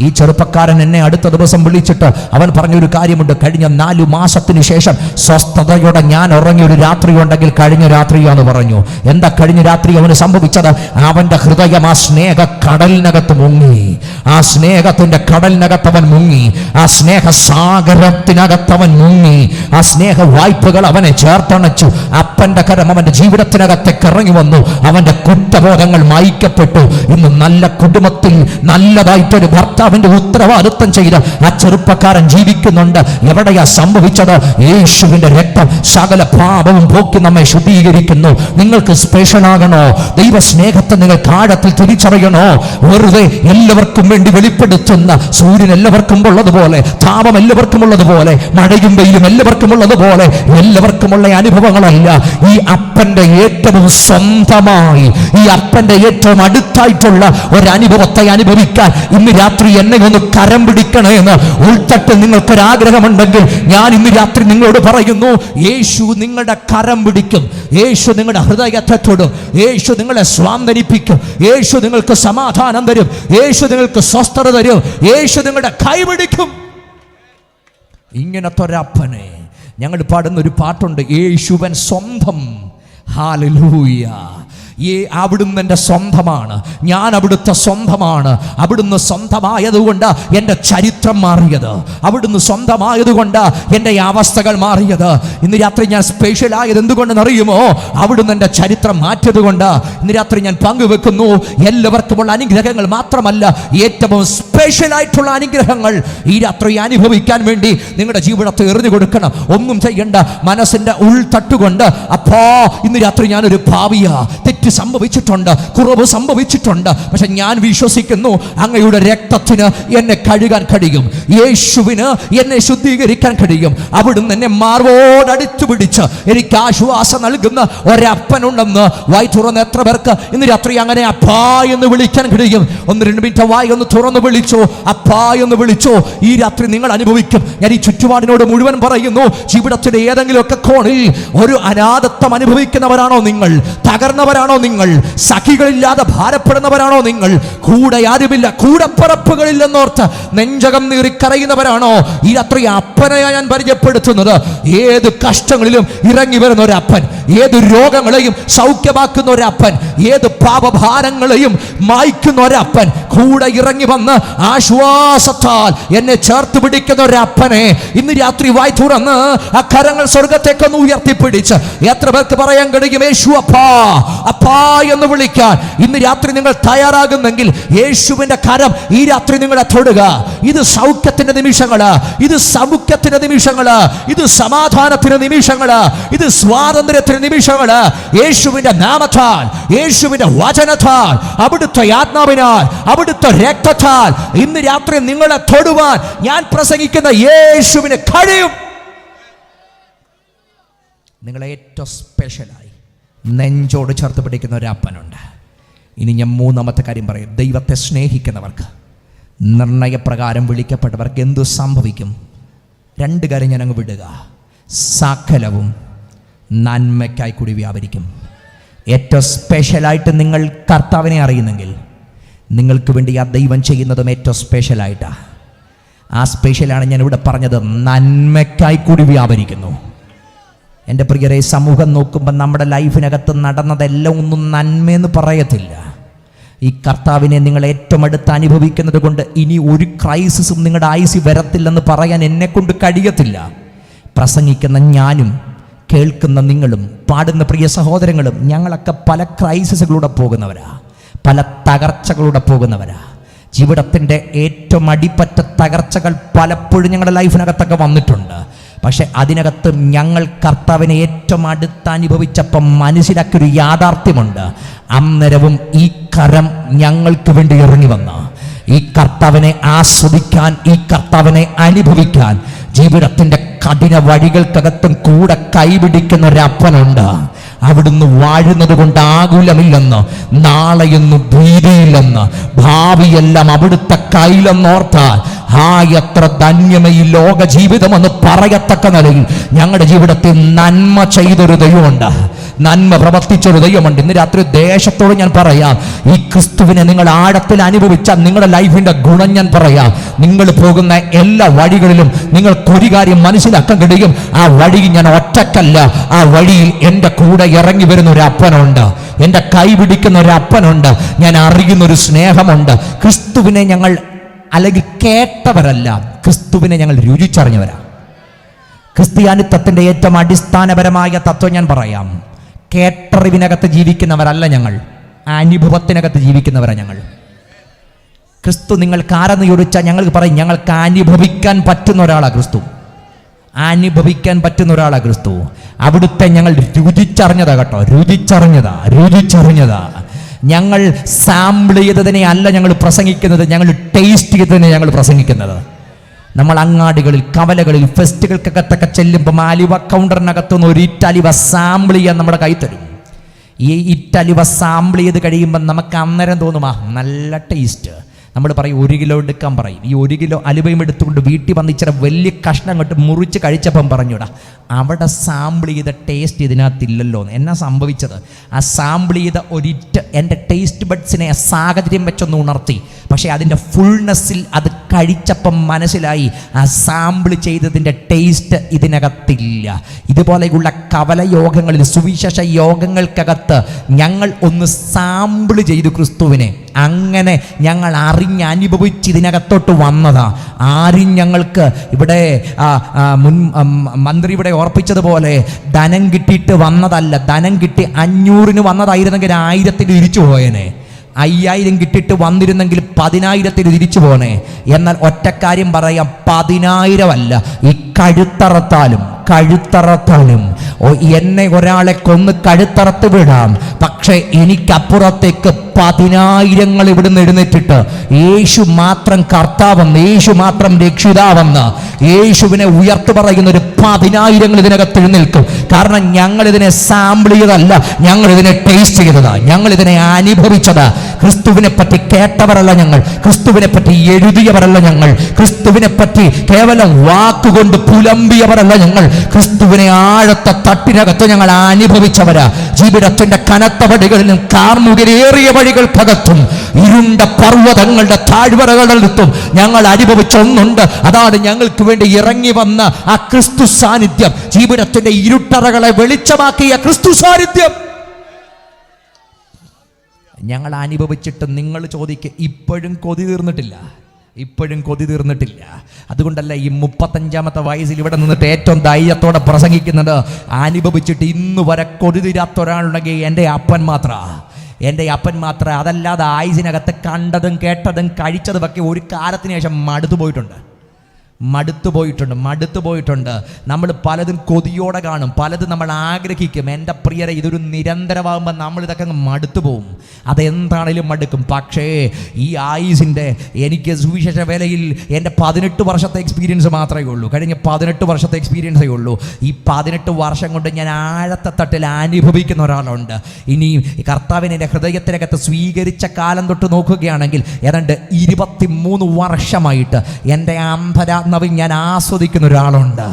ഈ ചെറുപ്പക്കാരൻ എന്നെ അടുത്ത ദിവസം വിളിച്ചിട്ട് അവൻ പറഞ്ഞൊരു കാര്യമുണ്ട്. കഴിഞ്ഞ 4 മാസത്തിന് ശേഷം സ്വസ്ഥതയോടെ ഞാൻ ഉറങ്ങിയൊരു രാത്രി ഉണ്ടെങ്കിൽ കഴിഞ്ഞ രാത്രിയാന്ന് പറഞ്ഞു. എന്താ കഴിഞ്ഞ രാത്രി അവന് സംഭവിച്ചത്? അവന്റെ ഹൃദയം ആ സ്നേഹ കടലിനകത്ത് മുങ്ങി. ആ സ്നേഹത്തിന്റെ കടലിനകത്ത് അവൻ മുങ്ങി. ആ സ്നേഹ സാഗരത്തിനകത്ത് അവൻ മുങ്ങി. ആ സ്നേഹ വായ്പകൾ അവനെ ചേർത്തണച്ചു. അപ്പന്റെ കരം അവന്റെ ജീവിതത്തിനകത്തേക്ക് ഇറങ്ങി വന്നു. അവന്റെ കുറ്റബോധങ്ങൾ മായ്ക്കപ്പെട്ടു. ഇന്ന് നല്ല കുടുംബത്തിൽ നല്ലതായിട്ടൊരു ഭർത്താവിന്റെ ഉത്തരവാദിത്വം ചെയ്ത് ആ ചെറുപ്പക്കാരൻ ജീവിക്കുന്നുണ്ട്. എവിടെയാ സംഭവിച്ചത്? യേശുവിന്റെ രക്തം സകല പാപവും പോക്കി നമ്മെ ശുദ്ധീകരിക്കുന്നു. നിങ്ങൾക്ക് സ്പെഷ്യൽ ആകണോ? ദൈവ സ്നേഹത്തെ നിങ്ങൾ ആഴത്തിൽ തിരിച്ചറിയണോ? വെറുതെ എല്ലാവർക്കും വേണ്ടി വെളിപ്പെടുത്തുന്ന സൂര്യൻ എല്ലാവർക്കും ഉള്ളതുപോലെ, താപം എല്ലാവർക്കും ഉള്ളതുപോലെ, മഴയും വെയിലും എല്ലാവർക്കും ഉള്ളതുപോലെ എല്ലാവർക്കുമുള്ള അനുഭവങ്ങളല്ല. ഈ അപ്പന്റെ ഏറ്റവും സ്വന്തമായി, ഈ അപ്പന്റെ ഏറ്റവും അടുത്തായിട്ടുള്ള ഒരനുഭവത്തെ അനുഭവിക്കാൻ ഇന്ന് രാത്രി എന്നെ ഒന്ന് കരം പിടിക്കണേ എന്ന് ഉൾത്തട്ട് നിങ്ങൾക്കൊരാഗ്രഹമുണ്ടെങ്കിൽ ഞാൻ ഇന്ന് രാത്രി നിങ്ങളോട് പറയുന്നു, യേശു നിങ്ങളുടെ കരം പിടിക്കും. യേശു നിങ്ങളുടെ ഹൃദയത്തെ തൊടും. യേശു നിങ്ങളെ സ്വാന്തനിപ്പിക്കും. യേശു നിങ്ങൾക്ക് സമാധാനം തരും. യേശു നിങ്ങൾക്ക് സ്വസ്ഥത തരും. യേശു നിങ്ങളുടെ കൈ പിടിക്കും. ഇങ്ങനത്തെ ഒരപ്പനെ ഞങ്ങൾ പാടുന്ന ഒരു പാട്ടുണ്ട്, യേശുവൻ സ്വന്തം. ഹല്ലേലൂയ. അവിടുന്ന് എൻ്റെ സ്വന്തമാണ്, ഞാൻ അവിടുത്തെ സ്വന്തമാണ്. അവിടുന്ന് സ്വന്തമായതുകൊണ്ട് എൻ്റെ ചരിത്രം മാറിയത്, അവിടുന്ന് സ്വന്തമായതുകൊണ്ട് എൻ്റെ അവസ്ഥകൾ മാറിയത്. ഇന്ന് രാത്രി ഞാൻ സ്പെഷ്യലായത് എന്തുകൊണ്ടെന്ന് അറിയുമോ? അവിടുന്ന് എൻ്റെ ചരിത്രം മാറ്റിയത് കൊണ്ട്. ഇന്ന് രാത്രി ഞാൻ പങ്കുവെക്കുന്നു, എല്ലാവർക്കുമുള്ള അനുഗ്രഹങ്ങൾ മാത്രമല്ല, ഏറ്റവും സ്പെഷ്യലായിട്ടുള്ള അനുഗ്രഹങ്ങൾ ഈ രാത്രി അനുഭവിക്കാൻ വേണ്ടി നിങ്ങളുടെ ജീവിതത്തെ എറിഞ്ഞു കൊടുക്കണം. ഒന്നും ചെയ്യണ്ട, മനസ്സിൻ്റെ ഉൾത്തട്ടുകൊണ്ട് അപ്പാ ഇന്ന് രാത്രി ഞാനൊരു ഭാവിയാ, തെറ്റ് സംഭവിച്ചിട്ടുണ്ട്, കുറവ് സംഭവിച്ചിട്ടുണ്ട്, പക്ഷെ ഞാൻ വിശ്വസിക്കുന്നു അങ്ങയുടെ രക്തത്തിന് എന്നെ കഴുകാൻ കഴിയും, യേശുവിന് എന്നെ ശുദ്ധീകരിക്കാൻ കഴിയും. അവിടുന്ന് എന്നെ മാർവോടടുത്തു പിടിച്ച് എനിക്ക് ആശ്വാസം നൽകുന്ന ഒരപ്പനുണ്ടെന്ന് വായി തുറന്ന് എത്ര പേർക്ക് ഇന്ന് രാത്രി അങ്ങനെ അപ്പാ എന്ന് വിളിക്കാൻ കഴിയും? 1-2 മിനിറ്റ് വായി ഒന്ന് തുറന്ന് വിളിച്ചോ, അപ്പാ എന്ന് വിളിച്ചോ. ഈ രാത്രി നിങ്ങൾ അനുഭവിക്കും. ഞാൻ ഈ ചുറ്റുപാടിനോട് മുഴുവൻ പറയുന്നു, ജീവിതത്തിന്റെ ഏതെങ്കിലുമൊക്കെ കോണിൽ ഒരു അനാഥത്വം അനുഭവിക്കുന്നവരാണോ നിങ്ങൾ? തകർന്നവരാണോ നിങ്ങൾ? സഖികളില്ലാതെ ഭാരപ്പെടുന്നവരാണോ നിങ്ങൾ? കൂടെ ആരുമില്ല, കൂടപ്പറപ്പുകളില്ലെന്നോർത്ത് നെഞ്ചകം നീറിക്കരയുന്നവരാണോ? ഈ രാത്രി അപ്പനെയാ ഞാൻ പരിചയപ്പെടുത്തുന്നത്. ഏത് കഷ്ടങ്ങളിലും ഇറങ്ങി വരുന്ന ഒരു അപ്പൻ, ഏത് രോഗങ്ങളെയും സൗഖ്യമാക്കുന്ന ഒരു അപ്പൻ, ഏത് പാപഭാരങ്ങളെയും മായ്ക്കുന്ന ഒരപ്പൻ, കൂടെ ഇറങ്ങി വന്ന് ആശ്വാസത്താൽ എന്നെ ചേർത്ത് പിടിക്കുന്ന ഒരു അപ്പനെ ഇന്ന് രാത്രി വായി തുറന്ന് ആ കരങ്ങൾ സ്വർഗത്തേക്കൊന്ന് ഉയർത്തിപ്പിടിച്ച് എത്ര പേർക്ക് പറയാൻ കഴിയും യേശു അപ്പാ, അപ്പാ എന്ന് വിളിക്കാൻ? ഇന്ന് രാത്രി നിങ്ങൾ തയ്യാറാകുന്നെങ്കിൽ യേശുവിന്റെ കരം ഈ രാത്രി നിങ്ങളെ തൊടുക. ഇത് സൗഖ്യത്തിന്റെ നിമിഷങ്ങള്, ഇത് സൗഖ്യത്തിന്റെ നിമിഷങ്ങള്, ഇത് സമാധാനത്തിന്റെ നിമിഷങ്ങള്, ഇത് സ്വാതന്ത്ര്യത്തിന്റെ നിമിഷങ്ങള്. യേശുവിന്റെ നാമത്താൽ, യേശുവിന്റെ വചനത്താൽ, അവിടുത്തെ ആത്മാവിനാൽ, അവിടുത്തെ രക്തത്താൽ ഇന്ന് രാത്രി നിങ്ങളെ തൊടുവാൻ ഞാൻ പ്രസംഗിക്കുന്ന യേശുവിന് കഴിയും. നിങ്ങളെ ഏറ്റവും സ്പെഷ്യലായി നെഞ്ചോട് ചേർത്ത് പിടിക്കുന്ന ഒരു അപ്പനുണ്ട്. ഇനി ഞാൻ 3ാമത്തെ കാര്യം പറയും. ദൈവത്തെ സ്നേഹിക്കുന്നവർക്ക്, നിർണയപ്രകാരം വിളിക്കപ്പെട്ടവർക്ക് എന്തു സംഭവിക്കും? 2 കാര്യം ഞാൻ അങ്ങ് വിടുക. സകലവും നന്മയ്ക്കായി കൂടി വ്യാപരിക്കും. ഏറ്റവും സ്പെഷ്യലായിട്ട് നിങ്ങൾ കർത്താവിനെ അറിയുന്നെങ്കിൽ നിങ്ങൾക്ക് വേണ്ടി ആ ദൈവം ചെയ്യുന്നതും ഏറ്റവും സ്പെഷ്യലായിട്ടാണ്. ആ സ്പെഷ്യലാണ് ഞാൻ ഇവിടെ പറഞ്ഞത്, നന്മയ്ക്കായി കൂടി വ്യാപരിക്കുന്നു. എൻ്റെ പ്രിയരെ, സമൂഹം നോക്കുമ്പോൾ നമ്മുടെ ലൈഫിനകത്ത് നടന്നതെല്ലാം ഒന്നും നന്മയെന്ന് പറയത്തില്ല. ഈ കർത്താവിനെ നിങ്ങൾ ഏറ്റവും അടുത്ത് അനുഭവിക്കുന്നത് കൊണ്ട് ഇനി ഒരു ക്രൈസിസും നിങ്ങളുടെ ആയുസ്സിൽ വരത്തില്ലെന്ന് പറയാൻ എന്നെക്കൊണ്ട് കഴിയത്തില്ല. പ്രസംഗിക്കുന്ന ഞാനും കേൾക്കുന്ന നിങ്ങളും പാടുന്ന പ്രിയ സഹോദരങ്ങളും ഞങ്ങളൊക്കെ പല ക്രൈസിസുകളിലൂടെ പോകുന്നവരാ, പല തകർച്ചകളിലൂടെ പോകുന്നവരാ. ജീവിതത്തിൻ്റെ ഏറ്റവും അടിപ്പറ്റ തകർച്ചകൾ പലപ്പോഴും ഞങ്ങളുടെ ലൈഫിനകത്തൊക്കെ വന്നിട്ടുണ്ട്. പക്ഷെ അതിനകത്ത് ഞങ്ങൾ കർത്താവിനെ ഏറ്റവും അടുത്ത് അനുഭവിച്ചപ്പം മനസ്സിലാക്കിയൊരു യാഥാർത്ഥ്യമുണ്ട്. അന്നേരവും ഈ കരം ഞങ്ങൾക്ക് വേണ്ടി ഇറങ്ങി വന്ന ഈ കർത്താവിനെ ആസ്വദിക്കാൻ, ഈ കർത്താവിനെ അനുഭവിക്കാൻ ജീവിതത്തിൻ്റെ കഠിന വഴികൾക്കകത്തും കൂടെ കൈപിടിക്കുന്ന ഒരപ്പനുണ്ട്. അവിടുന്ന് വാഴുന്നത് കൊണ്ട് ആകുലമില്ലെന്ന്, നാളെയൊന്നും ഭീതിയില്ലെന്ന്, ഭാവിയെല്ലാം അവിടുത്തെ കയ്യിലെന്നോർത്താൽ എത്ര ധന്യമേ ഈ ലോക ജീവിതമെന്ന് പറയത്തക്ക നിലയിൽ ഞങ്ങളുടെ ജീവിതത്തിൽ നന്മ ചെയ്തൊരു ദൈവമുണ്ട്, നന്മ പ്രവർത്തിച്ചൊരു ദൈവമുണ്ട്. ഇന്ന് രാത്രി ദേശത്തോട് ഞാൻ പറയാം, ഈ ക്രിസ്തുവിനെ നിങ്ങൾ ആഴത്തിൽ അനുഭവിച്ചാൽ നിങ്ങളുടെ ലൈഫിന്റെ ഗുണം ഞാൻ പറയാം. നിങ്ങൾ പോകുന്ന എല്ലാ വഴികളിലും നിങ്ങൾക്കൊരു കാര്യം മനസ്സിലാക്കാൻ കഴിയും, ആ വഴി ഞാൻ ഒറ്റക്കല്ല, ആ വഴിയിൽ എൻ്റെ കൂടെ ഇറങ്ങി വരുന്ന ഒരു അപ്പനുണ്ട്, എൻ്റെ കൈ പിടിക്കുന്ന ഒരു അപ്പനുണ്ട്, ഞാൻ അറിയുന്നൊരു സ്നേഹമുണ്ട്. ക്രിസ്തുവിനെ ഞങ്ങൾ അല്ലെങ്കിൽ കേട്ടവരല്ല, ക്രിസ്തുവിനെ ഞങ്ങൾ രുചിച്ചറിഞ്ഞവരാ. ക്രിസ്ത്യാനിത്വത്തിൻ്റെ ഏറ്റവും അടിസ്ഥാനപരമായ തത്വം ഞാൻ പറയാം, കേട്ടറിവിനകത്ത് ജീവിക്കുന്നവരല്ല ഞങ്ങൾ, അനുഭവത്തിനകത്ത് ജീവിക്കുന്നവരാണ് ഞങ്ങൾ. ക്രിസ്തു നിങ്ങൾക്ക് ആരെന്ന് ചോദിച്ചാൽ ഞങ്ങൾക്ക് പറയും, ഞങ്ങൾക്ക് അനുഭവിക്കാൻ പറ്റുന്ന ഒരാളാണ് ക്രിസ്തു, അനുഭവിക്കാൻ പറ്റുന്ന ഒരാളാണ് ക്രിസ്തു. അവിടുത്തെ ഞങ്ങൾ രുചിച്ചറിഞ്ഞതാ കേട്ടോ, രുചിച്ചറിഞ്ഞതാ. ഞങ്ങൾ സാമ്പിൾ ചെയ്തതിനെ അല്ല ഞങ്ങൾ പ്രസംഗിക്കുന്നത്, ഞങ്ങൾ ടേസ്റ്റ് ചെയ്തതിനെ ഞങ്ങൾ പ്രസംഗിക്കുന്നത്. നമ്മൾ അങ്ങാടികളിൽ, കവലകളിൽ, ഫെസ്റ്റുകൾക്കകത്തൊക്കെ ചെല്ലുമ്പോൾ ആലുവ കൗണ്ടറിനകത്തുനിന്ന് ഒരു ഇറ്റലിവ സാമ്പിൾ ചെയ്യാൻ നമ്മുടെ കൈ തരും. ഈ ഇറ്റലിവ സാമ്പിൾ ചെയ്ത് കഴിയുമ്പോൾ നമുക്ക് അന്നേരം തോന്നും, നല്ല ടേസ്റ്റ്. നമ്മൾ പറയും 1 കിലോ എടുക്കാൻ പറയും. ഈ 1 കിലോ അലുവയും എടുത്തുകൊണ്ട് വീട്ടിൽ വന്ന് ഇച്ചിരി വലിയ കഷ്ണം കൊണ്ട് മുറിച്ച് കഴിച്ചപ്പം പറഞ്ഞൂടാ, അവിടെ സാമ്പിൾ ചെയ്ത ടേസ്റ്റ് ഇതിനകത്തില്ലല്ലോ. എന്നാ സംഭവിച്ചത്? ആ സാമ്പിൾ ചെയ്ത ഒരിറ്റ് എൻ്റെ ടേസ്റ്റ് ബഡ്സിനെ സാഹചര്യം വെച്ചൊന്ന് ഉണർത്തി, പക്ഷേ അതിൻ്റെ ഫുൾനെസ്സിൽ അത് കഴിച്ചപ്പം മനസ്സിലായി, ആ സാമ്പിൾ ചെയ്തതിൻ്റെ ടേസ്റ്റ് ഇതിനകത്തില്ല. ഇതുപോലെയുള്ള കവല യോഗങ്ങളിൽ, സുവിശേഷ യോഗങ്ങൾക്കകത്ത് ഞങ്ങൾ ഒന്ന് സാമ്പിൾ ചെയ്തു ക്രിസ്തുവിനെ. അങ്ങനെ ഞങ്ങൾ അറിഞ്ഞനുഭവിച്ച് ഇതിനകത്തോട്ട് വന്നതാ. ആരും ഞങ്ങൾക്ക് ഇവിടെ മുൻ മന്ത്രി ഇവിടെ ഓർപ്പിച്ചതുപോലെ ധനം കിട്ടിയിട്ട് വന്നതല്ല. ധനം കിട്ടി 500-ന് വന്നതായിരുന്നെങ്കിൽ 1000-ന് തിരിച്ചു പോയേനെ. 5000 കിട്ടിയിട്ട് വന്നിരുന്നെങ്കിൽ 10,000-ന് തിരിച്ചു പോണേ. എന്നാൽ ഒറ്റക്കാര്യം പറയാം, 10,000 അല്ല, ഈ കഴുത്തറത്താലും എന്നെ ഒരാളെ കൊന്ന് കഴുത്തറത്ത് വിടാം. പക്ഷെ എനിക്കപ്പുറത്തേക്ക് 10,000 ഇവിടുന്ന് എഴുന്നേറ്റിട്ട് യേശു മാത്രം കർത്താവെന്ന്, യേശു മാത്രം രക്ഷിതാവെന്ന്, യേശുവിനെ ഉയർത്തു പറയുന്ന ഒരു 10,000 ഇതിനകത്ത് എഴുന്നേൽക്കും. കാരണം ഞങ്ങൾ ഇതിനെ സാമ്പിൾ ചെയ്തതല്ല, ഞങ്ങൾ ഇതിനെ ടേസ്റ്റ് ചെയ്തതാ, ഞങ്ങൾ ഇതിനെ അനുഭവിച്ചതാ. ക്രിസ്തുവിനെ പറ്റി കേട്ടവരല്ല ഞങ്ങൾ, ക്രിസ്തുവിനെ പറ്റി എഴുതിയവരല്ല ഞങ്ങൾ, ക്രിസ്തുവിനെ പറ്റി കേവലം വാക്കുകൊണ്ട് പുലമ്പിയവരല്ല ഞങ്ങൾ, ക്രിസ്തുവിനെ ആഴത്തെ തട്ടിനകത്ത് ഞങ്ങൾ അനുഭവിച്ചവരാ. ജീവിതത്തിന്റെ കനത്ത വഴികളിലും കാർമുകിലേറിയ വഴികൾക്കകത്തും ഇരുണ്ട പർവ്വതങ്ങളുടെ താഴ്വരകളിലെത്തും ഞങ്ങൾ അനുഭവിച്ച ഒന്നുണ്ട്. അതാണ് ഞങ്ങൾക്ക് വേണ്ടി ഇറങ്ങി വന്ന ആ ക്രിസ്തു സാന്നിധ്യം, ജീവിതത്തിന്റെ ഇരുട്ടറകളെ വെളിച്ചമാക്കിയ ക്രിസ്തു സാന്നിധ്യം ഞങ്ങൾ അനുഭവിച്ചിട്ട് നിങ്ങൾ ചോദിക്കുക, ഇപ്പോഴും കൊതി തീർന്നിട്ടില്ല. അതുകൊണ്ടല്ല ഈ 35-ാമത്തെ വയസ്സിൽ ഇവിടെ നിന്നിട്ട് ഏറ്റവും ധൈര്യത്തോടെ പ്രസംഗിക്കുന്നത്. അനുഭവിച്ചിട്ട് ഇന്ന് വരെ കൊതി തീരാത്ത ഒരാളുണ്ടെങ്കിൽ എൻ്റെ അപ്പൻ മാത്രം. അതല്ലാതെ ആയുസിനകത്ത് കണ്ടതും കേട്ടതും കഴിച്ചതും ഒക്കെ ഒരു കാലത്തിന് ശേഷം മടുത്തു പോയിട്ടുണ്ട്. നമ്മൾ പലതും കൊതിയോടെ കാണും, പലതും നമ്മൾ ആഗ്രഹിക്കും. എൻ്റെ പ്രിയരെ, ഇതൊരു നിരന്തരമാകുമ്പോൾ നമ്മൾ ഇതൊക്കെ അങ്ങ് മടുത്തു പോവും. അതെന്താണേലും മടുക്കും. പക്ഷേ ഈ ആയുസിൻ്റെ, എനിക്ക് സുവിശേഷ വേലയിൽ എൻ്റെ 18 വർഷത്തെ എക്സ്പീരിയൻസ് മാത്രമേ ഉള്ളൂ. കഴിഞ്ഞ 18 വർഷത്തെ എക്സ്പീരിയൻസേ ഉള്ളൂ. ഈ 18 വർഷം കൊണ്ട് ഞാൻ ആഴത്തെ തട്ടിൽ അനുഭവിക്കുന്ന ഒരാളുണ്ട്. ഇനി കർത്താവിനെ എൻ്റെ ഹൃദയത്തിനകത്ത് സ്വീകരിച്ച കാലം തൊട്ട് നോക്കുകയാണെങ്കിൽ ഏതാണ്ട് 23 വർഷമായിട്ട് എൻ്റെ അന്തരാത്മാവിൽ ഞാൻ ആസ്വദിക്കുന്ന ഒരാളുണ്ട്.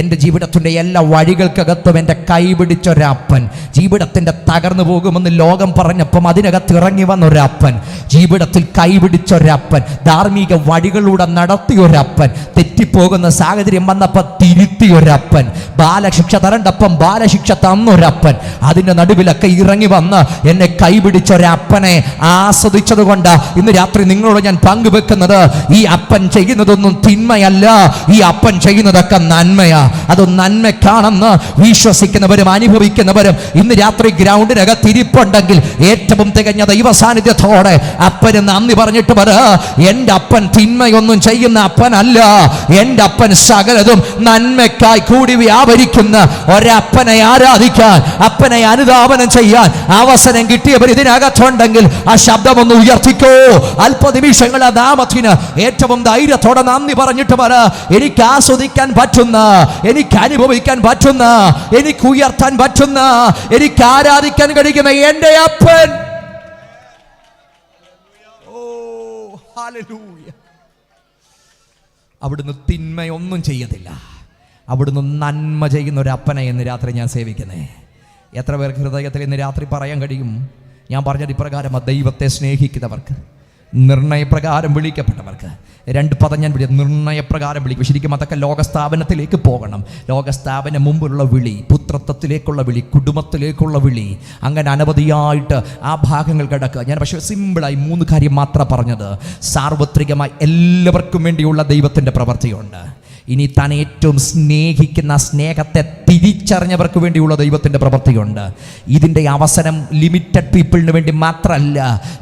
എൻ്റെ ജീവിതത്തിൻ്റെ എല്ലാ വഴികൾക്കകത്തും എൻ്റെ കൈപിടിച്ചൊരപ്പൻ, ജീവിതത്തിൻ്റെ തകർന്നു പോകുമെന്ന് ലോകം പറഞ്ഞപ്പം അതിനകത്ത് ഇറങ്ങി വന്ന ഒരപ്പൻ, ജീവിതത്തിൽ കൈപിടിച്ചൊരപ്പൻ, ധാർമ്മിക വഴികളിലൂടെ നടത്തിയൊരപ്പൻ, തെറ്റിപ്പോകുന്ന സാഹചര്യം വന്നപ്പോൾ തിരുത്തിയൊരപ്പൻ, ബാലശിക്ഷ തരണ്ടപ്പം ബാലശിക്ഷ തന്നൊരപ്പൻ, അതിൻ്റെ നടുവിലൊക്കെ ഇറങ്ങി വന്ന് എന്നെ കൈപിടിച്ചൊരപ്പനെ ആസ്വദിച്ചത് കൊണ്ട് ഇന്ന് രാത്രി നിങ്ങളോട് ഞാൻ പങ്കുവെക്കുന്നത്, ഈ അപ്പൻ ചെയ്യുന്നതൊന്നും തിന്മയല്ല, ഈ അപ്പൻ ചെയ്യുന്നതൊക്കെ നന്മയാ. അത് നന്മക്കാണെന്ന് വിശ്വസിക്കുന്നവരും അനുഭവിക്കുന്നവരും ഇന്ന് രാത്രി ഗ്രൗണ്ടിനകത്ത് ഇരിപ്പുണ്ടെങ്കിൽ ഏറ്റവും തികഞ്ഞ ദൈവ സാന്നിധ്യത്തോടെ അപ്പന് നന്ദി പറഞ്ഞിട്ട് പറ, എൻ്റെ അപ്പൻ തിന്മയൊന്നും ചെയ്യുന്ന അപ്പനല്ല, എൻ്റെ അപ്പൻ സകലതും നന്മയ്ക്കായി കൂടി വ്യാപരിക്കുന്ന ഒരപ്പനെ ആരാധിക്കാൻ, അപ്പനെ അനുധാവനം ചെയ്യാൻ അവസരം കിട്ടിയവർ ഇതിനകത്തുണ്ടെങ്കിൽ ആ ശബ്ദമൊന്ന് ഉയർത്തിക്കോ. അല്പനിമിഷങ്ങൾ ആ നാമത്തിന് ഏറ്റവും ധൈര്യത്തോടെ നന്ദി പറഞ്ഞിട്ട് പറ, എനിക്ക് ആസ്വദിക്കാൻ പറ്റുന്ന, എനിക്ക് അനുഭവിക്കാൻ പറ്റുന്ന, എനിക്ക് ഉയർത്താൻ പറ്റുന്ന, എനിക്ക് ആരാധിക്കാൻ കഴിയുന്ന എൻ്റെ അപ്പൻ. ഓ ഹല്ലേലൂയ. അവിടുന്ന് തിന്മയൊന്നും ചെയ്യത്തില്ല, അവിടുന്ന് നന്മ ചെയ്യുന്ന ഒരു അപ്പനെ ഇന്ന് രാത്രി ഞാൻ സേവിക്കുന്നേ. എത്ര പേർക്ക് ഹൃദയത്തിൽ ഇന്ന് രാത്രി പറയാൻ കഴിയും, ഞാൻ പറഞ്ഞത് ഇപ്രകാരം, ദൈവത്തെ സ്നേഹിക്കുന്നവർക്ക്, നിർണയപ്രകാരം വിളിക്കപ്പെട്ടവർക്ക്, 2 പദം ഞാൻ നിർണയപ്രകാരം വിളിക്കും. ശരിക്കും അതൊക്കെ ലോകസ്ഥാപനത്തിലേക്ക് പോകണം. ലോകസ്ഥാപന മുമ്പുള്ള വിളി, പുത്രത്വത്തിലേക്കുള്ള വിളി, കുടുംബത്തിലേക്കുള്ള വിളി, അങ്ങനെ അനവധിയായിട്ട് ആ ഭാഗങ്ങൾ കിടക്കുക. ഞാൻ പക്ഷേ സിമ്പിളായി 3 കാര്യം മാത്രം പറഞ്ഞത്. സാർവത്രികമായി എല്ലാവർക്കും വേണ്ടിയുള്ള ദൈവത്തിൻ്റെ പ്രവൃത്തിയുണ്ട്. ഇനി താൻ ഏറ്റവും സ്നേഹിക്കുന്ന സ്നേഹത്തെ തിരിച്ചറിഞ്ഞവർക്ക് വേണ്ടിയുള്ള ദൈവത്തിൻ്റെ പ്രവൃത്തിയുണ്ട്. ഇതിൻ്റെ അവസരം ലിമിറ്റഡ് പീപ്പിളിന് വേണ്ടി മാത്രമല്ല.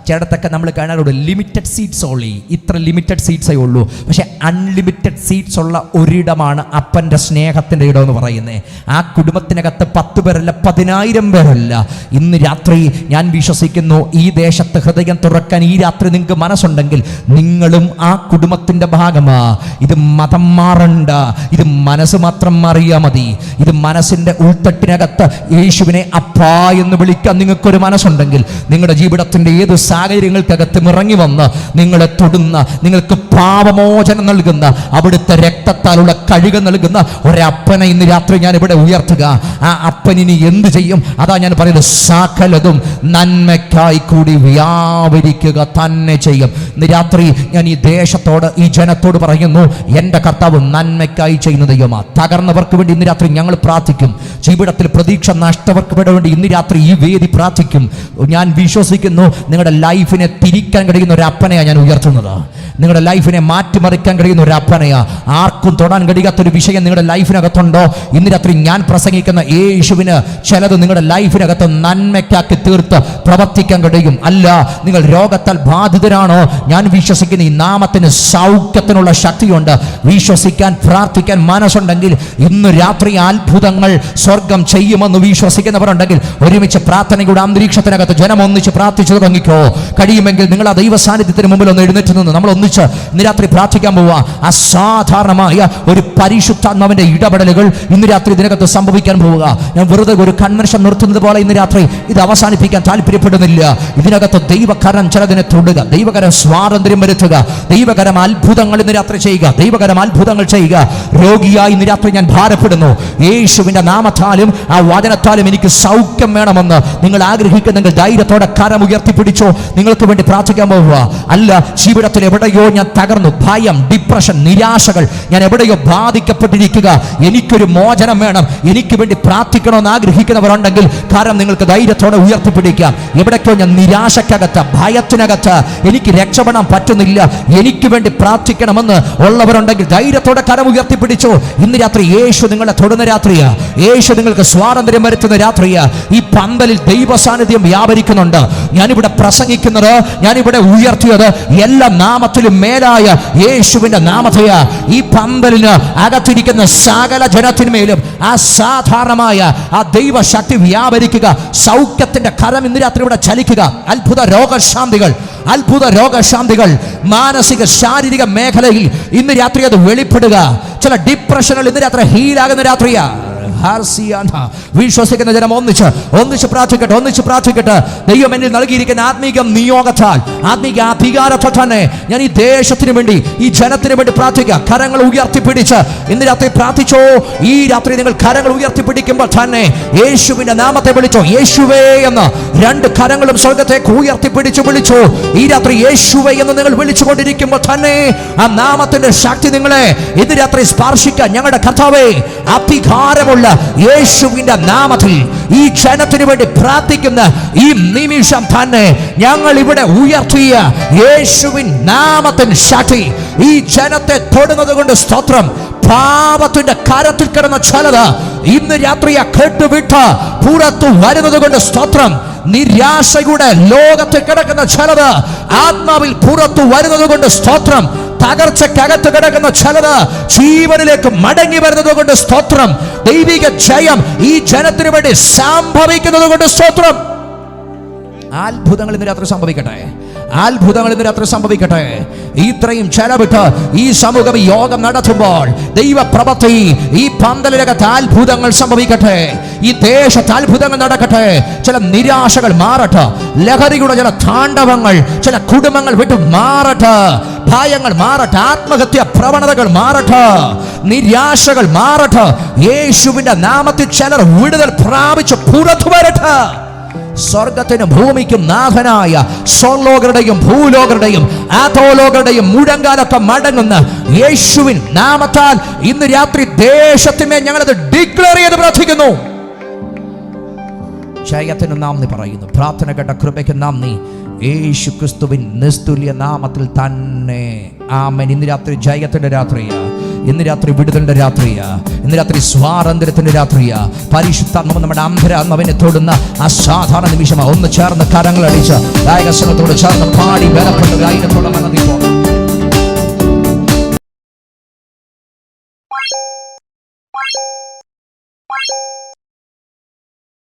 ചിലടത്തൊക്കെ നമ്മൾ കാണാറുണ്ട് ലിമിറ്റഡ് സീറ്റ്സ് ഓൺലി, ഇത്ര ലിമിറ്റഡ് സീറ്റ്സേ ഉള്ളൂ. പക്ഷേ അൺലിമിറ്റഡ് സീറ്റ്സ് ഉള്ള ഒരിടമാണ് അപ്പൻ്റെ സ്നേഹത്തിൻ്റെ ഇടം എന്ന് പറയുന്നത്. ആ കുടുംബത്തിനകത്ത് 10 പേരല്ല, 10,000 പേരല്ല. ഇന്ന് രാത്രി ഞാൻ വിശ്വസിക്കുന്നു, ഈ ദേശത്ത് ഹൃദയം തുറക്കാൻ ഈ രാത്രി നിങ്ങൾക്ക് മനസ്സുണ്ടെങ്കിൽ നിങ്ങളും ആ കുടുംബത്തിൻ്റെ ഭാഗമാ. ഇത് മതം മാറണ്ട, ഇത് മനസ്സ് മാത്രം മാറിയാൽ മതി. ഇത് മനസ്സിന്റെ ഉൾത്തട്ടിനകത്ത് യേശുവിനെ അപ്പാ എന്ന് വിളിക്കാൻ നിങ്ങൾക്കൊരു മനസ്സുണ്ടെങ്കിൽ, നിങ്ങളുടെ ജീവിതത്തിന്റെ ഏത് സാഹചര്യങ്ങൾക്കകത്തും ഇറങ്ങി വന്ന് നിങ്ങളെ തൊടുന്ന, നിങ്ങൾക്ക് പാപമോചനം നൽകുന്ന, അവിടുത്തെ രക്തത്താലുള്ള കഴുക നൽകുന്ന ഒരപ്പനെ ഇന്ന് രാത്രി ഞാൻ ഇവിടെ ഉയർത്തുക. ആ അപ്പനിനി എന്ത് ചെയ്യും? അതാ ഞാൻ പറയുന്നത്, സകലതും നന്മയ്ക്കായി കൂടി വ്യാപരിക്കുക തന്നെ ചെയ്യും. ഇന്ന് രാത്രി ഞാൻ ഈ ദേശത്തോട്, ഈ ജനത്തോട് പറയുന്നു, എൻ്റെ കർത്താവ് നന്മയ്ക്കായി ചെയ്യുന്ന ദൈവമാ. തകർന്നവർക്ക് വേണ്ടി ഇന്ന് രാത്രി ഞങ്ങൾ പ്രാർത്ഥിക്കും. ജീവിതത്തിൽ പ്രതീക്ഷ നഷ്ടപ്പെട്ടവർക്ക് വേണ്ടി ഇന്ന് രാത്രി ഈ വേദി പ്രാർത്ഥിക്കും. ഞാൻ വിശ്വസിക്കുന്നു നിങ്ങളുടെ ലൈഫിനെ തിരിക്കാൻ കഴിയുന്ന ഒരു അപ്പനെയാണ് ഞാൻ ഉയർത്തുന്നത്. നിങ്ങളുടെ ലൈഫിനെ മാറ്റിമറിക്കാൻ കഴിയുന്ന ഒരു അപ്പനെയാ. ആർക്കും തൊടാൻ കഴിയാത്തൊരു വിഷയം നിങ്ങളുടെ ലൈഫിനകത്തുണ്ടോ? ഇന്ന് രാത്രി ഞാൻ പ്രസംഗിക്കുന്ന യേശുവിന് ചിലത് നിങ്ങളുടെ ലൈഫിനകത്ത് നന്മയ്ക്കാക്കി തീർത്ത് പ്രവർത്തിക്കാൻ കഴിയും. അല്ല, നിങ്ങൾ രോഗത്താൽ ബാധിതരാണോ? ഞാൻ വിശ്വസിക്കുന്ന ഈ നാമത്തിന് സൗഖ്യത്തിനുള്ള ശക്തിയുണ്ട്. വിശ്വസിക്കാൻ പ്രാർത്ഥിക്കാൻ മനസ്സുണ്ടെങ്കിൽ ഇന്ന് രാത്രി അത്ഭുതങ്ങൾ സ്വർഗം ചെയ്യുമെന്ന് വിശ്വസിക്കുന്നവരുണ്ടെങ്കിൽ ഒരുമിച്ച് പ്രാർത്ഥനയുടെ അന്തരീക്ഷത്തിനകത്ത് ജനം ഒന്നിച്ച് പ്രാർത്ഥിച്ചു തുടങ്ങിക്കോ. കഴിയുമെങ്കിൽ നിങ്ങൾ ആ ദൈവ സാന്നിധ്യത്തിന് മുമ്പിൽ ഒന്ന് എഴുന്നേറ്റ് നിന്ന് നമ്മൾ ഒന്നിച്ച് ഇന്ന് രാത്രി പ്രാർത്ഥിക്കാൻ പോവുക. അസാധാരണമായ ഒരു പരിശുദ്ധാത്മാവിന്റെ ഇടപെടലുകൾ ഇന്ന് രാത്രി ഇതിനകത്ത് സംഭവിക്കാൻ പോവുക. ഞാൻ വെറുതെ ഒരു കൺവെൻഷൻ നിർത്തുന്നത് പോലെ ഇന്ന് രാത്രി ഇത് അവസാനിപ്പിക്കാൻ താല്പര്യപ്പെടുന്നില്ല. ഇതിനകത്ത് ദൈവകരം ചിലതിനെ തൊടുക, ദൈവകരം സ്വാതന്ത്ര്യം വരുത്തുക, ദൈവകരം അത്ഭുതങ്ങൾ ഇന്ന് രാത്രി ചെയ്യുക, ദൈവകരം അത്ഭുതങ്ങൾ ചെയ്യുക. രോഗിയായി ഇന്ന് രാത്രി ഞാൻ ഭാരപ്പെടുന്നു. യേശുവിന്റെ നാമത്താലും ആ വചനത്താലും എനിക്ക് സൗഖ്യം വേണമെന്ന് നിങ്ങൾ ആഗ്രഹിക്കുന്നെങ്കിൽ ധൈര്യത്തോടെ കരം ഉയർത്തിപ്പിടിച്ചോ. നിങ്ങൾക്ക് വേണ്ടി പ്രാർത്ഥിക്കാൻ പോവുക. അല്ല, ജീവിതത്തിൽ എവിടെയോ ഞാൻ തകർന്നു, ഭയം, ഡിപ്രഷൻ, നിരാശകൾ, ഞാൻ എവിടെയോ ബാധിക്കപ്പെട്ടിരിക്കുക, എനിക്കൊരു മോചനം വേണം, എനിക്ക് വേണ്ടി പ്രാർത്ഥിക്കണമെന്ന് ആഗ്രഹിക്കുന്നവരുണ്ടെങ്കിൽ കാരണം നിങ്ങൾക്ക് ധൈര്യത്തോടെ ഉയർത്തിപ്പിടിക്കാം. എവിടേക്കോ ഞാൻ നിരാശക്കകത്ത്, ഭയത്തിനകത്ത്, എനിക്ക് രക്ഷപ്പെടാൻ പറ്റുന്നില്ല, എനിക്ക് വേണ്ടി പ്രാർത്ഥിക്കണമെന്ന് ഉള്ളവരുണ്ടെങ്കിൽ ധൈര്യത്തോടെ കരം ഉയർത്തിപ്പിടിച്ചോ. ഇന്ന് രാത്രി യേശു നിങ്ങളെ തൊടുന്ന രാത്രിയാ. യേശു നിങ്ങൾക്ക് സ്വാതന്ത്ര്യം വരുത്തുന്ന രാത്രിയാ. ഈ പന്തലിൽ ദൈവ സാന്നിധ്യം വ്യാപരിക്കുന്നുണ്ട്. ഞാനിവിടെ പ്രസംഗിക്കുന്നത്, ഞാനിവിടെ ഉയർത്തിയത് എല്ലാ നാമത്തിലും മേലായ യേശുവിന്റെ നാമത്തെയാ. ഈ പന്തലിന് അകത്തിരിക്കുന്ന സകല ജനത്തിന്മേലും അസാധാരണമായ ആ ദൈവശക്തി വ്യാപരിക്കുക. സൗഖ്യത്തിന്റെ കരം ഇന്ന് രാത്രി ഇവിടെ ചലിക്കുക. അത്ഭുത രോഗശാന്തികൾ മാനസിക ശാരീരിക മേഖലയിൽ ഇന്ന് രാത്രി അത് വെളിപ്പെടുക. ചില ഡിപ്രഷനുകൾ ഇന്ന് രാത്രി ഹീലാകുന്ന രാത്രിയാ. വിശ്വസിക്കുന്ന ജനം ഒന്നിച്ച് പ്രാർത്ഥിക്കട്ടെ. ദൈവം എന്നിൽ നൽകിയിരിക്കുന്ന ആത്മീക നിയോഗത്താൽ, ആത്മീക അധികാരത്താൽ തന്നെ ഞാൻ ഈ ദേശത്തിന് വേണ്ടി, ഈ ജനത്തിന് വേണ്ടി പ്രാർത്ഥിക്കുക. കരങ്ങൾ ഉയർത്തിപ്പിടിച്ച് ഇന്ന് രാത്രി പ്രാർത്ഥിച്ചോ. ഈ രാത്രി നിങ്ങൾ കരങ്ങൾ ഉയർത്തിപ്പിടിക്കുമ്പോൾ തന്നെ യേശുവിന്റെ നാമത്തെ വിളിച്ചോ. യേശുവേ എന്ന് രണ്ട് കരങ്ങളും സ്വർഗത്തേക്ക് ഉയർത്തിപ്പിടിച്ച് വിളിച്ചു. ഈ രാത്രി യേശുവേ എന്ന് നിങ്ങൾ വിളിച്ചുകൊണ്ടിരിക്കുമ്പോൾ തന്നെ ആ നാമത്തിന്റെ ശക്തി നിങ്ങളെ ഇന്ന് രാത്രി സ്പർശിക്കാൻ ഞങ്ങളുടെ കർത്താവേ, അധികാരമുള്ള യേശുവിന്റെ നാമത്തിൽ ഈ ജനത്തിന് വേണ്ടി പ്രാർത്ഥിക്കുന്ന ഈ നിമിഷം തന്നെ ഞങ്ങൾ ഇവിടെ ഉയർത്തിയ യേശുവിൻ നാമത്തിന് ശക്തി ഈ ജനത്തെ തൊടുന്നത് കൊണ്ട് സ്തോത്രം. പാപത്തിന്റെ കരത്തിൽ കിടന്ന ചിലത് ഇന്ന് രാത്രിയെ കേട്ടുവിട്ട് പുറത്തു വരുന്നത് കൊണ്ട് സ്തോത്രം. നിരാശയുടെ ലോകത്തിൽ കിടക്കുന്ന ചിലത് ആത്മാവിൽ പുറത്തു വരുന്നത് കൊണ്ട് സ്തോത്രം. തകർച്ചക്കകത്ത് കിടക്കുന്ന ചിലത് ജീവനിലേക്ക് മടങ്ങി വരുന്നത് കൊണ്ട് സ്തോത്രം. ദൈവിക ജയം ഈ ജനത്തിന് വേണ്ടി സംഭവിക്കുന്നത് കൊണ്ട് സ്തോത്രം. അത്ഭുതങ്ങൾ ഇന്ന് രാത്രി സംഭവിക്കട്ടെ. ഇത്രയും ചെലവിട്ട് ഈ സമൂഹം യോഗം നടത്തുമ്പോൾ ദൈവപ്രവൃത്തി ഈ പന്തലിനകത്ത് അത്ഭുതങ്ങൾ സംഭവിക്കട്ടെ. ഈ ദേശത്ത് അത്ഭുതങ്ങൾ നടക്കട്ടെ. ചില നിരാശകൾ മാറട്ടെ, ലഹരിയുടെ ചില താണ്ഡവങ്ങൾ ചില കുടുംബങ്ങൾ വിട്ട് മാറട്ടെ, ഭയങ്ങൾ മാറട്ടെ, ആത്മഹത്യ പ്രവണതകൾ മാറട്ടെ, നിരാശകൾ മാറട്ടെ. യേശുവിന്റെ നാമത്തിൽ ചിലർ വിടുതൽ പ്രാപിച്ച് പുറത്തു വരട്ടെ. സ്വർഗത്തിനും ഭൂമിക്കും നാഥനായ സ്വർലോകരുടെയും ഭൂലോകരുടെയും ആതോലോകരുടെയും മുഴങ്കാലൊക്കെ മടങ്ങുന്ന യേശുവിൻ നാമത്താൽ ഇന്ന് രാത്രി ദേശത്തിന്മേൽ ഞങ്ങളത് ഡിക്ലെയർ ചെയ്ത് പ്രാർത്ഥിക്കുന്നു. ജയത്തിന് നാന്ദി പറയുന്നു. പ്രാർത്ഥന കേട്ട കൃപയ്ക്ക് നാന്ദി. യേശു ക്രിസ്തുവിൻ നിസ്തുല്യ നാമത്തിൽ തന്നെ ആമേൻ. ഇന്ന് രാത്രി ജയത്തിന്റെ രാത്രിയാ. ഇന്ന് രാത്രി വിടുതലിന്റെ രാത്രിയാ. ഇന്ന് രാത്രി സ്വാതന്ത്ര്യത്തിന്റെ രാത്രിയാ. പരിശുദ്ധാത്മാവ് നമ്മുടെ അന്തരാത്മാവിനെ തൊടുന്ന അസാധാരണ നിമിഷമാണ്. ഒന്ന് ചേർന്ന് കരങ്ങൾ അടിച്ച് ഗായകസംഘത്തോട് ചേർന്ന് പാടി ബലപ്പെട്ട് ഗായകത്തോടെ